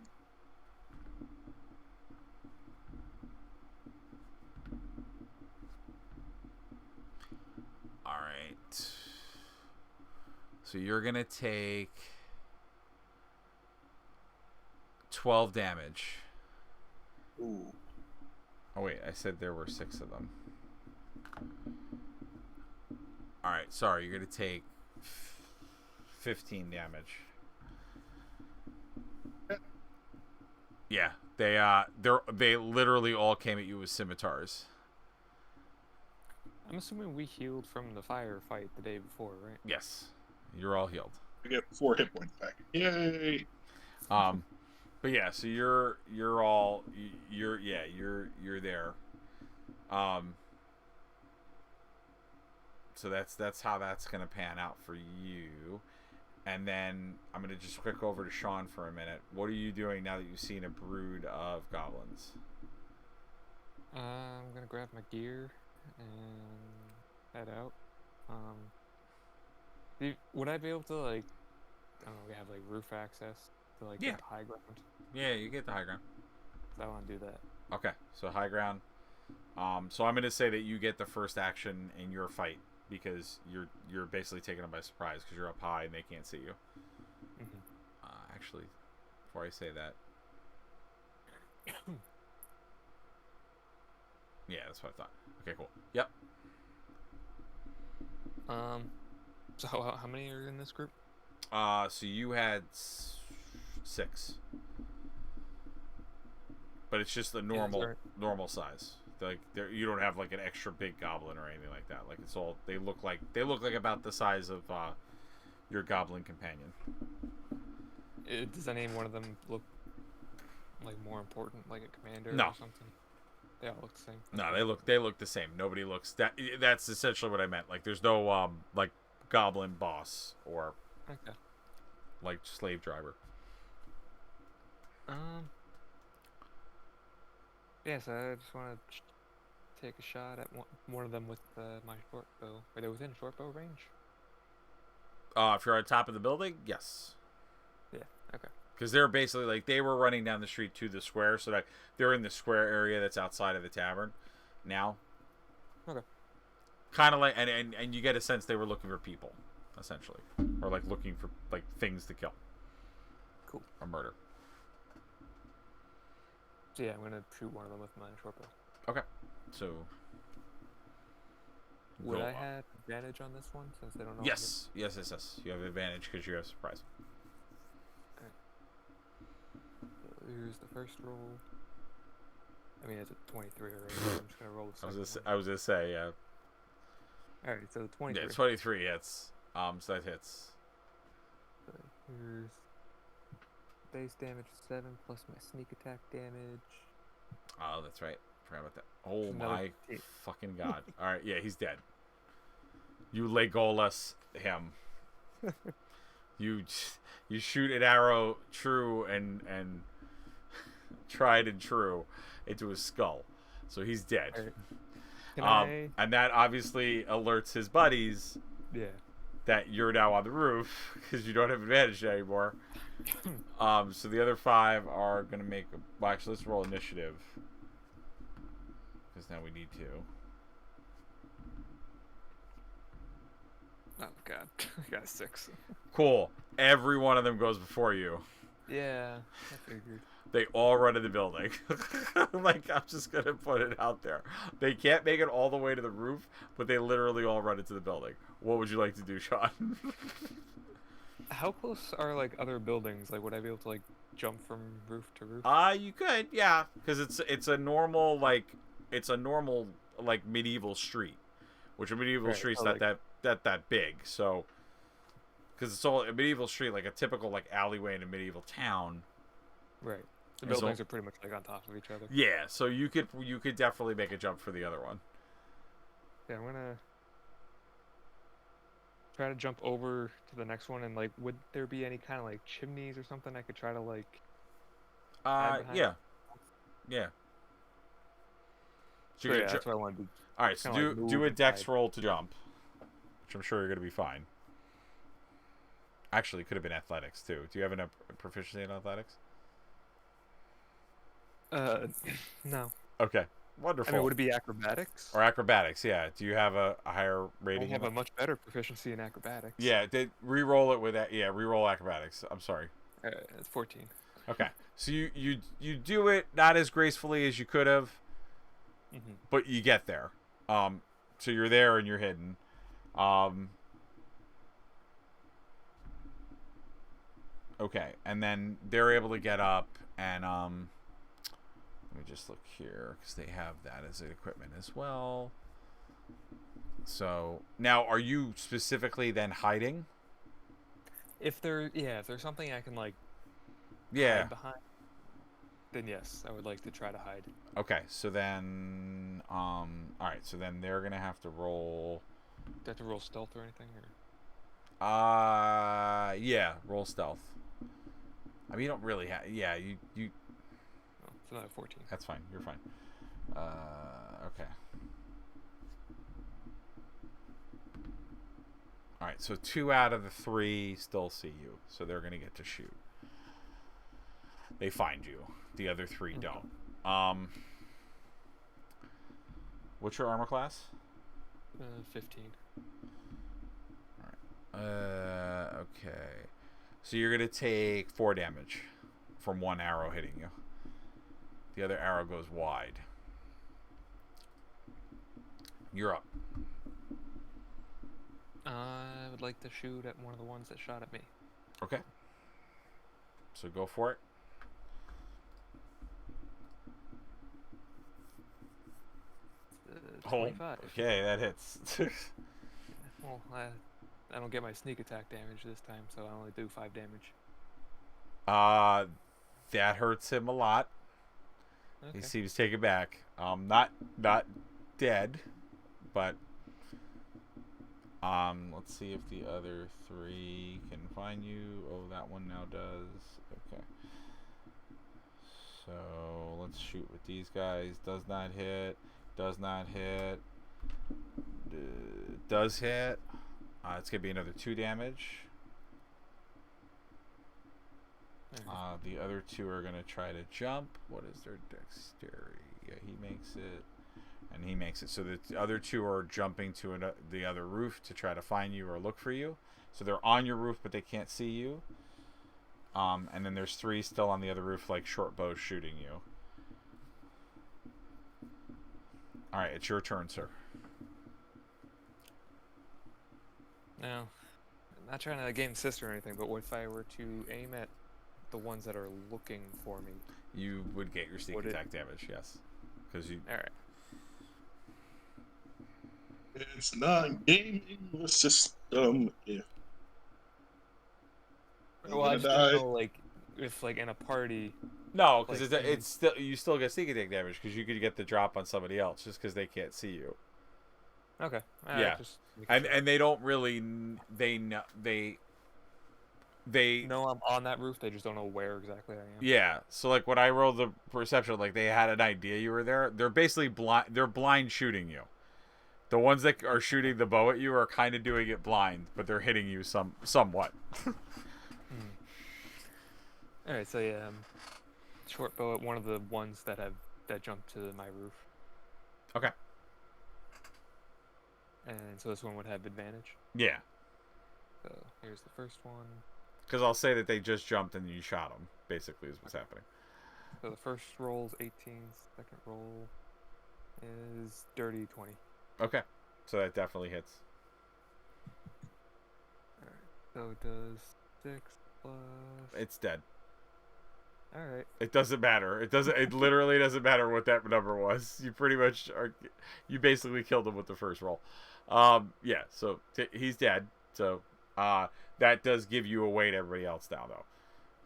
All right. So you're going to take 12 damage. Ooh. Oh, wait. I said there were 6 of them. All right. Sorry. You're going to take 15 damage. Yeah. They literally all came at you with scimitars. I'm assuming we healed from the firefight the day before, right? Yes. You're all healed. I get 4 hit points back. Yay! But yeah, so you're there. So that's how that's gonna pan out for you. And then I'm gonna just click over to Sean for a minute. What are you doing now that you've seen a brood of goblins? I'm gonna grab my gear and head out. Would I be able to, like, I don't know, we have like roof access to like Yeah. get high ground? Yeah, you get the high ground. So I want to do that. Okay, so high ground. So I'm gonna say that you get the first action in your fight because you're basically taking them by surprise because you're up high and they can't see you. Actually, before I say that, yeah, that's what I thought. Okay, cool. Yep. So how many are in this group? So you had 6, but it's just the normal size. Like you don't have like an extra big goblin or anything like that. Like it's all they look like about the size of your goblin companion. Does any one of them look like more important, like a commander No. or something? They all look the same. No, they look the same. Nobody looks that's essentially what I meant. Like there's no like goblin boss or Okay. like slave driver. Yeah, so I just want to take a shot at one of them with my short bow. Are they within short bow range? If you're on top of the building, yes. Yeah. Okay. Because they're basically like they were running down the street to the square, so that they're in the square area that's outside of the tavern now. Okay. Kind of like, and you get a sense they were looking for people, essentially, or like looking for like things to kill. Cool. Or murder. So yeah, I'm gonna shoot one of them with my short bow. Okay. So. Would roll I up. have advantage on this one since they don't know? Yes. Yes. You have advantage because you have surprise. So here's the first roll. I mean, it's a 23 already. So I'm just gonna roll the second one. I was gonna say, yeah. All right, so 23. Yeah, 23 hits. So that hits. So here's base damage 7 plus my sneak attack damage. Oh, that's right. Forgot about that. Oh Another my 8. fucking god! All right, yeah, he's dead. You Legolas him. you shoot an arrow true and tried and true into his skull, so he's dead. All right. Can I? And that obviously alerts his buddies Yeah. that you're now on the roof because you don't have advantage anymore. So the other 5 are gonna make. Well, actually, let's roll initiative because now we need to. Oh god, I got a 6. Cool. Every one of them goes before you. Yeah, I figured. They all run in the building. Like, I'm just gonna put it out there. They can't make it all the way to the roof, but they literally all run into the building. What would you like to do, Sean? How close are like other buildings? Like, would I be able to like jump from roof to roof? You could, yeah, because it's a normal medieval street, which a medieval Right, street's so, not like- that big. So, because it's all a medieval street, like a typical like alleyway in a medieval town. Right. The And so- buildings are pretty much like on top of each other. Yeah, so you could definitely make a jump for the other one. Yeah, I'm gonna try to jump over to the next one, and like, would there be any kind of like chimneys or something I could try to like? Hide behind? Yeah, yeah. So So you're yeah, gonna that's what I want to do. all right, so kinda like do move a and dex hide. roll to jump, which I'm sure you're gonna be fine. Actually, it could have been athletics too. Do you have enough proficiency in athletics? No. Okay, I wonderful. mean, would it be acrobatics? Or acrobatics? Yeah. Do you have a higher I rating? have in a much better proficiency in acrobatics. Yeah, re-roll it with that. Yeah, re-roll acrobatics. I'm sorry. It's 14. Okay, so you do it not as gracefully as you could have, Mm-hmm. but you get there. So you're there and you're hidden. Okay, and then they're able to get up and let me just look here because they have that as an equipment as well. So now, are you specifically then hiding? If there's something I can like Yeah. hide behind, then yes, I would like to try to hide. Okay, so then all right, so then they're gonna have to roll. Do I have to roll stealth or anything? Or? Yeah, roll stealth. I mean, you don't really have. Yeah, you. Oh, it's another 14. That's fine. You're fine. Okay. All right, so 2 out of the 3 still see you, so they're gonna get to shoot. They find you. The other 3 don't. What's your armor class? 15. Okay. So you're gonna take 4 damage from one arrow hitting you. The other arrow goes wide. You're up. I would like to shoot at one of the ones that shot at me. Okay. So go for it. It's 25. Okay, that hits. Well, I don't get my sneak attack damage this time, so I only do 5 damage. That hurts him a lot. He Okay. seems taken back. Not dead, but let's see if the other 3 can find you. Oh, that one now does. Okay. So let's shoot with these guys. Does not hit. Does not hit. Does hit. It's gonna be another 2 damage. Alright. The other 2 are gonna try to jump. What is their dexterity? Yeah, he makes it, and he makes it. So the other 2 are jumping to the other roof to try to find you or look for you. So they're on your roof, but they can't see you. And then there's 3 still on the other roof, like short bows shooting you. All right, it's your turn, sir. Now, I'm not trying to game sister or anything, but what if I were to aim at the ones that are looking for me? You would get your sneak Would it- attack damage, yes, because you. All right. It's not gaming the system. Yeah. I'm Well, I gonna just don't die. know, like, if like in a party. No, because Like, it's still you still get sneak attack damage because you could get the drop on somebody else just because they can't see you. Okay. Yeah. Just making And sure. and they don't really they No, I'm on that roof. They just don't know where exactly I am. yeah. So like when I rolled the perception, like they had an idea you were there. They're basically blind. They're blind shooting you. The ones that are shooting the bow at you are kind of doing it blind, but they're hitting you somewhat. All right. So yeah, short bow at one of the ones that jumped to my roof. Okay. And so this one would have advantage. Yeah, So here's the first one. because I'll say that they just jumped and you shot them. Basically, is what's happening. So the first roll's 18. Second roll is dirty 20. Okay, so that definitely hits. Alright. So it does 6 plus. It's dead. Alright. It doesn't matter. It doesn't. It literally doesn't matter what that number was. You pretty much are. You basically killed him with the first roll. Yeah. So he's dead. So that does give you away to everybody else now, though.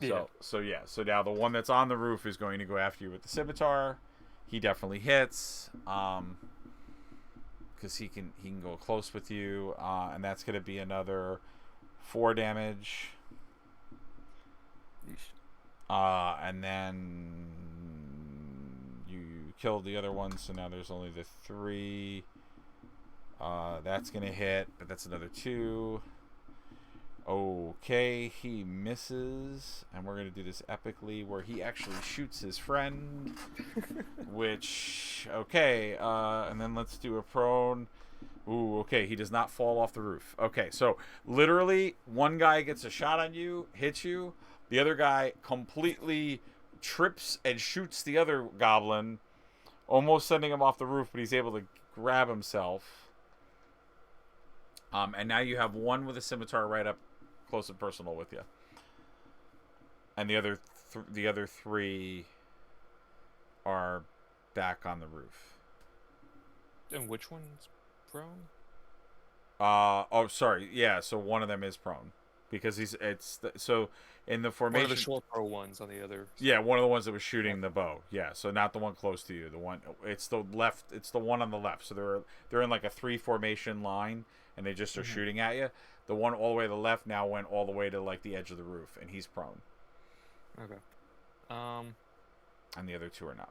Yeah. So now the one that's on the roof is going to go after you with the scimitar. He definitely hits, because he can go close with you, and that's going to be another 4 damage. And then you killed the other one, so now there's only the 3. That's going to hit, but that's another 2. Okay, he misses, and we're going to do this epically where he actually shoots his friend, which, okay, and then let's do a prone. Ooh, okay, he does not fall off the roof. Okay, so literally one guy gets a shot on you, hits you, the other guy completely trips and shoots the other goblin, almost sending him off the roof, but he's able to grab himself. And now you have one with a scimitar right up close and personal with you, and the other 3 are back on the roof. And which one's prone? Oh, sorry. Yeah, so one of them is prone because so in the formation. One of the short bow ones on the other. Yeah, one of the ones that was shooting the bow. Yeah, so not the one close to you. The one, it's the left. It's the one on the left. So they're in like a 3 formation line, and they just are shooting at you. The one all the way to the left now went all the way to like the edge of the roof, and he's prone. Okay. And the other 2 are not.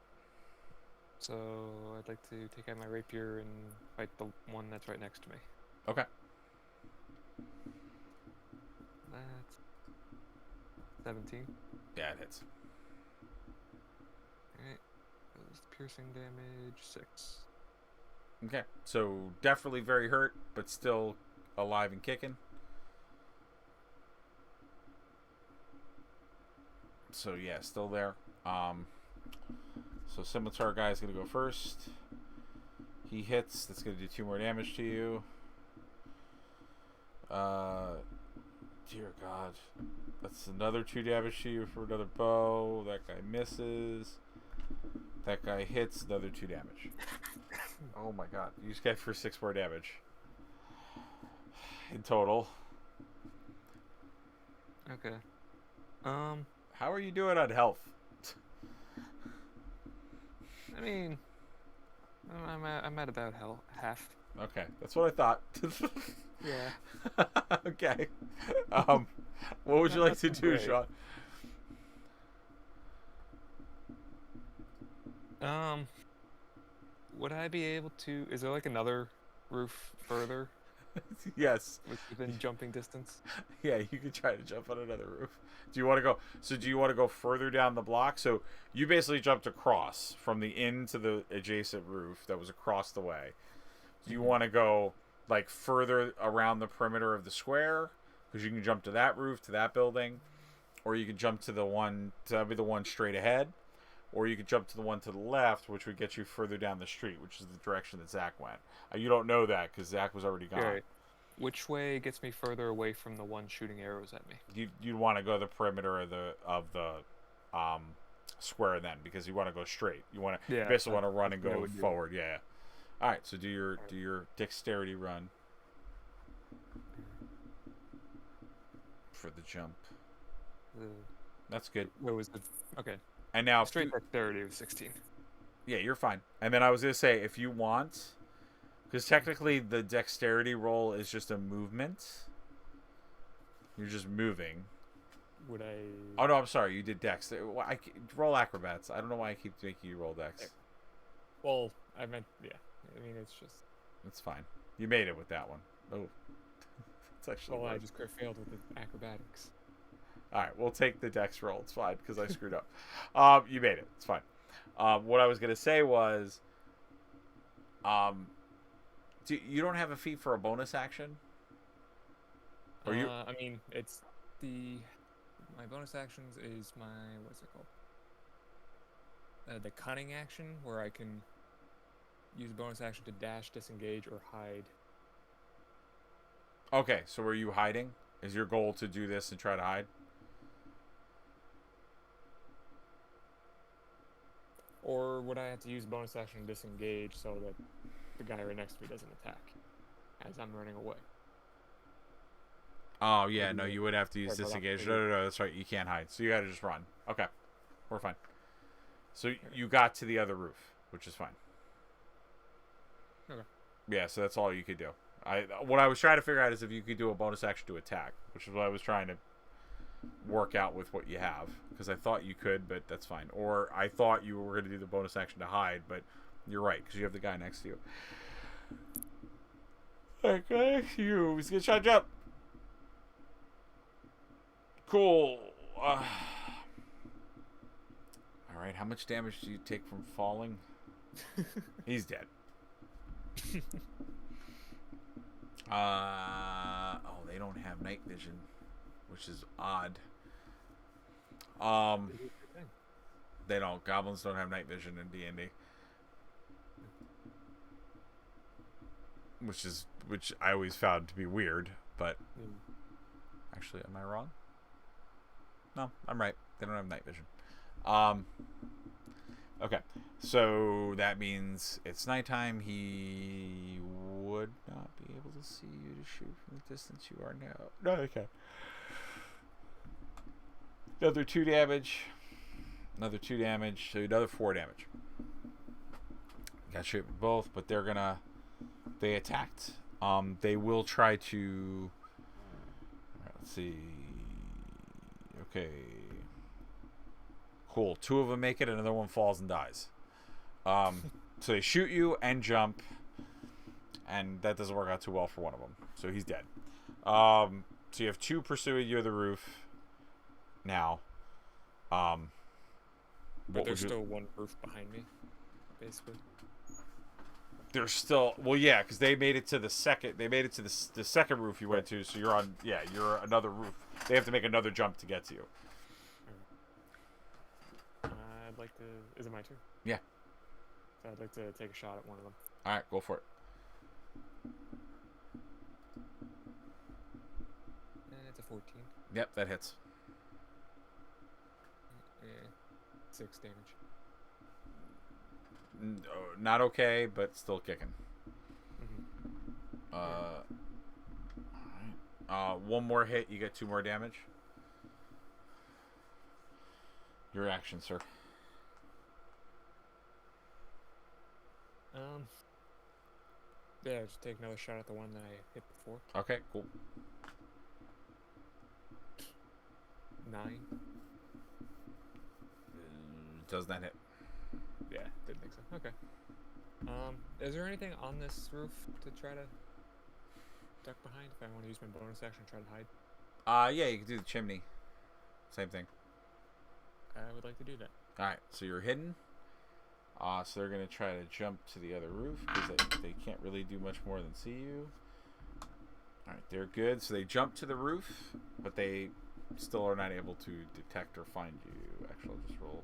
So I'd like to take out my rapier and fight the one that's right next to me. Okay. That's 17. Yeah, it hits. Alright. Piercing damage 6. Okay, so definitely very hurt, but still alive and kicking. So yeah, still there. So scimitar guy's gonna go first. He hits. That's gonna do 2 more damage to you. Dear God, that's another 2 damage to you for another bow. That guy misses. That guy hits. Another 2 damage. Oh my God! You just get for 6 more damage in total. Okay. How are you doing on health? I mean, I'm at about half. Okay, that's what I thought. Yeah. Okay. What would you like to do, great. Sean? Would I be able to? Is there like another roof further Yes. within jumping distance? Yeah, you could try to jump on another roof. Do you want to go? So do you want to go further down the block? So you basically jumped across from the inn to the adjacent roof that was across the way. Do you want to go like further around the perimeter of the square? Because you can jump to that roof, to that building, or you can jump to the one straight ahead, or you could jump to the one to the left, which would get you further down the street, which is the direction that Zach went. You don't know that because Zach was already gone. Okay. Which way gets me further away from the one shooting arrows at me? You'd want to go the perimeter of the square then, because you want to go straight. You basically want to run and go forward. Yeah. All right. So do your dexterity run for the jump. That's good. Where was the? Okay. And now Straight dexterity was 16. Yeah, you're fine. And then I was gonna say, if you want, because technically the dexterity roll is just a movement. You're just moving. Would I? Oh no, I'm sorry. You did dex. Roll acrobats. I don't know why I keep making you roll dex. Well, I meant yeah. I mean, it's just. It's fine. You made it with that one. Oh, it's actually. Well, I just failed with the acrobatics. All right, we'll take the dex roll. It's fine because I screwed up. You made it. It's fine. What I was gonna say was, you don't have a feat for a bonus action? Or you? I mean, it's my bonus actions is my what's it called? The cunning action, where I can use a bonus action to dash, disengage, or hide. Okay, so are you hiding? Is your goal to do this and try to hide? Or would I have to use bonus action to disengage so that the guy right next to me doesn't attack as I'm running away? Oh yeah, Maybe no, not. you would have to use Or not disengage. maybe. No, that's right. You can't hide, so you got to just run. Okay, we're fine. So you got to the other roof, which is fine. Okay. Yeah, so that's all you could do. What I was trying to figure out is if you could do a bonus action to attack, which is what I was trying to work out with what you have, because I thought you could, but that's fine. Or I thought you were going to do the bonus action to hide, but you're right because you have the guy next to you. Okay, you. He's gonna try to jump. Cool. All right. How much damage do you take from falling? He's dead. Oh, they don't have night vision, which is odd. They don't. Goblins don't have night vision in D&D. Which I always found to be weird, but actually, am I wrong? No, I'm right. They don't have night vision. Okay, so that means it's nighttime. He would not be able to see you to shoot from the distance you are now. No, okay. Another 2 damage. Another 2 damage. So another 4 damage. Got shoot with both, but they attacked. They will try to. Let's see. Okay. Cool. 2 of them make it, another one falls and dies. So they shoot you and jump, and that doesn't work out too well for one of them. So he's dead. So you have 2 pursuing you at the roof now. But there's still one roof behind me, basically. There's still yeah, because they made it to the second. They made it to the second roof you went to. So you're on you're another roof. They have to make another jump to get to you. I'd like to. Is it my turn? Yeah. So I'd like to take a shot at one of them. All right, go for it. And it's a 14. Yep, that hits. Yeah. 6 damage. Not okay, but still kicking. Mm-hmm. Alright. One more hit, you get 2 more damage. Your action, sir. Yeah, just take another shot at the one that I hit before. Okay, cool. 9. Does that hit? Yeah, didn't think so. Okay. Is there anything on this roof to try to duck behind if I want to use my bonus action and try to hide? Yeah, you can do the chimney. Same thing. I would like to do that. Alright, so you're hidden. So they're going to try to jump to the other roof because they can't really do much more than see you. Alright, they're good. So they jump to the roof, but they still are not able to detect or find you. Actually, I'll just roll.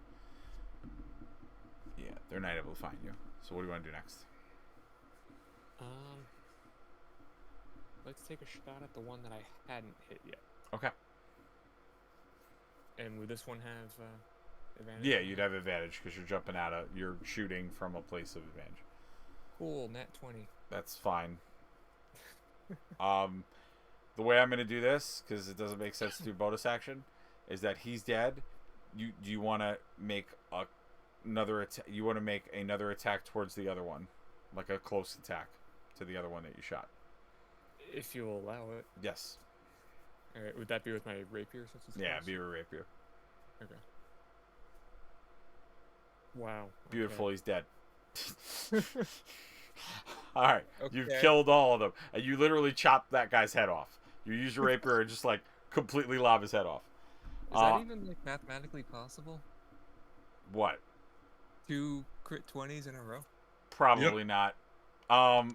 Yeah, they're not able to find you. So what do you want to do next? Let's take a shot at the one that I hadn't hit yet. Okay. And would this one have advantage? Yeah, you'd have advantage because you're shooting from a place of advantage. Cool, nat 20. That's fine. The way I'm going to do this, because it doesn't make sense to do bonus action, is that he's dead. You want to make another attack? You want to make another attack towards the other one, like a close attack to the other one that you shot. If you'll allow it. Yes. All right, would that be with my rapier since it's Yeah, close? be a rapier. Okay. Wow. Beautiful. He's dead. All right, you've Okay. killed all of them, and you literally chopped that guy's head off. You use your rapier and just like completely lob his head off. Is that even like mathematically possible? What? 2 crit 20s in a row? Probably not. I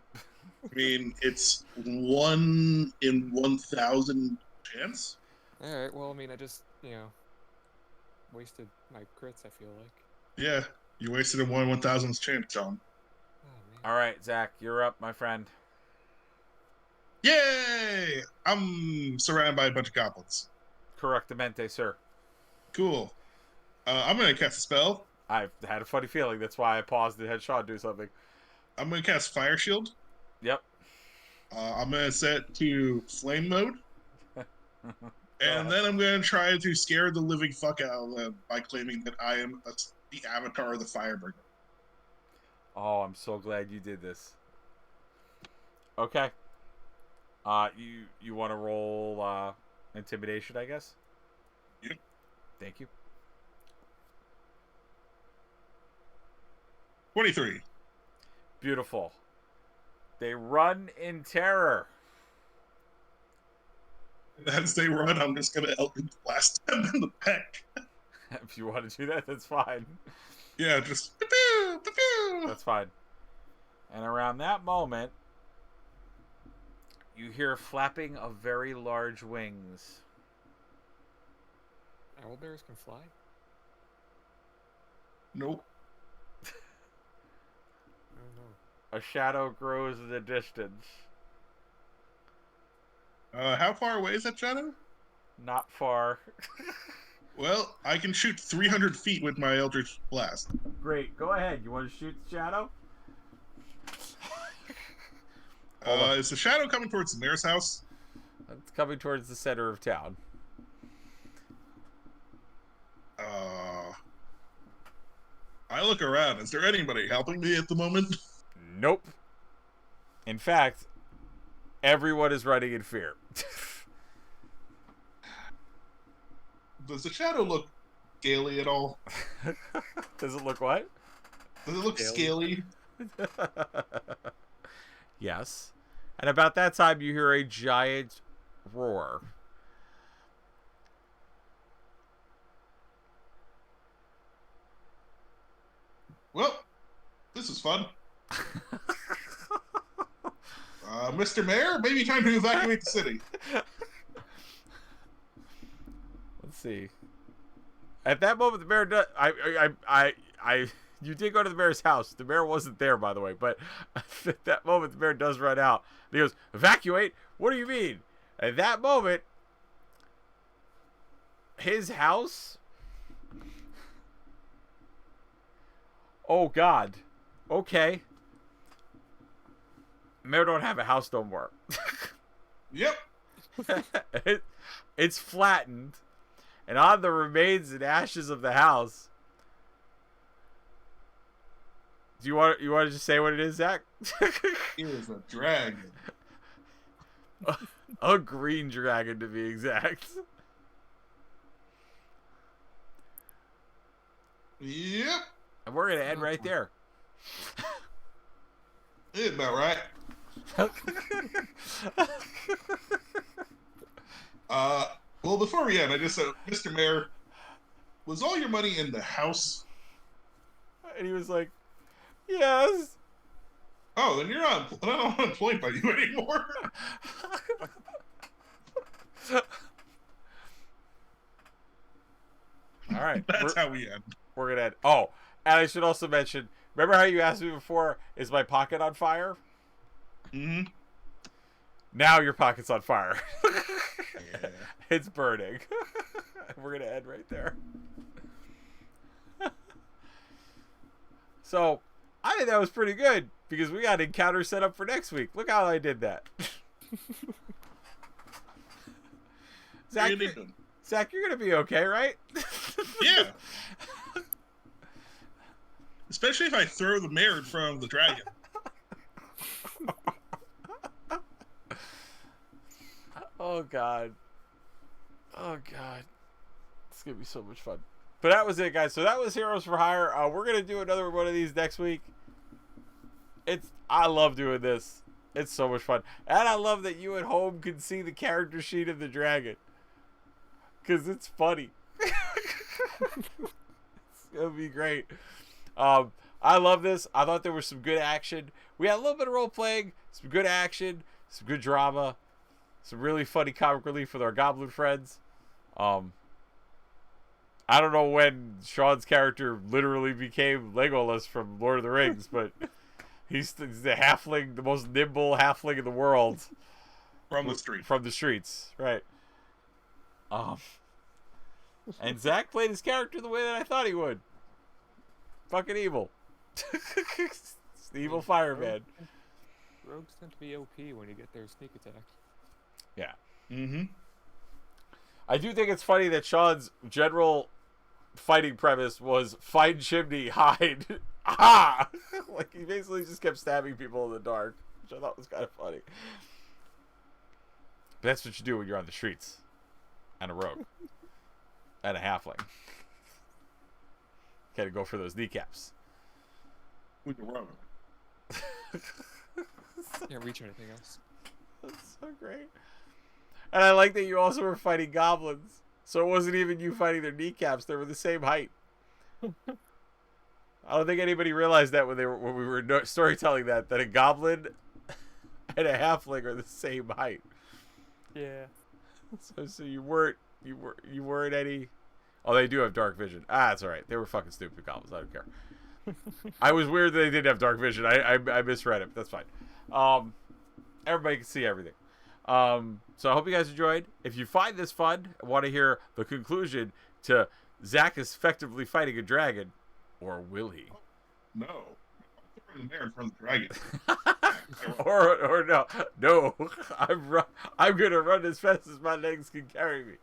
mean, it's 1 in 1,000 chance. All right. Well, I mean, I just wasted my crits. I feel like. Yeah, you wasted a 1 in 1,000th chance, John. Oh man. All right, Zach, you're up, my friend. Yay! I'm surrounded by a bunch of goblins. Correctamente, sir. Cool. I'm gonna cast a spell. I had a funny feeling. That's why I paused and had Sean do something. I'm gonna cast Fire Shield. Yep. I'm gonna set to flame mode. And then I'm going to try to scare the living fuck out of them by claiming that I am the avatar of the Firebringer. Oh, I'm so glad you did this. Okay. You want to roll intimidation, I guess? Yep. Thank you. 23. Beautiful. They run in terror. As they run, I'm just going to Eldritch Blast them in the back. If you want to do that, that's fine. Yeah, just pew, pew, pew. That's fine. And around that moment, you hear flapping of very large wings. Owlbears can fly? Nope. I don't know. A shadow grows in the distance. How far away is that shadow? Not far. Well, I can shoot 300 feet with my Eldritch Blast. Great. Go ahead. You want to shoot the shadow? Is the shadow coming towards the mayor's house? It's coming towards the center of town. I look around. Is there anybody helping me at the moment? Nope. In fact, everyone is running in fear. Does the shadow look scaly at all? Does it look what? Does it look scaly? Yes. And about that time, you hear a giant roar. Well, this is fun. Mr. Mayor, maybe time to evacuate the city. Let's see. At that moment, the mayor does. You did go to the mayor's house. The mayor wasn't there, by the way. But at that moment, the mayor does run out. And he goes, "Evacuate? What do you mean?" At that moment, his house. Oh God. Okay. Mayor don't have a house no more. Yep. It's flattened, and on the remains and ashes of the house. Do you want to just say what it is, Zach? It is a dragon. A green dragon, to be exact. Yep. And we're gonna end right there. It's about right. Well, before we end, I just said, Mr. Mayor, was all your money in the house? And he was like, "Yes." Oh, then you're not unemployed by you anymore. All right. That's how we end. We're gonna end. Oh, and I should also mention. Remember how you asked me before? Is my pocket on fire? Mm-hmm. Now your pocket's on fire. Yeah. It's burning. We're gonna end right there. So, I think that was pretty good because we got encounter set up for next week. Look how I did that. Zach, you're gonna be okay, right? Yeah. Especially if I throw the mayor in front of the dragon. Oh God. Oh God. It's gonna be so much fun. But that was it, guys. So that was Heroes for Hire. We're gonna do another one of these next week. I love doing this. It's so much fun. And I love that you at home can see the character sheet of the dragon. Cause it's funny. It's gonna be great. I love this. I thought there was some good action. We had a little bit of role playing, some good action, some good drama, some really funny comic relief with our goblin friends. I don't know when Sean's character literally became Legolas from Lord of the Rings, but he's the halfling, the most nimble halfling in the world. From the street. From the streets, right. And Zach played his character the way that I thought he would. Fucking evil. It's the evil fireman. Rogues tend to be OP when you get their sneak attack. Yeah. Mm-hmm. I do think it's funny that Sean's general fighting premise was find chimney, hide. Ah! Like, he basically just kept stabbing people in the dark, which I thought was kind of funny. But that's what you do when you're on the streets. And a rogue. And a halfling. Gotta go for those kneecaps. With the rogue. Can't reach anything else. That's so great. And I like that you also were fighting goblins. So it wasn't even you fighting their kneecaps. They were the same height. I don't think anybody realized that when we were storytelling that a goblin and a halfling are the same height. Yeah. So you weren't any. Oh, they do have dark vision. Ah, that's all right. They were fucking stupid goblins. I don't care. I was weird that they did have dark vision. I misread it. But that's fine. Everybody can see everything. So I hope you guys enjoyed. If you find this fun and want to hear the conclusion to Zach is effectively fighting a dragon, or will he? No. I'm throwing him there in front of the dragon. or no. I'm gonna run as fast as my legs can carry me.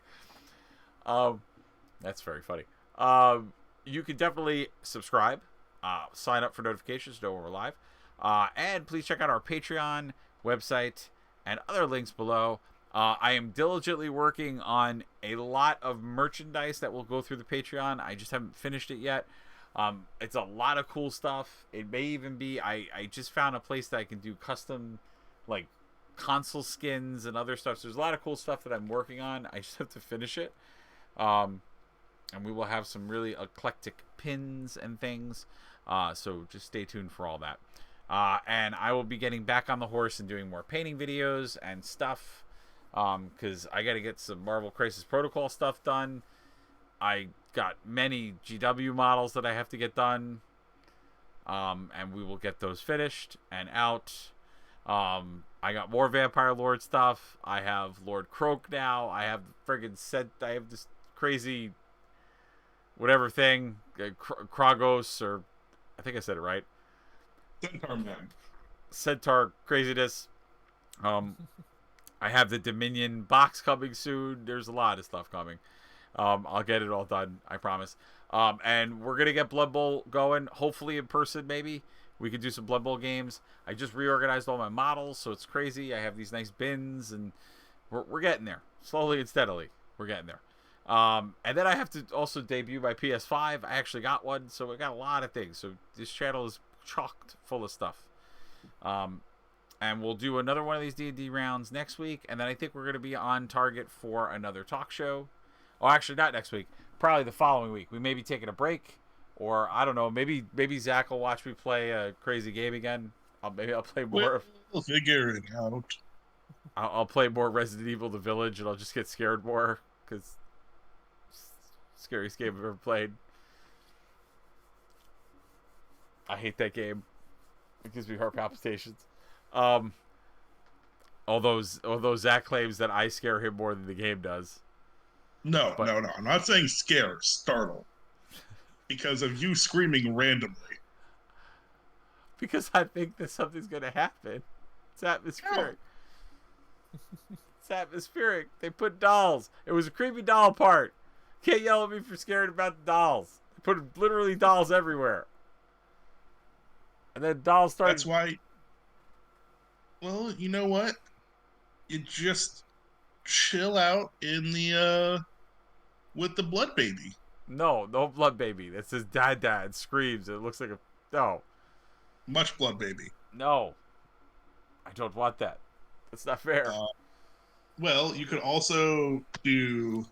That's very funny. You can definitely subscribe, sign up for notifications to know when we're live, and please check out our Patreon website and other links below. I am diligently working on a lot of merchandise that will go through the Patreon. I just haven't finished it yet. It's a lot of cool stuff. It may even be, I just found a place that I can do custom, like, console skins and other stuff. So there's a lot of cool stuff that I'm working on. I just have to finish it. And we will have some really eclectic pins and things. So just stay tuned for all that. And I will be getting back on the horse and doing more painting videos and stuff. Because I got to get some Marvel Crisis Protocol stuff done. I got many GW models that I have to get done. And we will get those finished and out. I got more Vampire Lord stuff. I have Lord Croak now. I have friggin' I have this crazy whatever thing. Kragos, or I think I said it right. Centaur Man. Centaur craziness. I have the Dominion box coming soon. There's a lot of stuff coming. I'll get it all done, I promise. And we're gonna get Blood Bowl going, hopefully in person. Maybe we could do some Blood Bowl games. I just reorganized all my models, so it's crazy. I have these nice bins, and we're getting there, slowly and steadily. We're getting there. And then I have to also debut my PS5. I actually got one, so I got a lot of things. So this channel is chocked full of stuff. And we'll do another one of these D&D rounds next week. And then I think we're going to be on target for another talk show. Oh, actually, not next week. Probably the following week. We may be taking a break. Or, I don't know, maybe Zach will watch me play a crazy game again. Maybe I'll play more of... We'll figure it out. I'll play more Resident Evil The Village, and I'll just get scared more. Because scariest game I've ever played. I hate that game. It gives me heart palpitations. Although Zach claims that I scare him more than the game does. No. I'm not saying scare, startle. Because of you screaming randomly. Because I think that something's going to happen. It's atmospheric. Yeah. It's atmospheric. They put dolls. It was a creepy doll part. Can't yell at me for scared about the dolls. They put literally dolls everywhere. And then dolls started... That's why... Well, you know what? You just chill out in the, with the blood baby. No blood baby. That says dad screams. It looks like a... No. Much blood baby. No. I don't want that. That's not fair. Well, you could also do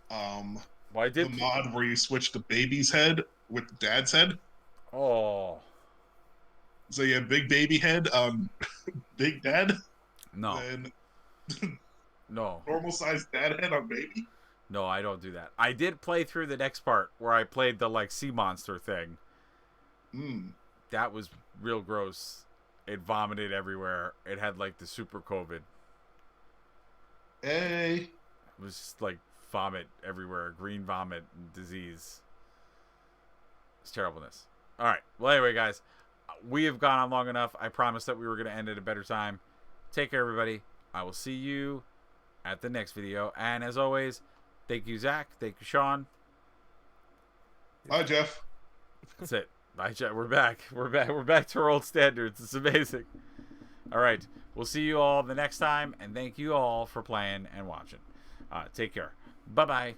the mod where you switch the baby's head with the dad's head. Oh. So you have big baby head on big dad. No. And no. Normal sized dad head on baby. No, I don't do that. I did play through the next part where I played the like sea monster thing. That was real gross. It vomited everywhere. It had like the super COVID. Hey. It was just like vomit everywhere. Green vomit and disease. It's terribleness. All right. Well, anyway, guys, we have gone on long enough. I promised that we were going to end at a better time. Take care, everybody. I will see you at the next video. And as always, Thank you, Zach. Thank you, Sean. Bye, Jeff. That's it. Bye, Jeff. We're back. We're back. We're back to our old standards. It's amazing. All right. We'll see you all the next time, and thank you all for playing and watching. Take care. Bye-bye.